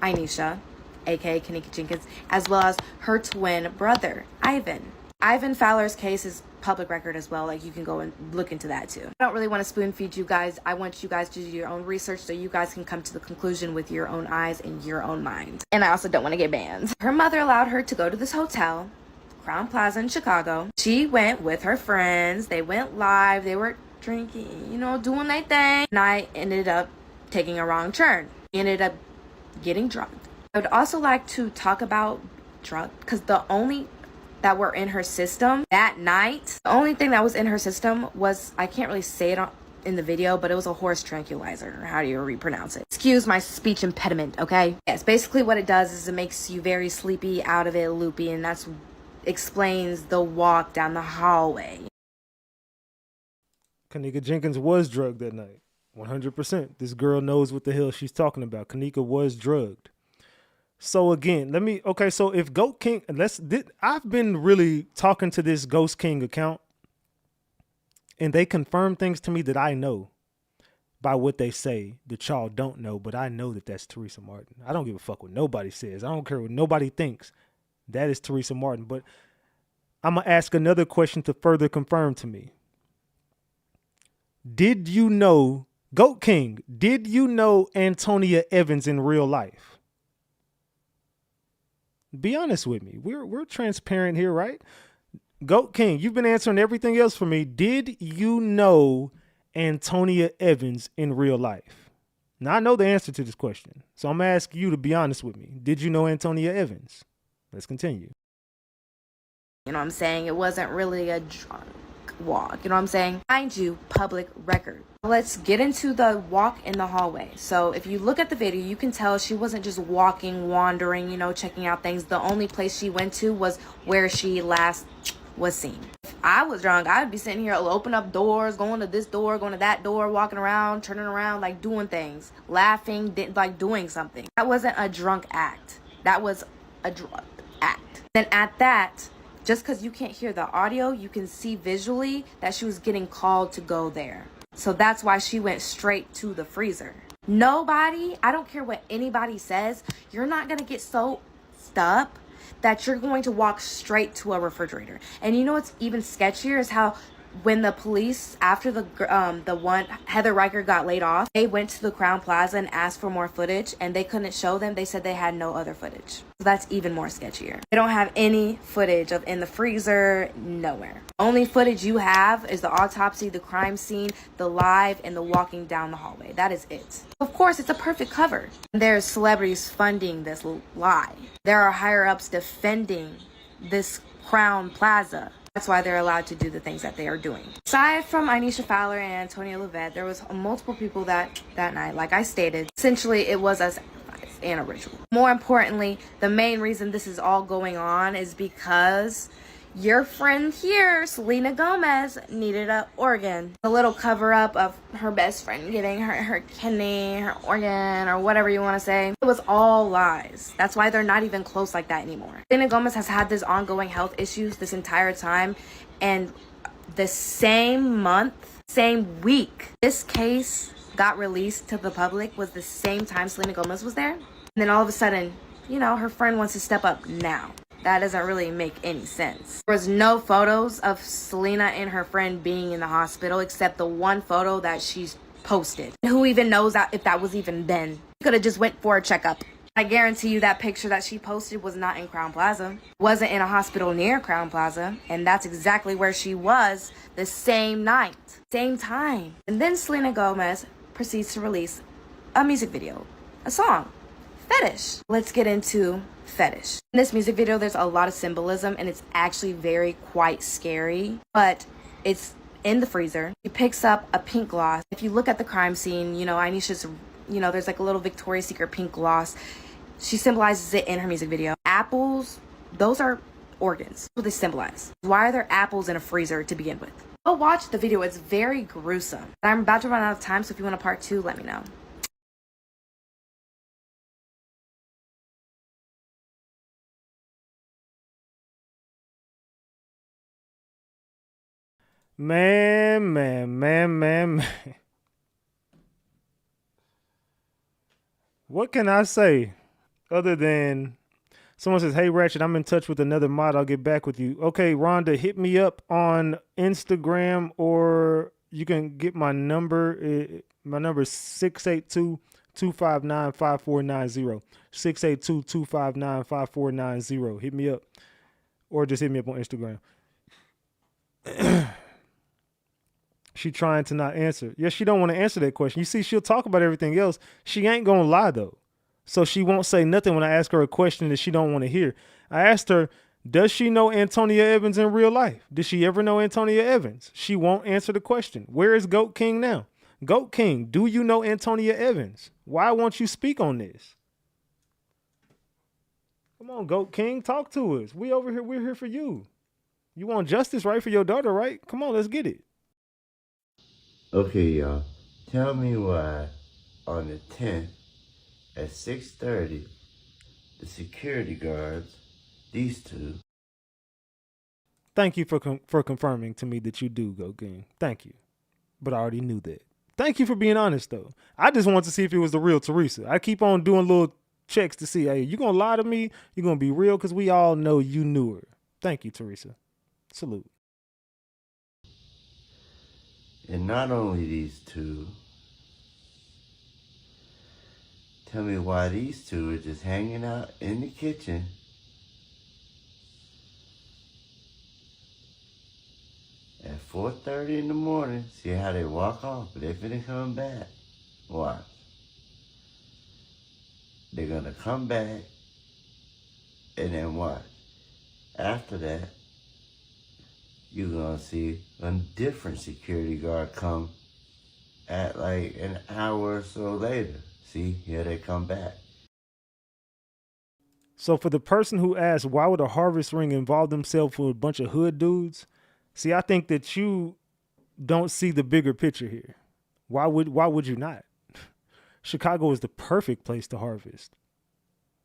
Anisha, aka Kenneka Jenkins, as well as her twin brother, Ivan. Ivan Fowler's case is public record as well. Like, you can go and look into that too. I don't really want to spoon feed you guys. I want you guys to do your own research so you guys can come to the conclusion with your own eyes and your own mind. And I also don't want to get banned. Her mother allowed her to go to this hotel, Crown Plaza in Chicago. She went with her friends. They went live. They were drinking, doing their thing. And I ended up taking a wrong turn. Ended up getting drugged. I would also like to talk about drugs because the only that were in her system that night, the only thing that was in her system was, I can't really say it in the video, but it was a horse tranquilizer, or how do you pronounce it? Excuse my speech impediment, okay? Yes, basically what it does is it makes you very sleepy, out of it, loopy, and that's explains the walk down the hallway. Kenneka Jenkins was drugged that night. 100%. This girl knows what the hell she's talking about. Kenneka was drugged. So again, so if Goat King, I've been really talking to this Ghost King account, And they confirm things to me that I know by what they say that y'all don't know, but I know that that's Teresa Martin. I don't give a fuck what nobody says. I don't care what nobody thinks. That is Teresa Martin. But I'm going to ask another question to further confirm to me. Did you know, Goat King, did you know Antonia Evans in real life? Be honest with me. We're transparent here, right? Goat King, you've been answering everything else for me. Did you know Antonia Evans in real life? Now, I know the answer to this question, so I'm asking you to be honest with me. Did you know Antonia Evans? Let's continue. You know what I'm saying? It wasn't really a drunk walk. You know what I'm saying? Mind you, public record. Let's get into the walk in the hallway. So if you look at the video, you can tell she wasn't just walking, wandering, you know, checking out things. The only place she went to was where she last was seen. If I was drunk, I'd be sitting here, open up doors, going to this door, going to that door, walking around, turning around, like doing things, laughing, like doing something. That wasn't a drunk act. That was a drunk act. Then at that, just because you can't hear the audio, you can see visually that she was getting called to go there. So that's why she went straight to the freezer. Nobody, I don't care what anybody says, you're not going to get so up that you're going to walk straight to a refrigerator. And you know what's even sketchier is how when the police, after the one Heather Riker got laid off, they went to the Crown Plaza and asked for more footage, and they couldn't show them. They said they had no other footage. So that's even more sketchier. They don't have any footage of in the freezer, nowhere. Only footage you have is the autopsy, the crime scene, the live, and the walking down the hallway. That is it. Of course, it's a perfect cover. There's celebrities funding this lie. There are higher-ups defending this Crown Plaza. That's why they're allowed to do the things that they are doing. Aside from Anisha Fowler and Antonia Levette, there was multiple people that night. Like I stated, essentially it was a sacrifice and a ritual. More importantly, the main reason this is all going on is because your friend here, Selena Gomez, needed an organ. A little cover-up of her best friend getting her kidney, her organ, or whatever you want to say. It was all lies. That's why they're not even close like that anymore. Selena Gomez has had this ongoing health issues this entire time, and the same month, same week, this case got released to the public was the same time Selena Gomez was there. And then all of a sudden, you know, her friend wants to step up now. That doesn't really make any sense. There was no photos of Selena and her friend being in the hospital except the one photo that she's posted. Who even knows if that was even then? She could have just went for a checkup. I guarantee you that picture that she posted was not in Crown Plaza. Wasn't in a hospital near Crown Plaza. And that's exactly where she was the same night. Same time. And then Selena Gomez proceeds to release a music video. A song. Fetish. Let's get into Fetish. In this music video, there's a lot of symbolism and it's actually quite scary, but it's in the freezer. He picks up a pink gloss. If you look at the crime scene, you know, Anisha's, you know, there's like a little Victoria's Secret pink gloss. She symbolizes it in her music video. Apples, those are organs. That's what they symbolize. Why are there apples in a freezer to begin with? Go watch the video. It's very gruesome. I'm about to run out of time, so if you want a part 2, let me know. Man. What can I say other than someone says, hey, Ratchet, I'm in touch with another mod. I'll get back with you. Okay, Rhonda, hit me up on Instagram or you can get my number. My number is 682-259-5490. 682-259-5490. Hit me up or just hit me up on Instagram. She trying to not answer. Yes, she don't want to answer that question. You see, she'll talk about everything else. She ain't going to lie, though. So she won't say nothing when I ask her a question that she don't want to hear. I asked her, does she know Antonia Evans in real life? Did she ever know Antonia Evans? She won't answer the question. Where is Goat King now? Goat King, do you know Antonia Evans? Why won't you speak on this? Come on, Goat King, talk to us. We over here. We're here for you. You want justice, right, for your daughter, right? Come on, let's get it. Okay, y'all. Tell me why on the 10th at 6:30, the security guards, these two. Thank you for confirming to me that you do go gang. Thank you. But I already knew that. Thank you for being honest, though. I just wanted to see if it was the real Teresa. I keep on doing little checks to see, hey, you going to lie to me? You going to be real? Because we all know you knew her. Thank you, Teresa. Salute. And not only these two, tell me why these two are just hanging out in the kitchen at 4:30 in the morning. See how they walk off, but they finna come back. Watch. They're gonna come back, and then watch. After that, you're gonna see a different security guard come at like an hour or so later. See, here they come back. So for the person who asked, why would a harvest ring involve themselves with a bunch of hood dudes? See, I think that you don't see the bigger picture here. Why would you not? Chicago is the perfect place to harvest.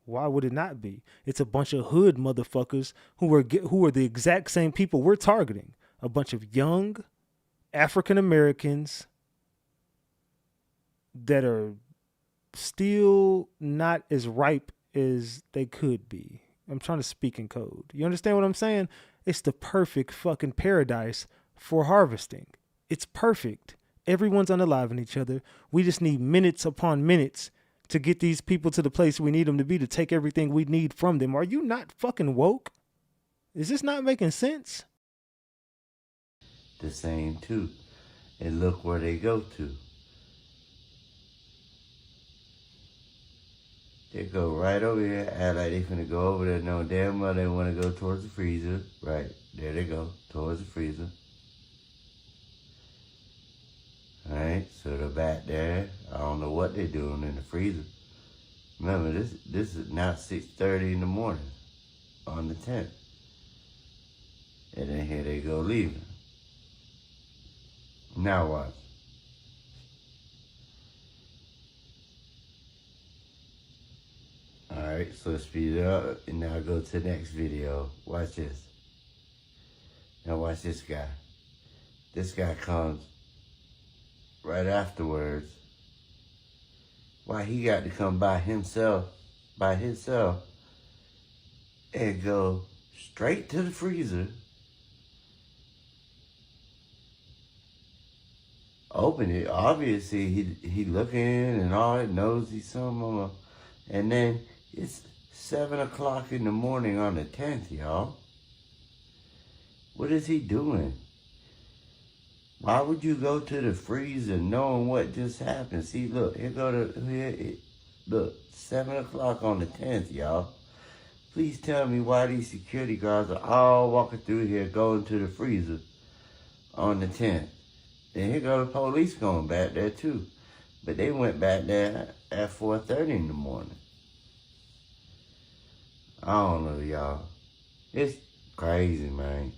Why would it not be? It's a bunch of hood motherfuckers who are the exact same people we're targeting. A bunch of young African Americans that are still not as ripe as they could be. I'm trying to speak in code. You understand what I'm saying? It's the perfect fucking paradise for harvesting. It's perfect. Everyone's unaliving each other. We just need minutes upon minutes to get these people to the place we need them to be, to take everything we need from them. Are you not fucking woke? Is this not making sense? The same too. And look where they go to. They go right over here, act like they finna go over there, no damn well they wanna go towards the freezer. Right, there they go, towards the freezer. Alright, so they're back there. I don't know what they're doing in the freezer. Remember, this is now 6:30 in the morning on the 10th. And then here they go leaving. Now watch. Alright, so speed it up and now go to the next video. Watch this. Now watch this guy. This guy comes right afterwards. Why he got to come by himself, and go straight to the freezer, open it. Obviously, he looking and all that, knows he's something. And then it's 7 o'clock in the morning on the 10th, y'all. What is he doing? Why would you go to the freezer knowing what just happened? See, look, look, 7 o'clock on the 10th, y'all. Please tell me why these security guards are all walking through here going to the freezer on the 10th. And here go the police going back there too. But they went back there at 4:30 in the morning. I don't know, y'all. It's crazy, man.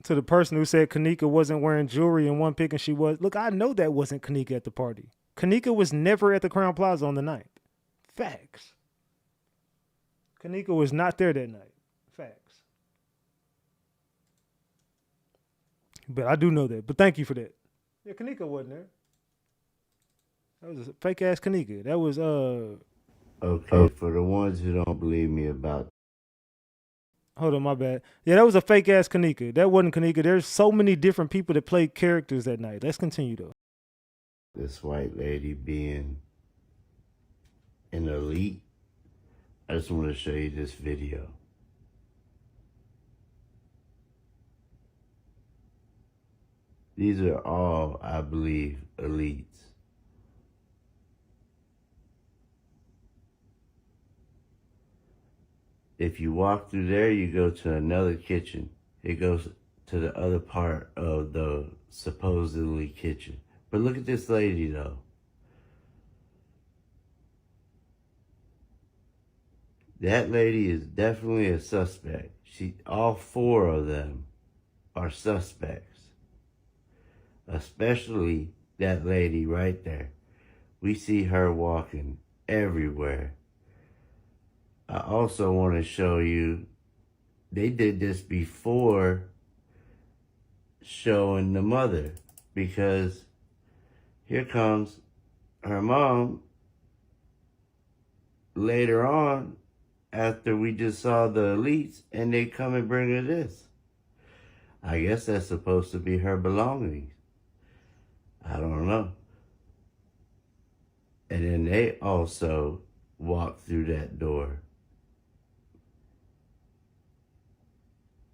To the person who said Kenneka wasn't wearing jewelry in one pic and she was, look, I know that wasn't Kenneka at the party. Kenneka was never at the Crown Plaza on the night. Facts. Kenneka was not there that night. Facts. But I do know that. But thank you for that. Yeah, Kenneka wasn't there. That was a fake ass Kenneka. That was Okay, for the ones who don't believe me about. Hold on, my bad. Yeah, that was a fake ass Kenneka. That wasn't Kenneka. There's so many different people that played characters that night. Let's continue though. This white lady being an elite. I just want to show you this video. These are all, I believe, elites. If you walk through there, you go to another kitchen. It goes to the other part of the supposedly kitchen. But look at this lady, though. That lady is definitely a suspect. All four of them are suspects. Especially that lady right there. We see her walking everywhere. I also want to show you, they did this before showing the mother, because here comes her mom later on after we just saw the elites, and they come and bring her this. I guess that's supposed to be her belongings. I don't know. And then they also walk through that door.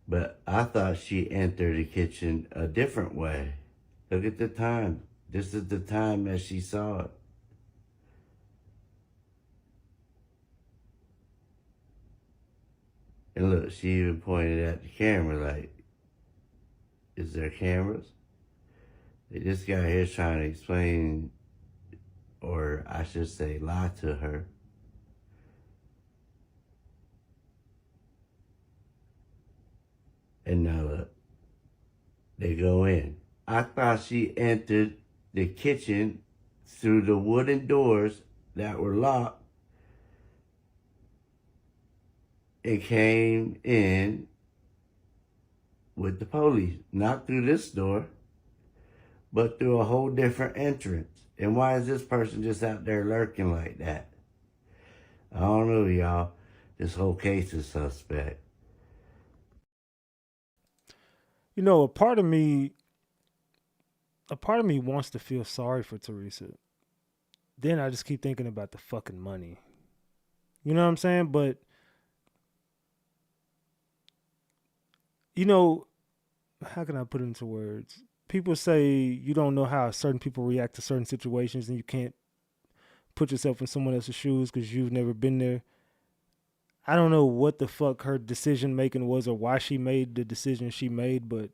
But I thought she entered the kitchen a different way. Look at the time. This is the time that she saw it. And look, she even pointed at the camera like, is there cameras? This guy here is trying to explain, or I should say lie to her. And now look, they go in. I thought she entered the kitchen through the wooden doors that were locked and came in with the police. Not through this door, but through a whole different entrance. And why is this person just out there lurking like that? I don't know, y'all. This whole case is suspect. You know, a part of me wants to feel sorry for Teresa. Then I just keep thinking about the fucking money. You know what I'm saying? But, you know, how can I put it into words? People say you don't know how certain people react to certain situations and you can't put yourself in someone else's shoes because you've never been there. I don't know what the fuck her decision making was or why she made the decision she made, but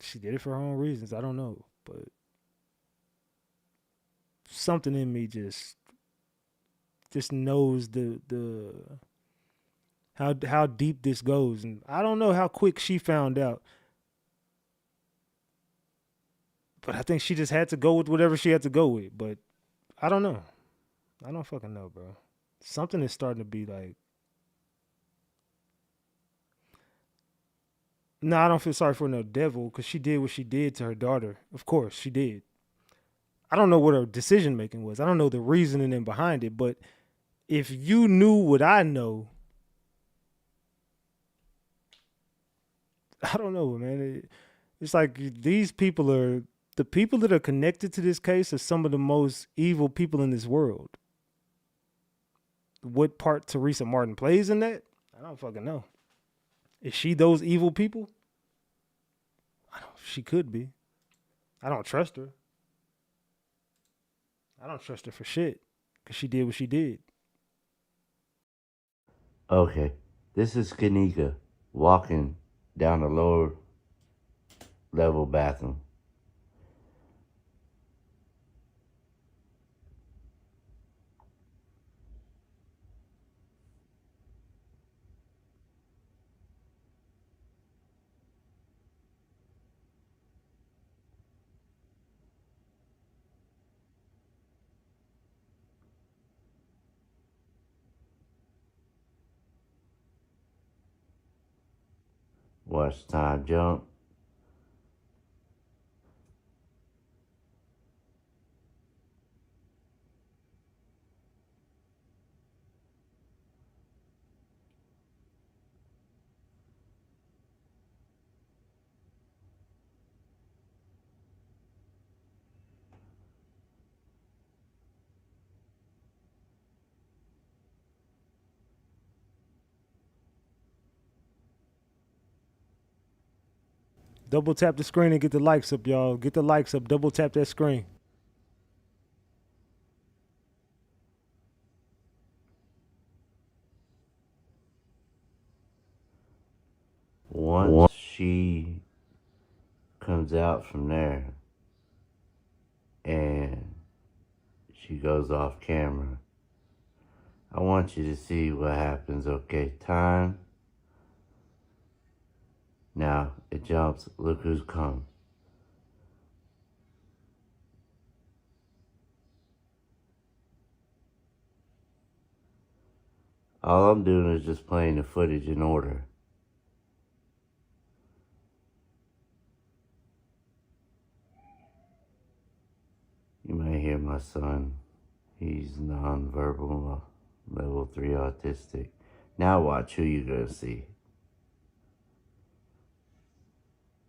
she did it for her own reasons. I don't know, but something in me just knows the how deep this goes, and I don't know how quick she found out. But I think she just had to go with whatever she had to go with. But I don't know. I don't fucking know, bro. Something is starting to be like, no, I don't feel sorry for no devil because she did what she did to her daughter. Of course, she did. I don't know what her decision making was. I don't know the reasoning in behind it. But if you knew what I know, I don't know, man. It's like these people are, the people that are connected to this case are some of the most evil people in this world. What part Teresa Martin plays in that, I don't fucking know. Is she those evil people? She could be. I don't trust her. I don't trust her for shit because she did what she did. Okay, this is Kenneka walking down the lower level bathroom. Watch time jump. Double tap the screen and get the likes up, y'all. Get the likes up. Double tap that screen. Once she comes out from there and she goes off camera, I want you to see what happens. Okay, time. Now it jumps. Look who's come. All I'm doing is just playing the footage in order. You may hear my son. He's nonverbal, level 3 autistic. Now watch who you gonna see.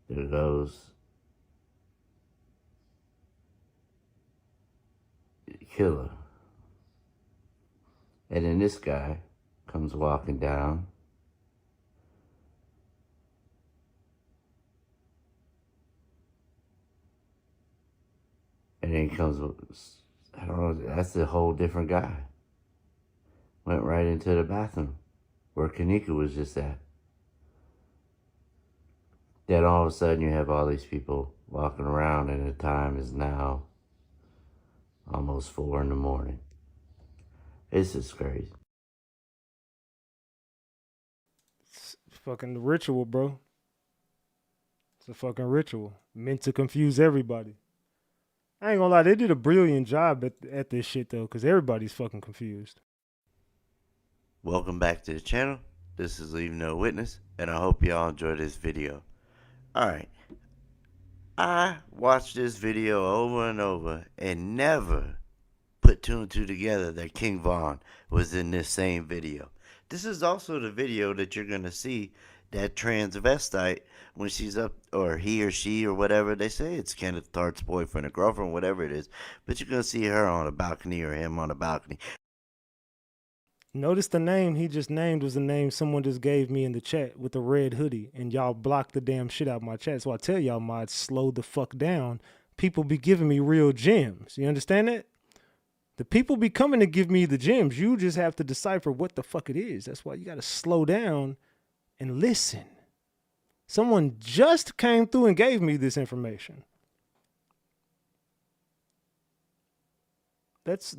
There goes killer. And then this guy comes walking down. And then he comes, I don't know, that's a whole different guy. Went right into the bathroom where Kenneka was just at. Then all of a sudden you have all these people walking around and the time is now almost 4 in the morning. This is crazy. It's fucking ritual, bro. It's a fucking ritual meant to confuse everybody. I ain't gonna lie, they did a brilliant job at this shit though, because everybody's fucking confused. Welcome back to the channel. This is Leave No Witness, and I hope y'all enjoyed this video. Alright, I watched this video over and over and never put 2 and 2 together that King Von was in this same video. This is also the video that you're gonna see that transvestite when she's up, or he or she or whatever they say. It's Kenneth Tartt's boyfriend or girlfriend, whatever it is. But you're gonna see her on a balcony or him on a balcony. Notice the name he just named was the name someone just gave me in the chat with the red hoodie, and y'all blocked the damn shit out of my chat. So I tell y'all mods, slow the fuck down. People be giving me real gems. You understand that? The people be coming to give me the gems. You just have to decipher what the fuck it is. That's why you gotta slow down and listen. Someone just came through and gave me this information. Let's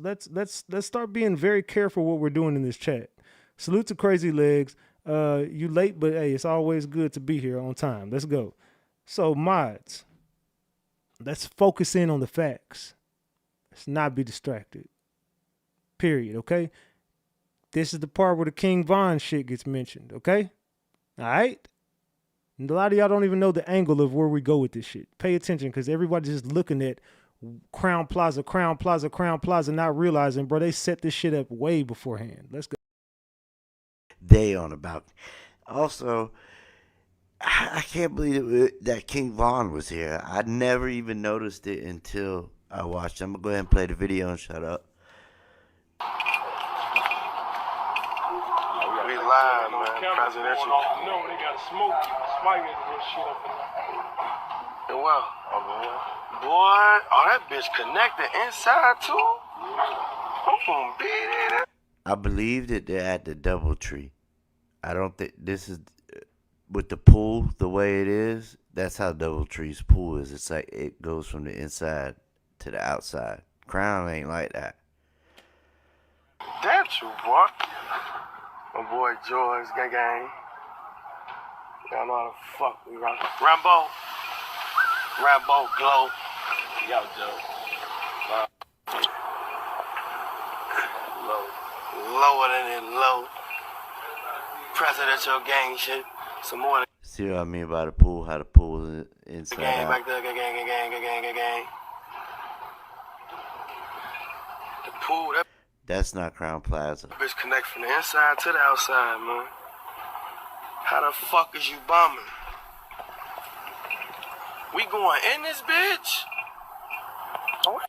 start being very careful what we're doing in this chat. Salute to Crazy Legs. You late, but hey, it's always good to be here on time. Let's go. So mods, let's focus in on the facts. Let's not be distracted. Period. Okay. This is the part where the King Von shit gets mentioned. Okay. All right. And a lot of y'all don't even know the angle of where we go with this shit. Pay attention, because everybody's just looking at Crown Plaza, Crown Plaza, Crown Plaza, not realizing, bro, they set this shit up way beforehand. Let's go. They on a balcony. Also, I can't believe that King Von was here. I never even noticed it until I watched. I'm gonna go ahead and play the video and shut up. We live, man. Presidential. No, they got smoke, spike and shit up in there. Well, boy, oh, that bitch connected inside too. I'm gonna beat it. I believe that they're at the DoubleTree. I don't think this is with the pool the way it is. That's how DoubleTree's pool is. It's like it goes from the inside to the outside. Crown ain't like that. That's you, boy. My boy George, gang. Y'all know how the fuck we rock. Rambo Glow. Yo, Joe. Lower than it low. Presidential gang shit. Some more. See what I mean by the pool? How the pool is inside Gang out. back there, gang. The pool, that That's not Crown Plaza. bitch connect from the inside to the outside, man. How the fuck is you bombing? We going in this bitch?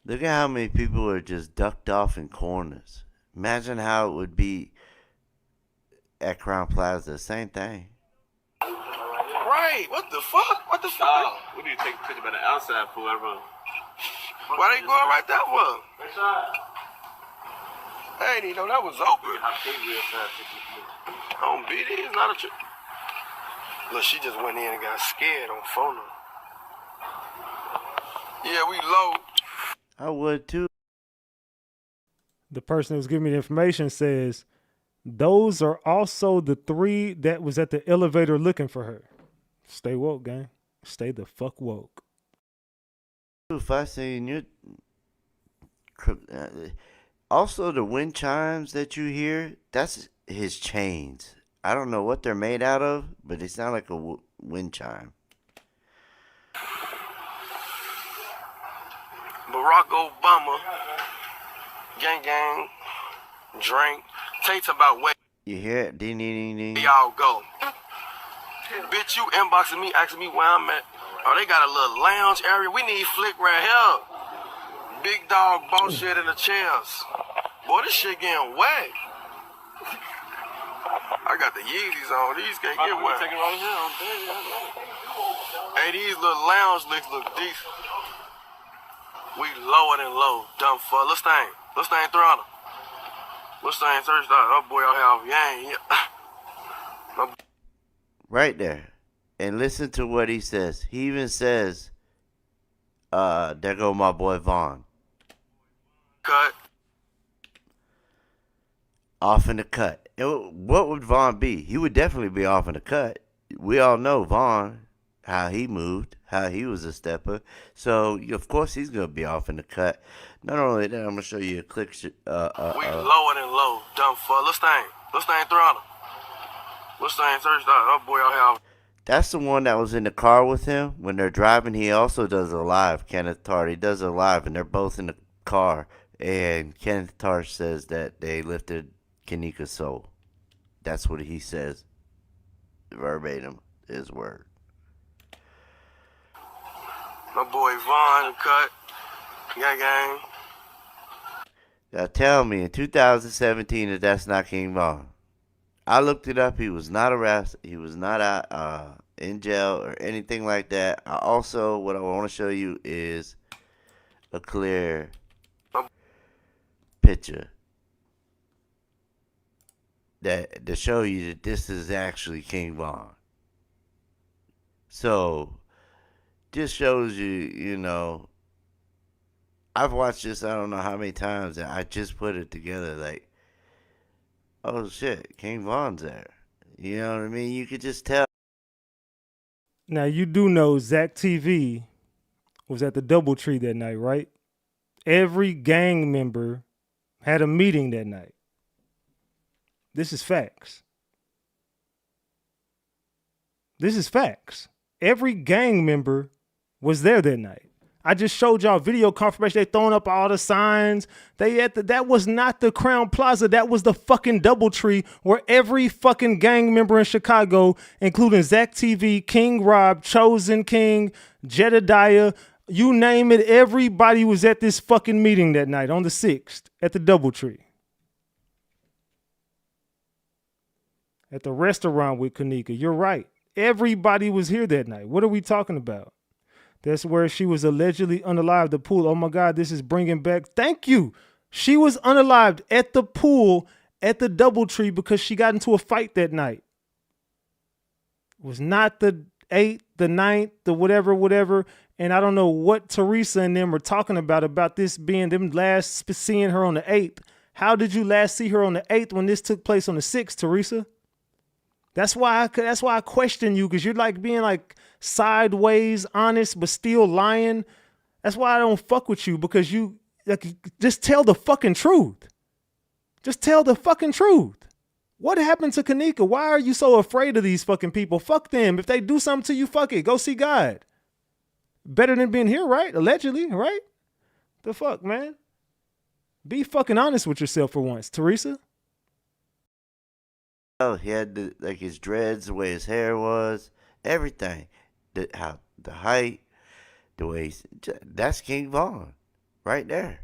Look at how many people are just ducked off in corners. Imagine how it would be at Crown Plaza. Same thing. Right, what the fuck? Oh, we need to take a picture by the outside pool, everyone. Why they going right there for? I ain't even know that was open. On BD, it's not a trick. Look, she just went in and got scared on phone. Yeah, we low. I would too. The person who's giving me the information says those are also the 3 that was at the elevator looking for her. Stay woke, gang. Stay the fuck woke. If I seen you, also the wind chimes that you hear, that's his chains. I don't know what they're made out of, but they sound like a wind chime. Barack Obama, gang, drink, takes about where You hear it? Ding, ding, ding, ding. y'all go. Bitch, you inboxing me, asking me where I'm at. Oh, they got a little lounge area. We need Flick right here. Big dog bullshit in the chairs. Boy, this shit getting wet. I got the Yeezys on. These can't get wet. Hey, these little lounge licks look decent. We lower than low. Dumb fuck. Let's thing throttle. Let's thing search that. Oh boy, I have yang. Right there. And listen to what he says. He even says, there go my boy Vaughn. Cut. Off in the cut. And what would Vaughn be? He would definitely be off in the cut. We all know Vaughn, how he moved, how he was a stepper. So, of course, he's going to be off in the cut. Not only that, I'm going to show you a click. We lower than low. Dumb fuck. Let's thing throttle. Let's thing search that. Oh boy, I have. That's the one that was in the car with him. When they're driving, he also does a live. Kenneth Tarr, he does a live, and they're both in the car. And Kenneth Tarr says that they lifted Kenneka's soul. That's what he says. Verbatim, his word. My boy Vaughn, cut. Gang. Now tell me, in 2017, that that's not King Vaughn. I looked it up. He was not arrested. He was not in jail or anything like that. What I want to show you is a clear picture that to show you that this is actually King Vaughn. So, just shows you, I've watched this I don't know how many times, and I just put it together like, oh shit, King Vaughn's there. You know what I mean? You could just tell. Now, you do know RatchetTV was at the DoubleTree that night, right? Every gang member had a meeting that night. This is facts. This is facts. Every gang member was there that night. I just showed y'all video confirmation. They throwing up all the signs. That was not the Crown Plaza. That was the fucking DoubleTree where every fucking gang member in Chicago, including RatchetTV, King Rob, Chosen King, Jedediah, you name it, everybody was at this fucking meeting that night on the 6th at the DoubleTree. At the restaurant with Kenneka. You're right. Everybody was here that night. What are we talking about? That's where she was allegedly unalived the pool. Oh my God, this is bringing back. Thank you. She was unalived at the pool at the DoubleTree because she got into a fight that night. It was not the 8th, the 9th, the whatever. And I don't know what Teresa and them were talking about this being them last seeing her on the 8th. How did you last see her on the 8th when this took place on the 6th, Teresa? That's why I question you, because you're like being like sideways honest but still lying. That's why I don't fuck with you, because you like, just tell the fucking truth. Just tell the fucking truth. What happened to Kenneka? Why are you so afraid of these fucking people? Fuck them. If they do something to you, fuck it. Go see God. Better than being here, right? Allegedly, right? The fuck, man? Be fucking honest with yourself for once, Teresa. Oh, he had his dreads, the way his hair was, everything. The height, the way that's King Vaughn right there.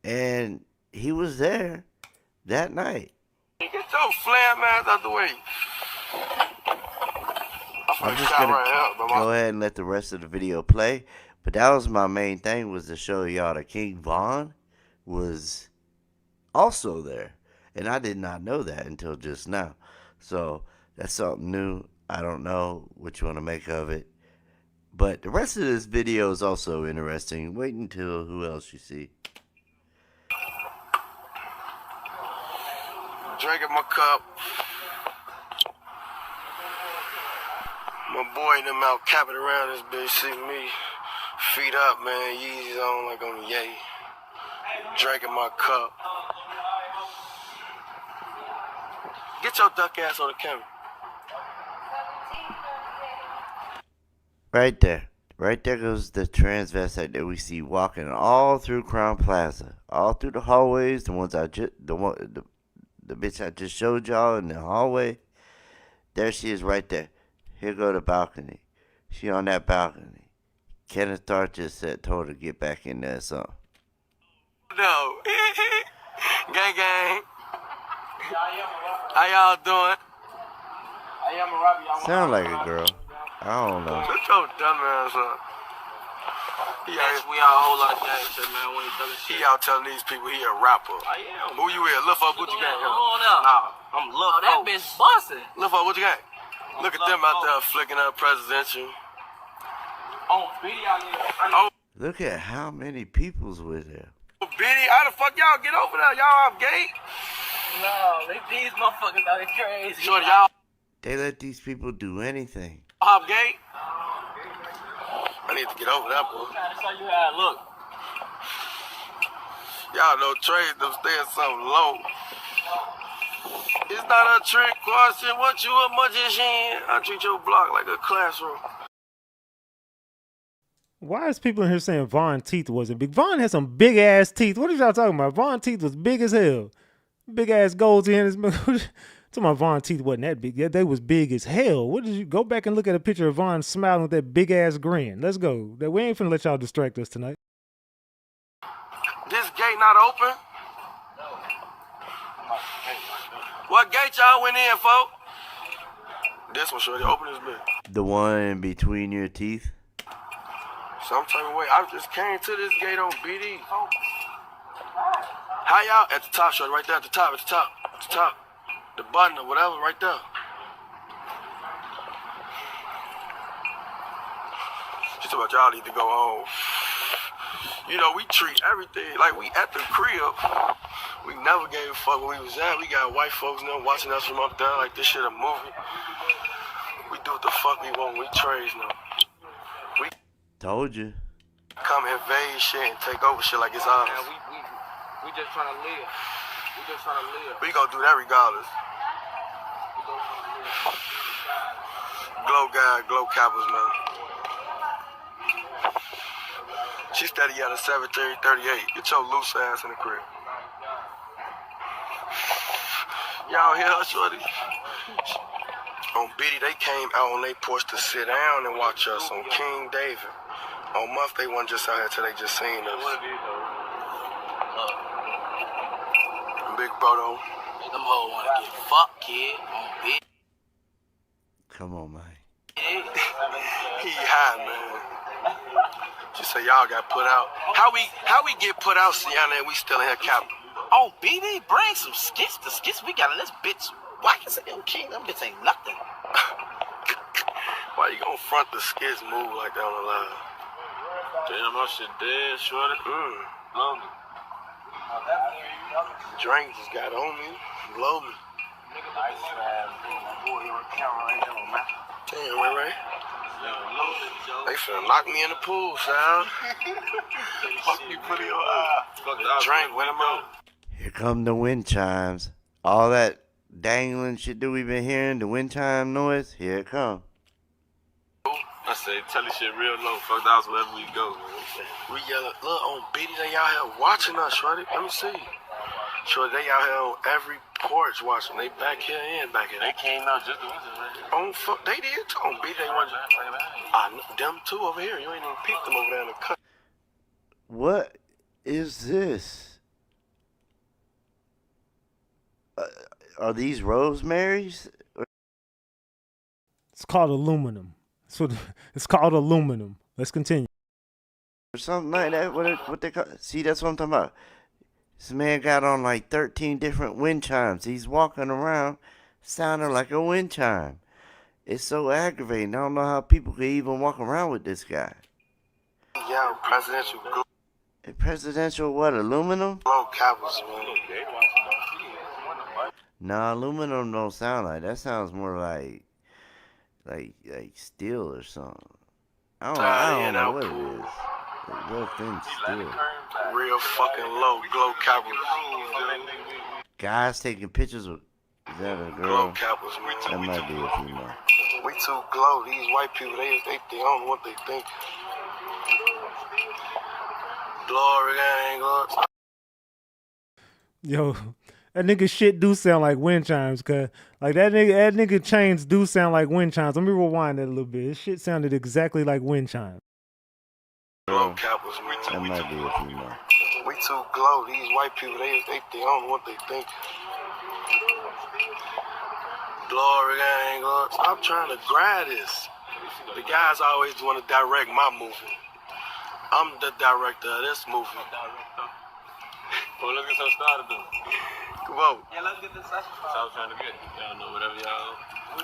And he was there that night. Get your flam ass out the way. I'm just gonna go ahead and let the rest of the video play. But that was my main thing, was to show y'all that King Vaughn was also there. And I did not know that until just now. So that's something new. I don't know what you want to make of it. But the rest of this video is also interesting. Wait until who else you see. Drinking my cup. My boy them out capping around this bitch. See me. Feet up, man. Yeezys on like I'm yay. Drinking my cup. Get your duck ass on the camera. Right there. Right there goes the transvestite that we see walking all through Crown Plaza. All through the hallways, the bitch I just showed y'all in the hallway. There she is right there. Here go the balcony. She on that balcony. Kenneth Starr just told her to get back in there or something. No. Gang gang. How y'all doing? Sound like a girl. I don't know. Shut your dumb ass up. We all a whole lot of gang shit, man. We ain't talking shit. He out telling these people he a rapper. I am. Who you is? Lil' Folk, what you got? Nah, I'm Lil' Folk. That bitch bustin'. Lil' Folk, what you got? Look at them out there flicking up presidential. On video, Look at how many people's with there. Biddy, how the fuck y'all get over there? Y'all off gate? No, these motherfuckers out here crazy. Shorty, y'all They let these people do anything. off gate? I need to get over that, boy. I'm trying to show you how it look. Y'all know trade them staying so low. It's not a trick question. What you a magician? I treat your block like a classroom. Why is people in here saying Von teeth wasn't big? Von had some big ass teeth. What are y'all talking about? Von teeth was big as hell. Big ass golds in his mouth. Talking about Von teeth wasn't that big. Yeah, they was big as hell. What did you go back and look at a picture of Von smiling with that big ass grin? Let's go. We ain't finna let y'all distract us tonight. This gate not open? What gate y'all went in, folk? This one, shorty. Open this bit. The one in between your teeth? Some type of way. I just came to this gate on BD. How y'all? At the top, shorty. Right there at the top. At the top. At the top. The button or whatever. Right there. She talking about y'all need to go home. You know, we treat everything like we at the crib. We never gave a fuck when we was at. We got white folks now watching us from up there like this shit a movie. We do what the fuck we want. We trades now. We Told you. come invade shit and take over shit like it's ours. Man, we just trying to live. We just trying to live. We gonna do that regardless. Glow guy, glow cappers, man. She steady at a 738. Get your loose ass in the crib. Y'all hear her, shorty? On Biddy, they came out on their porch to sit down and watch us on King David. On Month, they wasn't just out here till they just seen us. Big bro, though. Them hoes wanna get fucked, kid. On Biddy. Come on, man. He high, man. She said y'all got put out. How we get put out, Sienna, and we still in here capping? Oh, BD, bring some skits. The skits we got in this bitch. Why can say them king? Them bitch ain't nothing. Why you gonna front the skits move like that on the line? Damn, my shit dead, shorty. Drink just got on me. Blow me. Damn, Ray. They finna knock me in the pool, son. Fuck you, put in your eye. Drink, win them out. Here come the wind chimes. All that dangling shit that we've been hearing, the wind chime noise, here it come. I say, tell this shit real low. Fuck the house wherever we go. We yelling, look, on Biddy, they out here watching us, shorty. Let me see. Shorty, they out here on every porch watching. They back here and back here. They came out just the winter, right? On fuck, they did too. On Biddy, they wasn't. Them two over here. You ain't even peeked them over there in the cut. What is this? Are these rosemaries? It's called aluminum. It's called aluminum. Let's continue. Or something like that. What they call? See, that's what I'm talking about. This man got on like 13 different wind chimes. He's walking around sounding like a wind chime. It's so aggravating. I don't know how people could even walk around with this guy. Yeah, presidential glue. Presidential what? Aluminum? Glow cappers, man. Nah, aluminum don't sound like that. Sounds more like steel or something. I don't know what it is. Like real thin steel. Real fucking low glow cappers. Guys taking pictures with that a Glow girl? cappers, That man. might be a female. We too glow. These white people, they don't know what they think. Glory gang, glory. Yo, that nigga shit do sound like wind chimes, cuz. Like that nigga chains do sound like wind chimes. Let me rewind that a little bit. This shit sounded exactly like wind chimes. Glow cappers, man. That might be a female. We too glow. These white people, they don't know what they think. Glory gang, glory. Stop trying to grab this. The guys always want to direct my movie. I'm the director of this movie. Well, let's get some started though. Come on. Yeah, let's get this session started. That's what I was trying to get. Y'all know whatever y'all.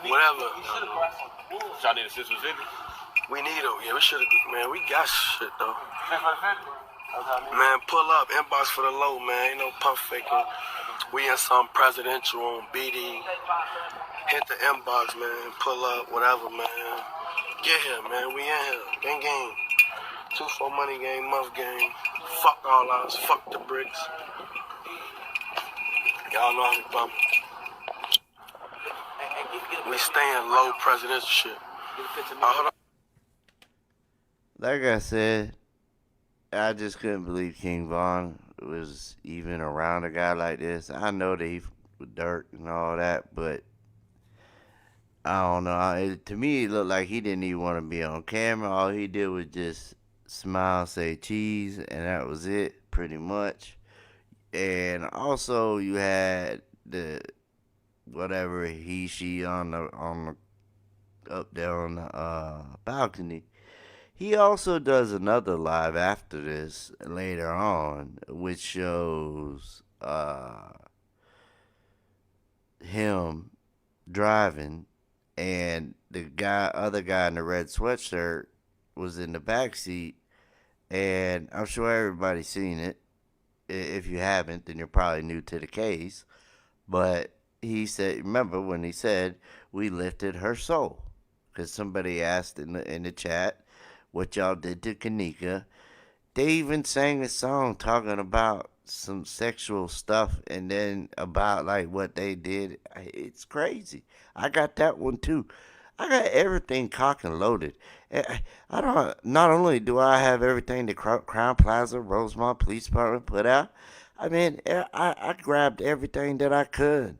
Whatever. Y'all need a 650? We need them. Yeah, we should have. Man, we got shit though. Man, pull up. Inbox for the low, man. Ain't no pump faking. We in some presidential on BD. Hit the inbox, man. Pull up, whatever, man. Get here, man. We in here. Gang gang. 2-4 money game, month game. Fuck all ours. Fuck the bricks. Y'all know how we bump. We staying low presidential shit. Hold on. Like I said, I just couldn't believe King Von was even around a guy like this. I know that he was dirt and all that, but I don't know. To me, it looked like he didn't even want to be on camera. All he did was just smile, say cheese, and that was it, pretty much. And also, you had the whatever she on the up there on the balcony. He also does another live after this later on, which shows him driving, and the other guy in the red sweatshirt was in the back seat, and I'm sure everybody's seen it. If you haven't, then you're probably new to the case. But he said, remember when he said we lifted her soul? Because somebody asked in the chat what y'all did to Kenneka. They even sang a song talking about some sexual stuff and then about like what they did. It's crazy. I got that one too. I got everything cock and loaded. I don't. Not only do I have everything the Crown Plaza, Rosemont Police Department put out. I mean, I grabbed everything that I could.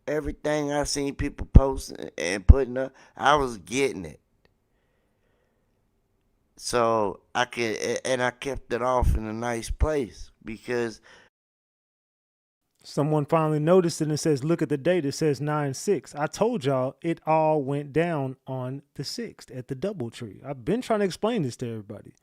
Everything I seen people posting and putting up, I was getting it. So I kept it off in a nice place because Someone finally noticed it and says, look at the date. It says 9/6. I told y'all it all went down on the 6th at the Doubletree. I've been trying to explain this to everybody.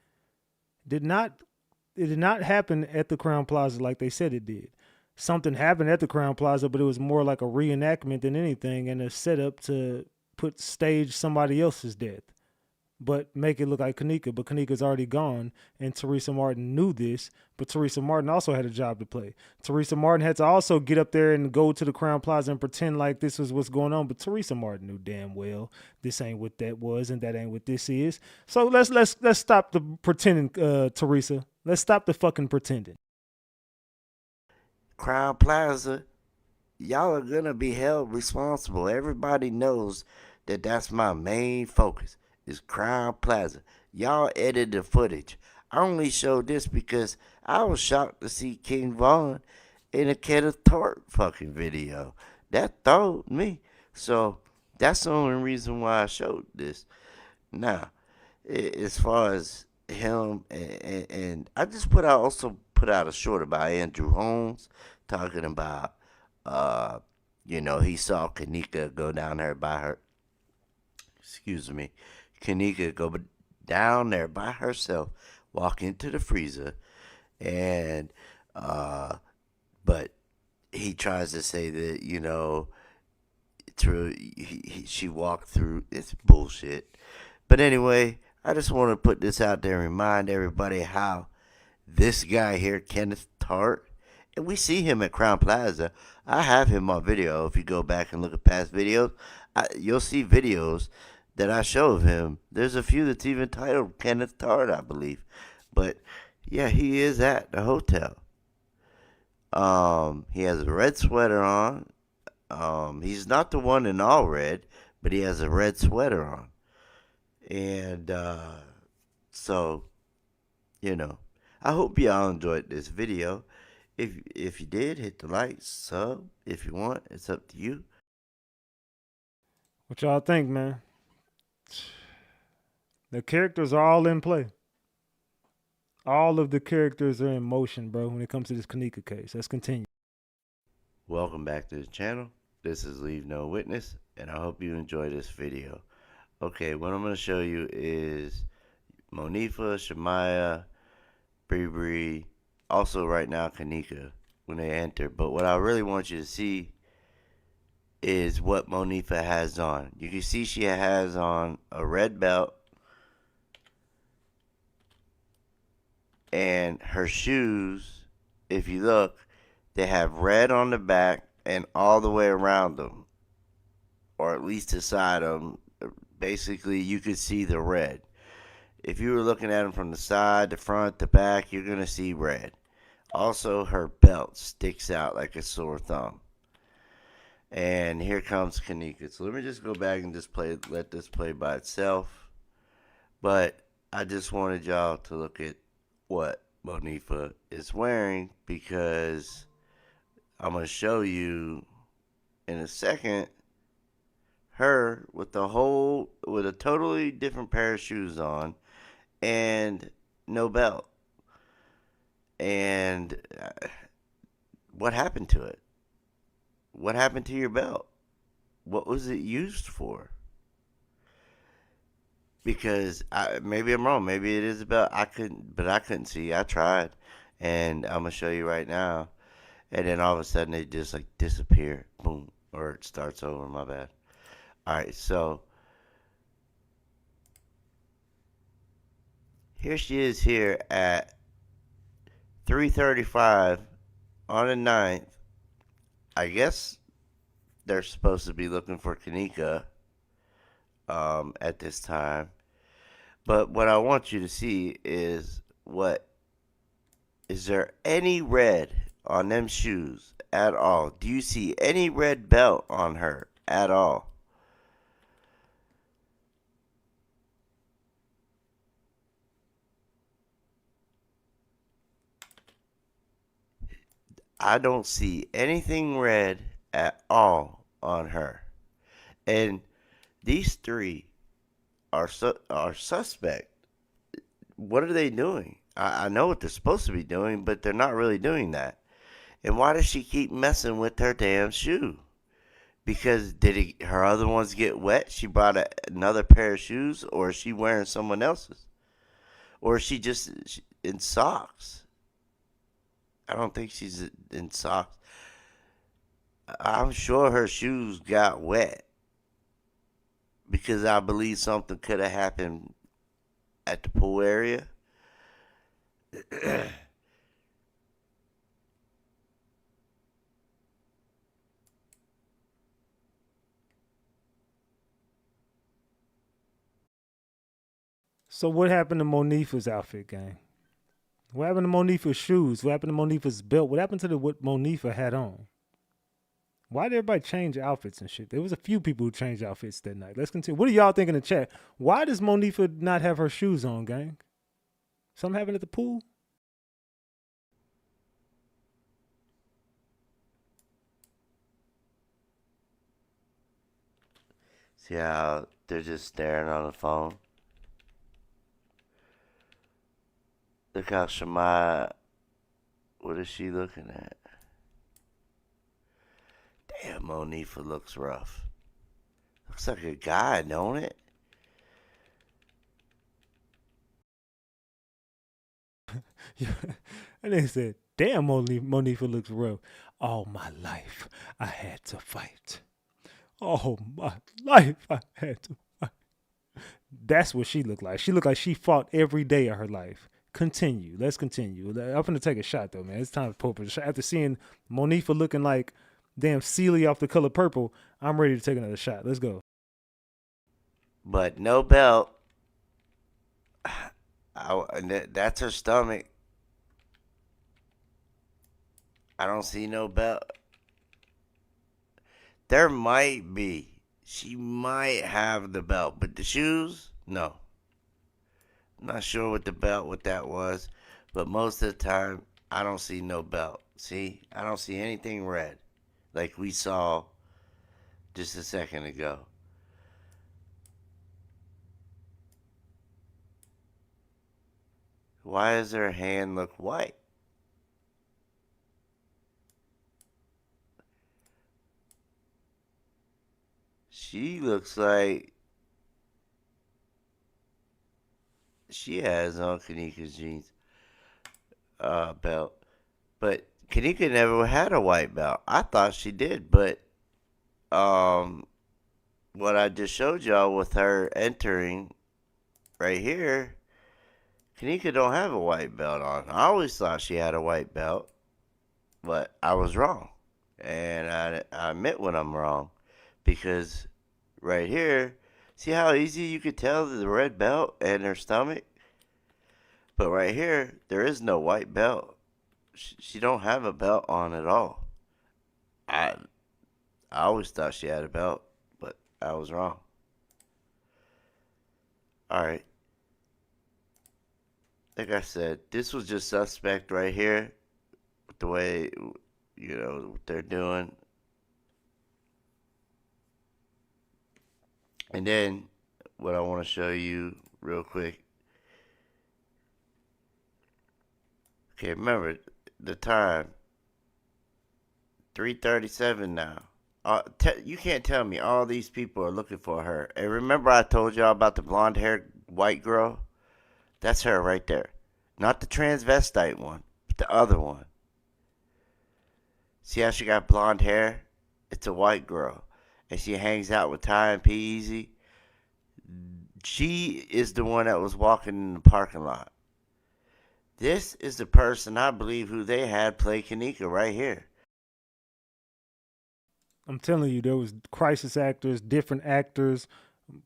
It did not happen at the Crown Plaza like they said it did. Something happened at the Crown Plaza, but it was more like a reenactment than anything and a setup to stage somebody else's death. But make it look like Kenneka. But Kenneka's already gone, and Teresa Martin knew this, but Teresa Martin also had a job to play. Teresa Martin had to also get up there and go to the Crown Plaza and pretend like this was what's going on, but Teresa Martin knew damn well this ain't what that was, and that ain't what this is. So let's stop the pretending, Teresa. Let's stop the fucking pretending. Crown Plaza, y'all are gonna be held responsible. Everybody knows that that's my main focus. Is Crown Plaza. Y'all edited the footage. I only showed this because I was shocked to see King Von in a Kenneth Tart fucking video. That throwed me. So that's the only reason why I showed this. Now, as far as him and I just also put out a short about Andrew Holmes talking about he saw Kenneka go down there by her. Excuse me. Kenneka go down there by herself, walk into the freezer, and but he tries to say that she walked through. It's bullshit. But anyway, I just want to put this out there and remind everybody how this guy here, Kenneth Tart, and we see him at Crown Plaza. I have him on video. If you go back and look at past videos, you'll see videos that I show of him. There's a few that's even titled Kenneth Tart, I believe. But yeah, he is at the hotel. He has a red sweater on, He's not the one in all red, but he has a red sweater on. And so, you know, I hope y'all enjoyed this video. If you did, hit the like, sub. If you want, it's up to you. What y'all think, man? The characters are all in play. All of the characters are in motion, bro, when it comes to this Kenneka case. Let's continue. Welcome back to the channel. This is Leave No Witness, and I hope you enjoy this video. Okay, what I'm going to show you is Monifa, Shamaya, Bree, also right now Kenneka when they enter. But what I really want you to see is what Monifa has on. You can see she has on a red belt, and her shoes, if you look, they have red on the back and all the way around them, or at least the side of them. Basically, you could see the red. If you were looking at them from the side, the front, the back, you're going to see red. Also, her belt sticks out like a sore thumb. And here comes Kenneka. So let me just go back and just let this play by itself. But I just wanted y'all to look at what Monifa is wearing, because I'm going to show you in a second her with a totally different pair of shoes on and no belt. And what happened to it? What happened to your belt? What was it used for? Because maybe I'm wrong. Maybe it is a belt. I couldn't see. I tried, and I'm gonna show you right now. And then all of a sudden they just like disappear. Boom, or it starts over. My bad. All right, so here she is here at 3:35 on the 9th. I guess they're supposed to be looking for Kenneka at this time. But what I want you to see is is there any red on them shoes at all? Do you see any red belt on her at all? I don't see anything red at all on her. And these three are suspect. What are they doing? I know what they're supposed to be doing, but they're not really doing that. And why does she keep messing with her damn shoe? Because her other ones get wet? She brought another pair of shoes? Or is she wearing someone else's? Or is she just in socks? I don't think she's in socks. I'm sure her shoes got wet, because I believe something could have happened at the pool area. So what happened to Monifa's outfit, gang? What happened to Monifa's shoes? What happened to Monifa's belt? What happened to what Monifa had on? Why did everybody change outfits and shit? There was a few people who changed outfits that night. Let's continue. What do y'all think in the chat? Why does Monifa not have her shoes on, gang? Something happened at the pool? See how they're just staring on the phone? Look how Shemaya, what is she looking at? Damn, Monifa looks rough. Looks like a guy, don't it? And they said, damn, Monifa looks rough. All my life, I had to fight. All my life, I had to fight. That's what she looked like. She looked like she fought every day of her life. Continue. Let's continue. I'm going to take a shot, though, man. It's time to pull up a shot. After seeing Monifa looking like damn Celie off The Color Purple, I'm ready to take another shot. Let's go. But no belt. That's her stomach. I don't see no belt. There might be. She might have the belt, but the shoes, no. I'm not sure what that was, but most of the time, I don't see no belt. See, I don't see anything red, like we saw just a second ago. Why does her hand look white? She looks like she has on Kenneka's jeans belt. But Kenneka never had a white belt. I thought she did, but what I just showed y'all with her entering right here, Kenneka don't have a white belt on. I always thought she had a white belt, but I was wrong. And I admit when I'm wrong, because right here, see how easy you could tell the red belt and her stomach? But right here, there is no white belt. She don't have a belt on at all. I always thought she had a belt, but I was wrong. Alright. Like I said, this was just suspect right here. The way, you know, what they're doing. And then, what I want to show you real quick. Okay, remember the time. 3:37 now. You can't tell me all these people are looking for her. And remember I told y'all about the blonde-haired white girl? That's her right there. Not the transvestite one, but the other one. See how she got blonde hair? It's a white girl. And she hangs out with Ty and P-Eazy. She is the one that was walking in the parking lot. This is the person, I believe, who they had play Kenneka right here. I'm telling you, there was crisis actors, different actors,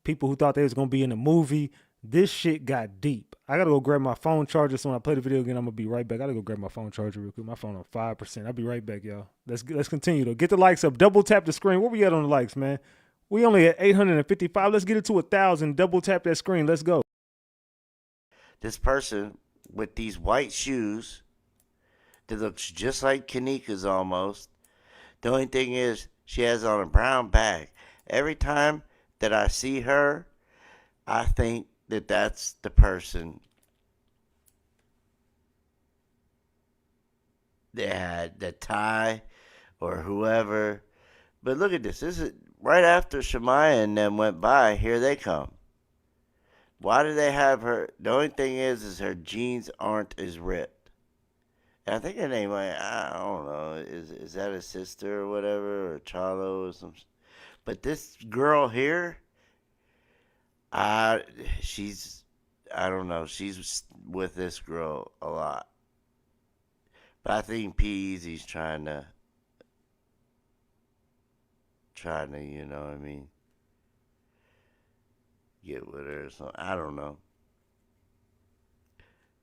people who thought they was going to be in a movie. This shit got deep. I got to go grab my phone charger, so when I play the video again, I'm going to be right back. I got to go grab my phone charger real quick. My phone on 5%. I'll be right back, y'all. Let's continue, though. Get the likes up. Double tap the screen. Where we at on the likes, man? We only at 855. Let's get it to 1,000. Double tap that screen. Let's go. This person with these white shoes that looks just like Kenneka's almost. The only thing is, she has on a brown bag. Every time that I see her, I think that that's the person that had the tie or whoever. But look at this. This is right after Shemaya and them went by. Here they come. Why do they have her? The only thing is her jeans aren't as ripped. And I think her name, I don't know, is that a sister or whatever, or Charlo or something. But this girl here, I don't know, she's with this girl a lot. But I think P-Eazy's trying to, you know what I mean, get with her or something. I don't know.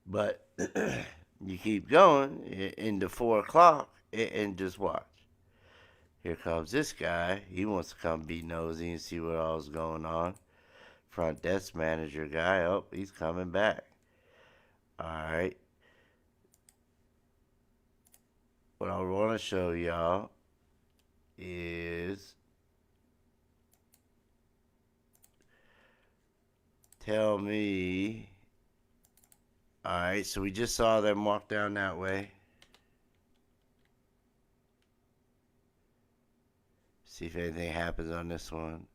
But you keep going into 4 o'clock and just watch. Here comes this guy. He wants to come be nosy and see what all's going on. Front desk manager guy. Oh, he's coming back. Alright. What I want to show y'all is, tell me. Alright, so we just saw them walk down that way. See if anything happens on this one.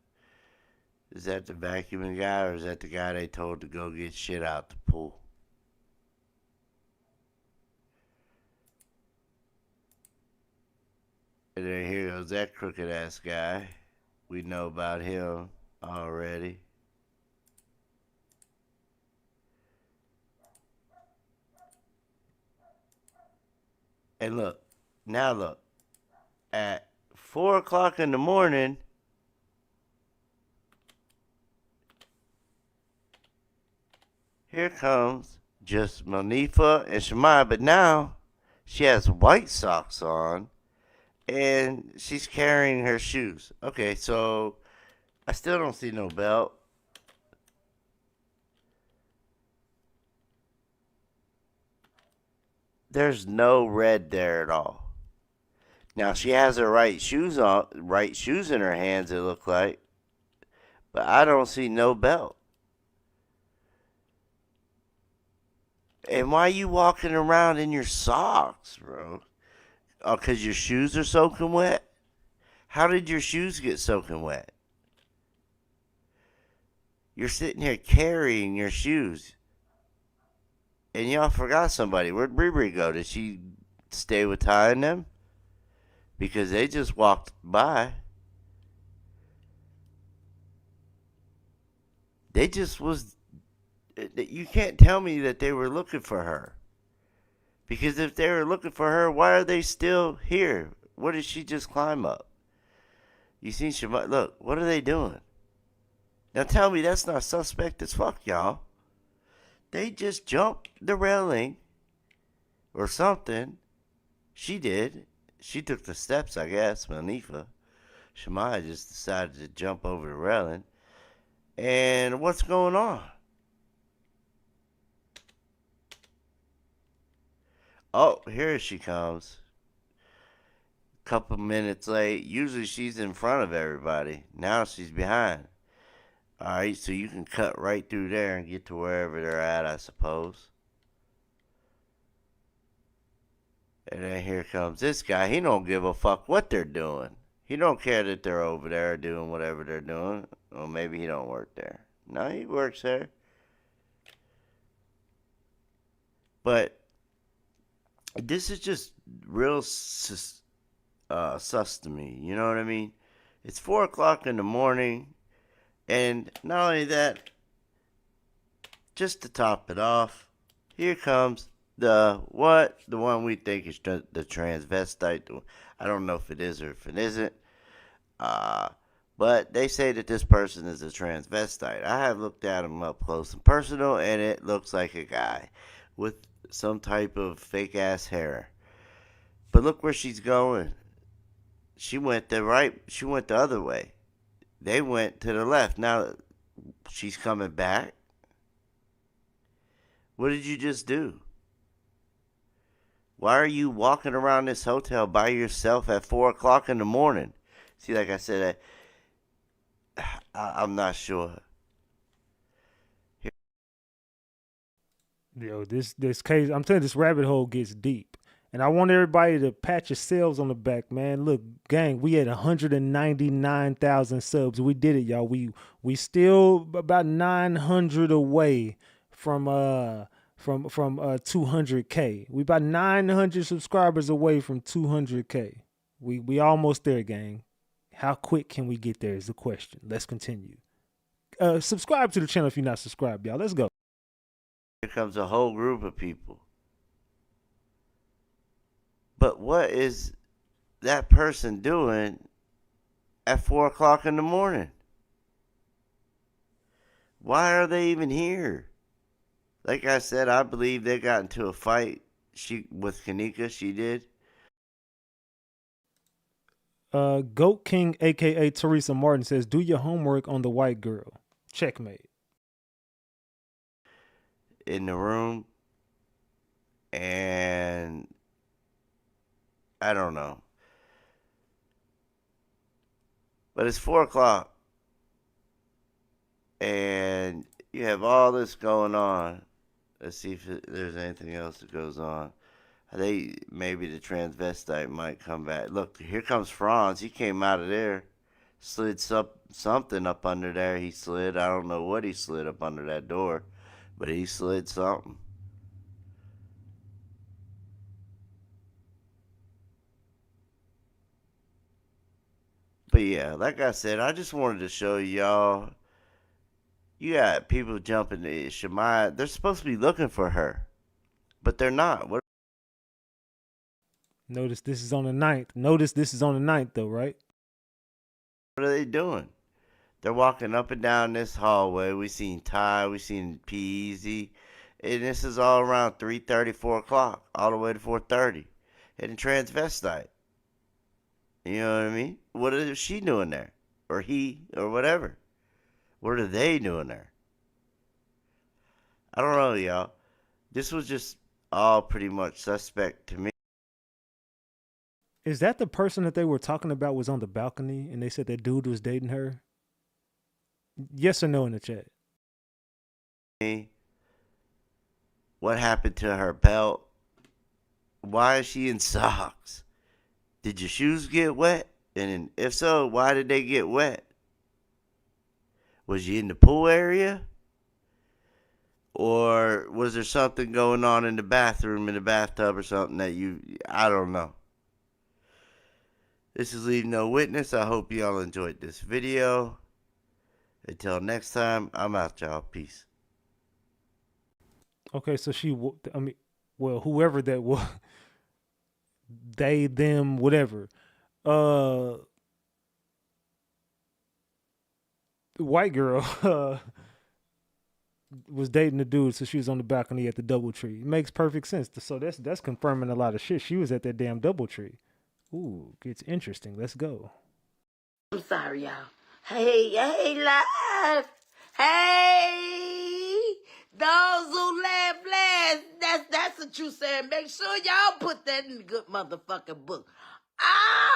Is that the vacuuming guy, or is that the guy they told to go get shit out the pool? And then here goes that crooked ass guy. We know about him already. And look, now look, at 4 o'clock in the morning, here comes just Monifa and Shemaya, but now she has white socks on and she's carrying her shoes. Okay, so I still don't see no belt. There's no red there at all. Now she has her right shoes on, right shoes in her hands. It look like, but I don't see no belt. And why are you walking around in your socks, bro? Oh, 'cause your shoes are soaking wet? How did your shoes get soaking wet? You're sitting here carrying your shoes. And y'all forgot somebody. Where'd Bree go? Did she stay with Ty and them? Because they just walked by. They just was... You can't tell me that they were looking for her. Because if they were looking for her, why are they still here? What did she just climb up? You seen Shamai? Look, what are they doing? Now tell me that's not suspect as fuck, y'all. They just jumped the railing or something. She did. She took the steps, I guess, Manifa. Shamai just decided to jump over the railing. And what's going on? Oh, here she comes. Couple minutes late. Usually she's in front of everybody. Now she's behind. Alright, so you can cut right through there and get to wherever they're at, I suppose. And then here comes this guy. He don't give a fuck what they're doing. He don't care that they're over there doing whatever they're doing. Or maybe he don't work there. No, he works there. But this is just real sus to me. You know what I mean? It's 4 o'clock in the morning. And not only that, just to top it off, here comes the one we think is the transvestite. I don't know if it is or if it isn't. But they say that this person is a transvestite. I have looked at him up close and personal, and it looks like a guy with some type of fake ass hair. But look where she's going. She went the other way. They went to the left. Now she's coming back. What did you just do? Why are you walking around this hotel by yourself at 4 o'clock in the morning? See, like I said, I'm not sure. Yo, this case, I'm telling you, this rabbit hole gets deep. And I want everybody to pat yourselves on the back, man. Look, gang, we had 199,000 subs. We did it, y'all. We still about 900 away from 200K. We about 900 subscribers away from 200K. We almost there, gang. How quick can we get there is the question. Let's continue. Subscribe to the channel if you're not subscribed, y'all. Let's go. Here comes a whole group of people. But what is that person doing at 4 o'clock in the morning? Why are they even here? Like I said, I believe they got into a fight with Kenneka. She did. Goat King, a.k.a. Teresa Martin, says, do your homework on the white girl. Checkmate. In the room. And I don't know. But it's 4 o'clock. And you have all this going on. Let's see if there's anything else that goes on. I think maybe the transvestite might come back. Look, here comes Franz. He came out of there. Slid something up under there. He slid. I don't know what he slid up under that door. But he slid something. But yeah, like I said, I just wanted to show y'all. You got people jumping to Shamai. They're supposed to be looking for her. But they're not. What? Notice this is on the 9th. Notice this is on the 9th, though, right? What are they doing? They're walking up and down this hallway. We seen Ty. We seen P-Easy. And this is all around 3:30, 4 o'clock. All the way to 4:30. And the transvestite. You know what I mean? What is she doing there? Or he, or whatever. What are they doing there? I don't know, y'all. This was just all pretty much suspect to me. Is that the person that they were talking about was on the balcony and they said that dude was dating her? Yes or no in the chat? What happened to her belt? Why is she in socks? Did your shoes get wet? And if so, why did they get wet? Was you in the pool area? Or was there something going on in the bathroom, in the bathtub or something that I don't know. This is Leave No Witness. I hope y'all enjoyed this video. Until next time, I'm out, y'all. Peace. Okay, so whoever that was, they, them, whatever. The white girl was dating the dude, so she was on the balcony at the DoubleTree. It makes perfect sense. So that's confirming a lot of shit. She was at that damn DoubleTree. Ooh, gets interesting. Let's go. I'm sorry, y'all. Hey, live. Hey, those who laugh last. That's what you said. Make sure y'all put that in the good motherfucking book.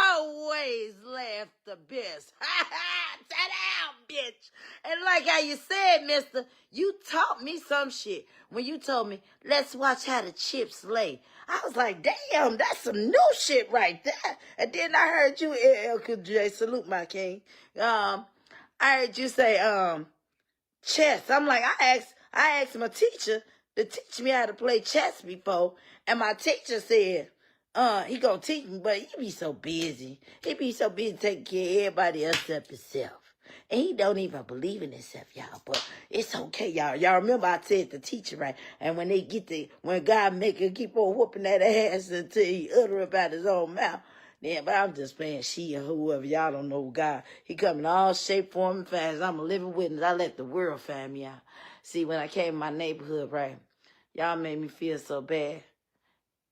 Always laugh the best. Sit down, bitch. And like how you said, mister, you taught me some shit when you told me, let's watch how the chips lay. I was like, damn, that's some new shit right there. And then I heard you, LQJ, salute my king. I heard you say, chess. I'm like, I asked my teacher to teach me how to play chess before, and my teacher said, he gonna teach me, but he be so busy. He be so busy taking care of everybody else except himself. And he don't even believe in himself, y'all. But it's okay, y'all. Y'all remember I said the teacher, right? And when when God make him keep on whooping that ass until he utter about his own mouth. Yeah, but I'm just playing she or whoever. Y'all don't know God. He come in all shape, form, and fashion. I'm a living witness. I let the world find me out. See, when I came in my neighborhood, right, y'all made me feel so bad.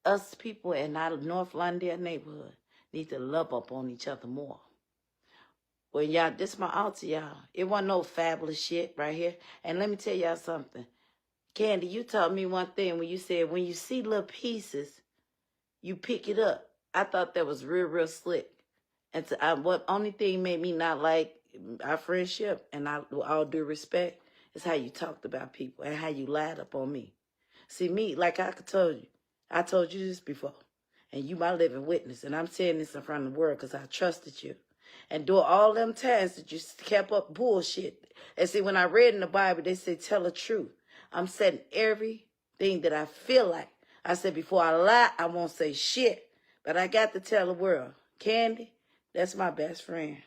Us people in our North London neighborhood need to love up on each other more. Well, y'all, this my altar, y'all. It wasn't no fabulous shit right here. And let me tell y'all something. Candy, you taught me one thing when you said when you see little pieces, you pick it up. I thought that was real, real slick. And what only thing made me not like our friendship, and all due respect, is how you talked about people and how you lied up on me. See, me, like I told you, I told you this before, and you my living witness, and I'm saying this in front of the world because I trusted you. And during all them times that you kept up bullshit. And see, when I read in the Bible, they say tell the truth. I'm saying everything that I feel like. I said before I lie, I won't say shit. But I got to tell the world, Candy, that's my best friend.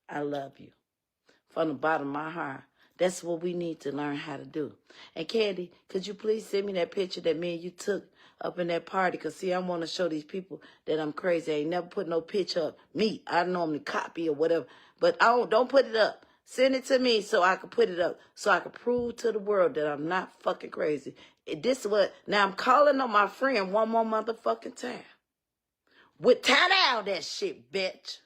I love you. From the bottom of my heart. That's what we need to learn how to do. And Candy, could you please send me that picture that me and you took up in that party? Because, see, I want to show these people that I'm crazy. I ain't never put no picture up. Me, I normally copy or whatever. But don't put it up. Send it to me so I can put it up. So I can prove to the world that I'm not fucking crazy. Now I'm calling on my friend one more motherfucking time. Tie down that shit, bitch.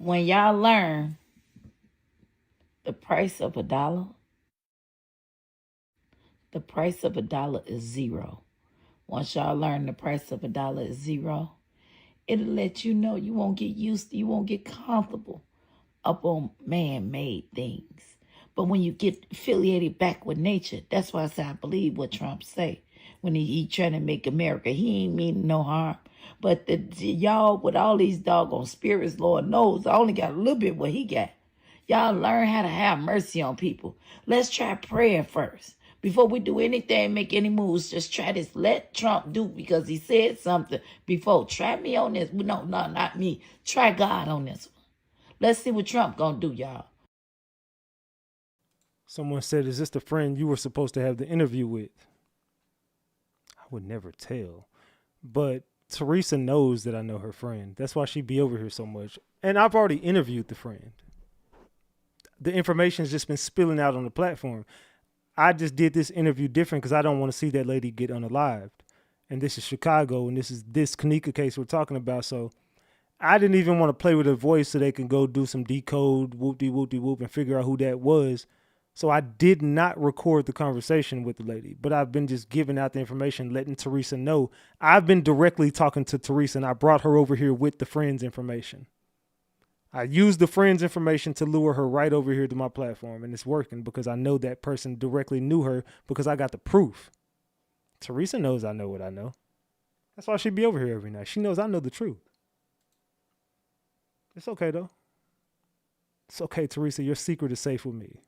When y'all learn the price of $1, the price of $1 is zero. Once y'all learn the price of $1 is zero, it'll let you know you won't get used to, you won't get comfortable up on man-made things. But when you get affiliated back with nature, that's why I say I believe what Trump say. When he trying to make America, he ain't mean no harm. But y'all with all these doggone spirits, Lord knows, I only got a little bit what he got. Y'all learn how to have mercy on people. Let's try praying first. Before we do anything, make any moves, just try this. Let Trump do, because he said something before. Try me on this. No, not me. Try God on this one. Let's see what Trump gonna do, y'all. Someone said, is this the friend you were supposed to have the interview with? I would never tell. But Teresa knows that I know her friend. That's why she be over here so much. And I've already interviewed the friend. The information's just been spilling out on the platform. I just did this interview different because I don't want to see that lady get unalived. And this is Chicago, and this is this Kenneka case we're talking about. So I didn't even want to play with her voice so they can go do some decode, whoop-de-whoop-de-whoop, and figure out who that was. So I did not record the conversation with the lady, but I've been just giving out the information, letting Teresa know. I've been directly talking to Teresa, and I brought her over here with the friend's information. I used the friend's information to lure her right over here to my platform, and it's working because I know that person directly knew her because I got the proof. Teresa knows I know what I know. That's why she'd be over here every night. She knows I know the truth. It's okay, though. It's okay, Teresa. Your secret is safe with me.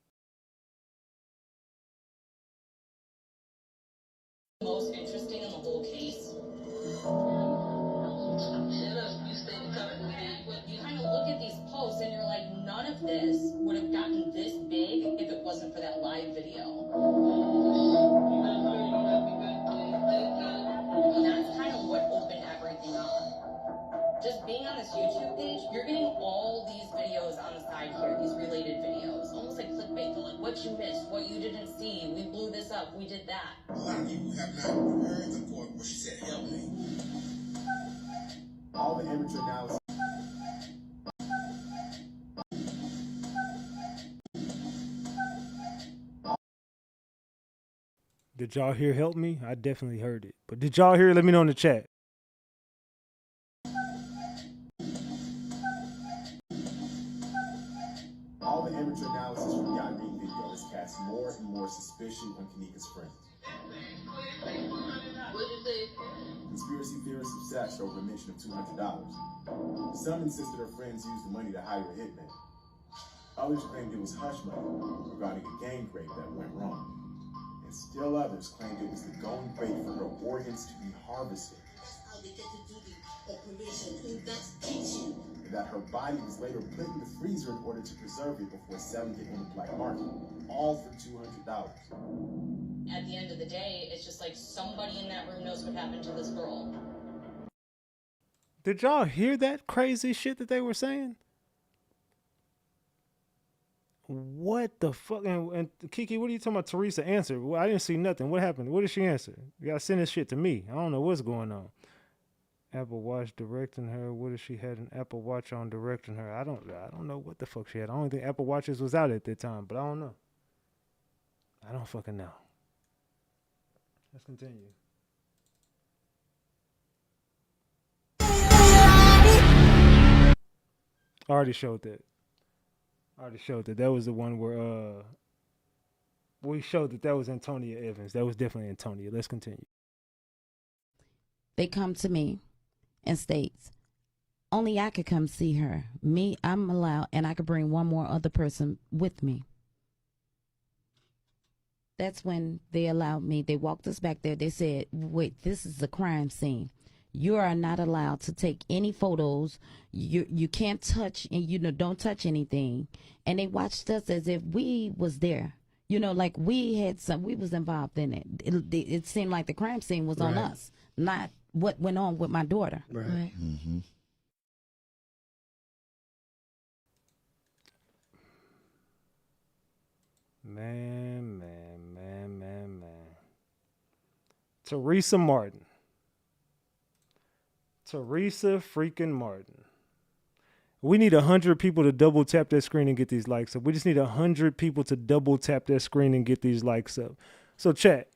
Most interesting in the whole case. You kind of look at these posts and you're like, none of this would have gotten this big if it wasn't for that live video. And that's kind of what opened everything up. Just being on this YouTube page, you're getting all these videos on the side here, these related videos. Almost like clickbait, like what you missed, what you didn't see, we blew this up, we did that. A lot of people have not heard the part where she said, help me. All the amateur analysis. Did y'all hear help me? I definitely heard it. But did y'all hear? Let me know in the chat. All the amateur analysis from the Irene video has cast more and more suspicion on Kenneka's friends. Conspiracy theorists obsessed over a mention of $200. Some insisted her friends used the money to hire a hitman. Others claimed it was hush money regarding a gang rape that went wrong. And still others claimed it was the going rate for her organs to be harvested. And that her body was later put in the freezer in order to preserve it before selling it on the black market, all for $200. At the end of the day, it's just like somebody in that room knows what happened to this girl. Did y'all hear that crazy shit that they were saying? What the fuck? And Kiki, what are you talking about? Teresa answered. Well, I didn't see nothing. What happened? What did she answer? You gotta send this shit to me. I don't know what's going on. Apple Watch directing her. What if she had an Apple Watch on directing her? I don't know what the fuck she had. I don't think Apple Watches was out at that time, but I don't know. I don't fucking know. Let's continue. I already showed that. That was the one where we showed that was Antonia Evans. That was definitely Antonia. Let's continue. They come to me and states, only I could come see her. Me, I'm allowed, and I could bring one more other person with me. That's when they allowed me. They walked us back there. They said, wait, this is a crime scene. You are not allowed to take any photos. You can't touch, and don't touch anything. And they watched us as if we was there. Like we was involved in it. It seemed like the crime scene was on us, not what went on with my daughter. Right. Mm-hmm. Man. Teresa Martin. Teresa freaking Martin. We need 100 people to double tap that screen and get these likes up. We just need 100 people to double tap that screen and get these likes up. So chat,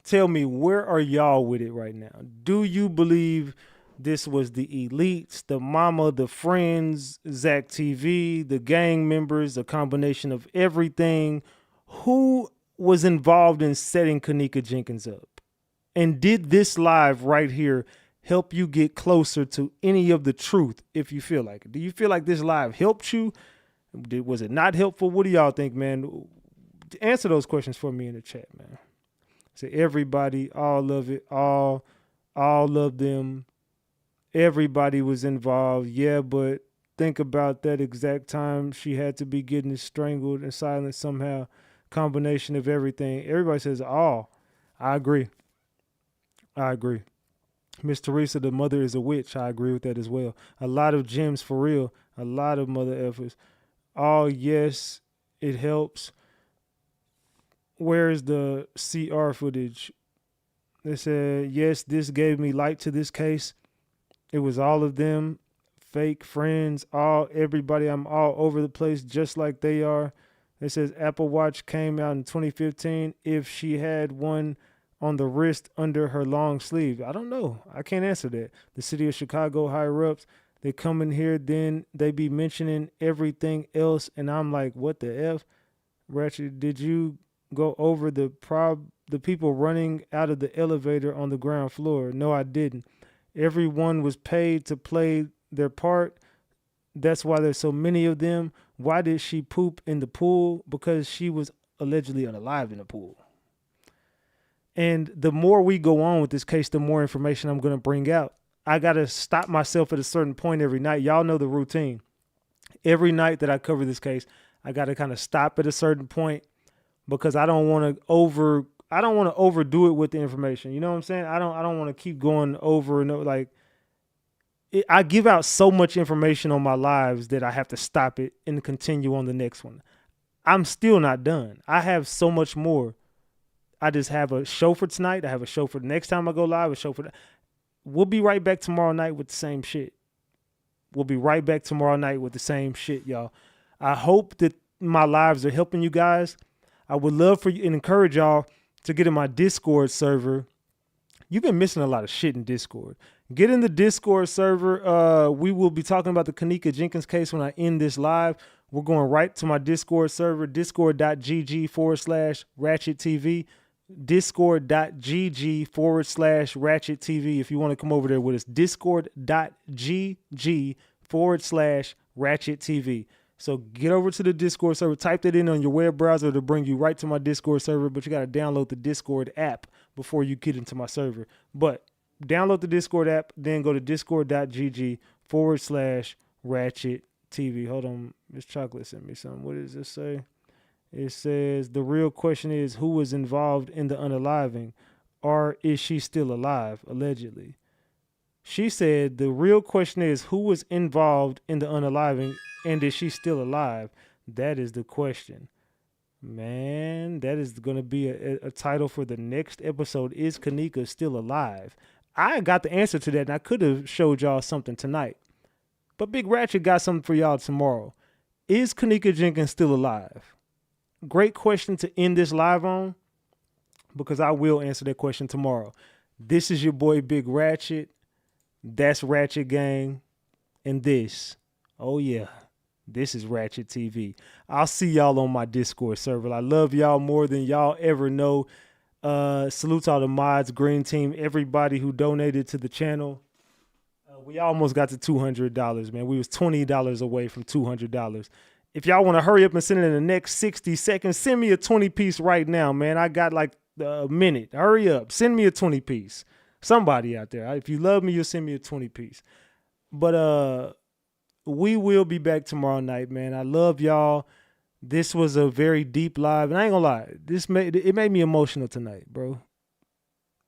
tell me, where are y'all with it right now? Do you believe this was the elites, the mama, the friends, RatchetTV, the gang members, a combination of everything? Who was involved in setting Kenneka Jenkins up? And did this live right here help you get closer to any of the truth if you feel like it? Do you feel like this live helped you? Was it not helpful? What do y'all think, man? Answer those questions for me in the chat, man. Say everybody, all of it, all of them. Everybody was involved. Yeah, but think about that exact time she had to be getting strangled and silenced somehow. Combination of everything. Everybody says all. I agree. Miss Teresa, the mother is a witch. I agree with that as well. A lot of gems for real. A lot of mother efforts. Oh, yes, it helps. Where's the CR footage? They said, yes, this gave me light to this case. It was all of them, fake friends, everybody. I'm all over the place, just like they are. It says Apple Watch came out in 2015. If she had one on the wrist under her long sleeve, I don't know. I can't answer that. The city of Chicago higher ups, they come in here, then they be mentioning everything else, and I'm like, what the F? Ratchet, did you go over the people running out of the elevator on the ground floor? No, I didn't. Everyone was paid to play their part. That's why there's so many of them. Why did she poop in the pool? Because she was allegedly unalive in the pool. And the more we go on with this case, the more information I'm going to bring out. I got to stop myself at a certain point every night. Y'all know the routine. Every night that I cover this case, I got to kind of stop at a certain point because I don't want to overdo it with the information. You know what I'm saying? I don't want to keep going over and over. Like, I give out so much information on my lives that I have to stop it and continue on the next one. I'm still not done. I have so much more. I just have a show for tonight. I have a show for the next time I go live, a show for We'll be right back tomorrow night with the same shit. We'll be right back tomorrow night with the same shit, y'all. I hope that my lives are helping you guys. I would love for you and encourage y'all to get in my Discord server. You've been missing a lot of shit in Discord. Get in the Discord server. We will be talking about the Kenneka Jenkins case when I end this live. We're going right to my Discord server, discord.gg/RatchetTV. discord.gg/RatchetTV. If you want to come over there with us, discord.gg/RatchetTV. So get over to the Discord server, type that in on your web browser to bring you right to my Discord server, but you got to download the Discord app before you get into my server. But download the Discord app, then go to discord.gg/RatchetTV. Hold on, Miss Chocolate sent me something. What does this say? It says, the real question is who was involved in the unaliving, or is she still alive, allegedly? She said the real question is who was involved in the unaliving, and is she still alive? That is the question. Man, that is going to be a title for the next episode. Is Kenneka still alive? I got the answer to that, and I could have showed y'all something tonight. But Big Ratchet got something for y'all tomorrow. Is Kenneka Jenkins still alive? Great question to end this live on, because I will answer that question tomorrow. This is your boy Big Ratchet. That's Ratchet Gang. And this, oh yeah, this is Ratchet TV. I'll see y'all on my Discord server. I love y'all more than y'all ever know. Salute to all the mods, Green Team, everybody who donated to the channel. We almost got to $200, man. We was $20 away from $200. If y'all want to hurry up and send it in the next 60 seconds, send me a 20-piece right now, man. I got like a minute. Hurry up. Send me a 20-piece. Somebody out there. If you love me, you'll send me a 20-piece. But we will be back tomorrow night, man. I love y'all. This was a very deep live. And I ain't gonna lie. It made me emotional tonight, bro.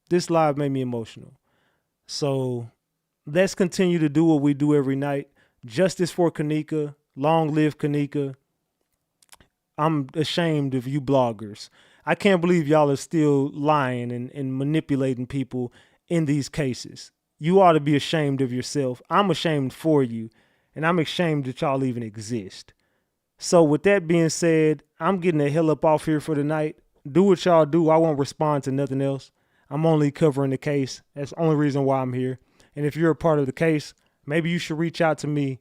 This live made me emotional. So let's continue to do what we do every night. Justice for Kenneka. Long live Kenneka. I'm ashamed of you bloggers. I can't believe y'all are still lying and manipulating people in these cases. You ought to be ashamed of yourself. I'm ashamed for you, and I'm ashamed that y'all even exist. So with that being said, I'm getting the hell up off here for the night. Do what y'all do. I won't respond to nothing else. I'm only covering the case. That's the only reason why I'm here. And if you're a part of the case, maybe you should reach out to me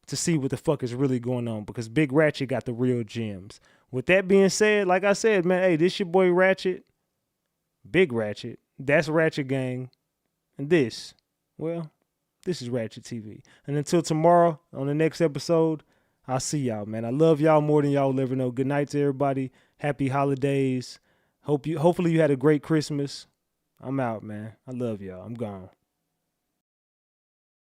to see what the fuck is really going on, because Big Ratchet got the real gems. With that being said, like I said, man, hey, this your boy Ratchet, Big Ratchet. That's Ratchet Gang. And this, well, this is Ratchet TV. And until tomorrow on the next episode, I'll see y'all, man. I love y'all more than y'all will ever know. Good night to everybody. Happy holidays. Hopefully you had a great Christmas. I'm out, man. I love y'all. I'm gone.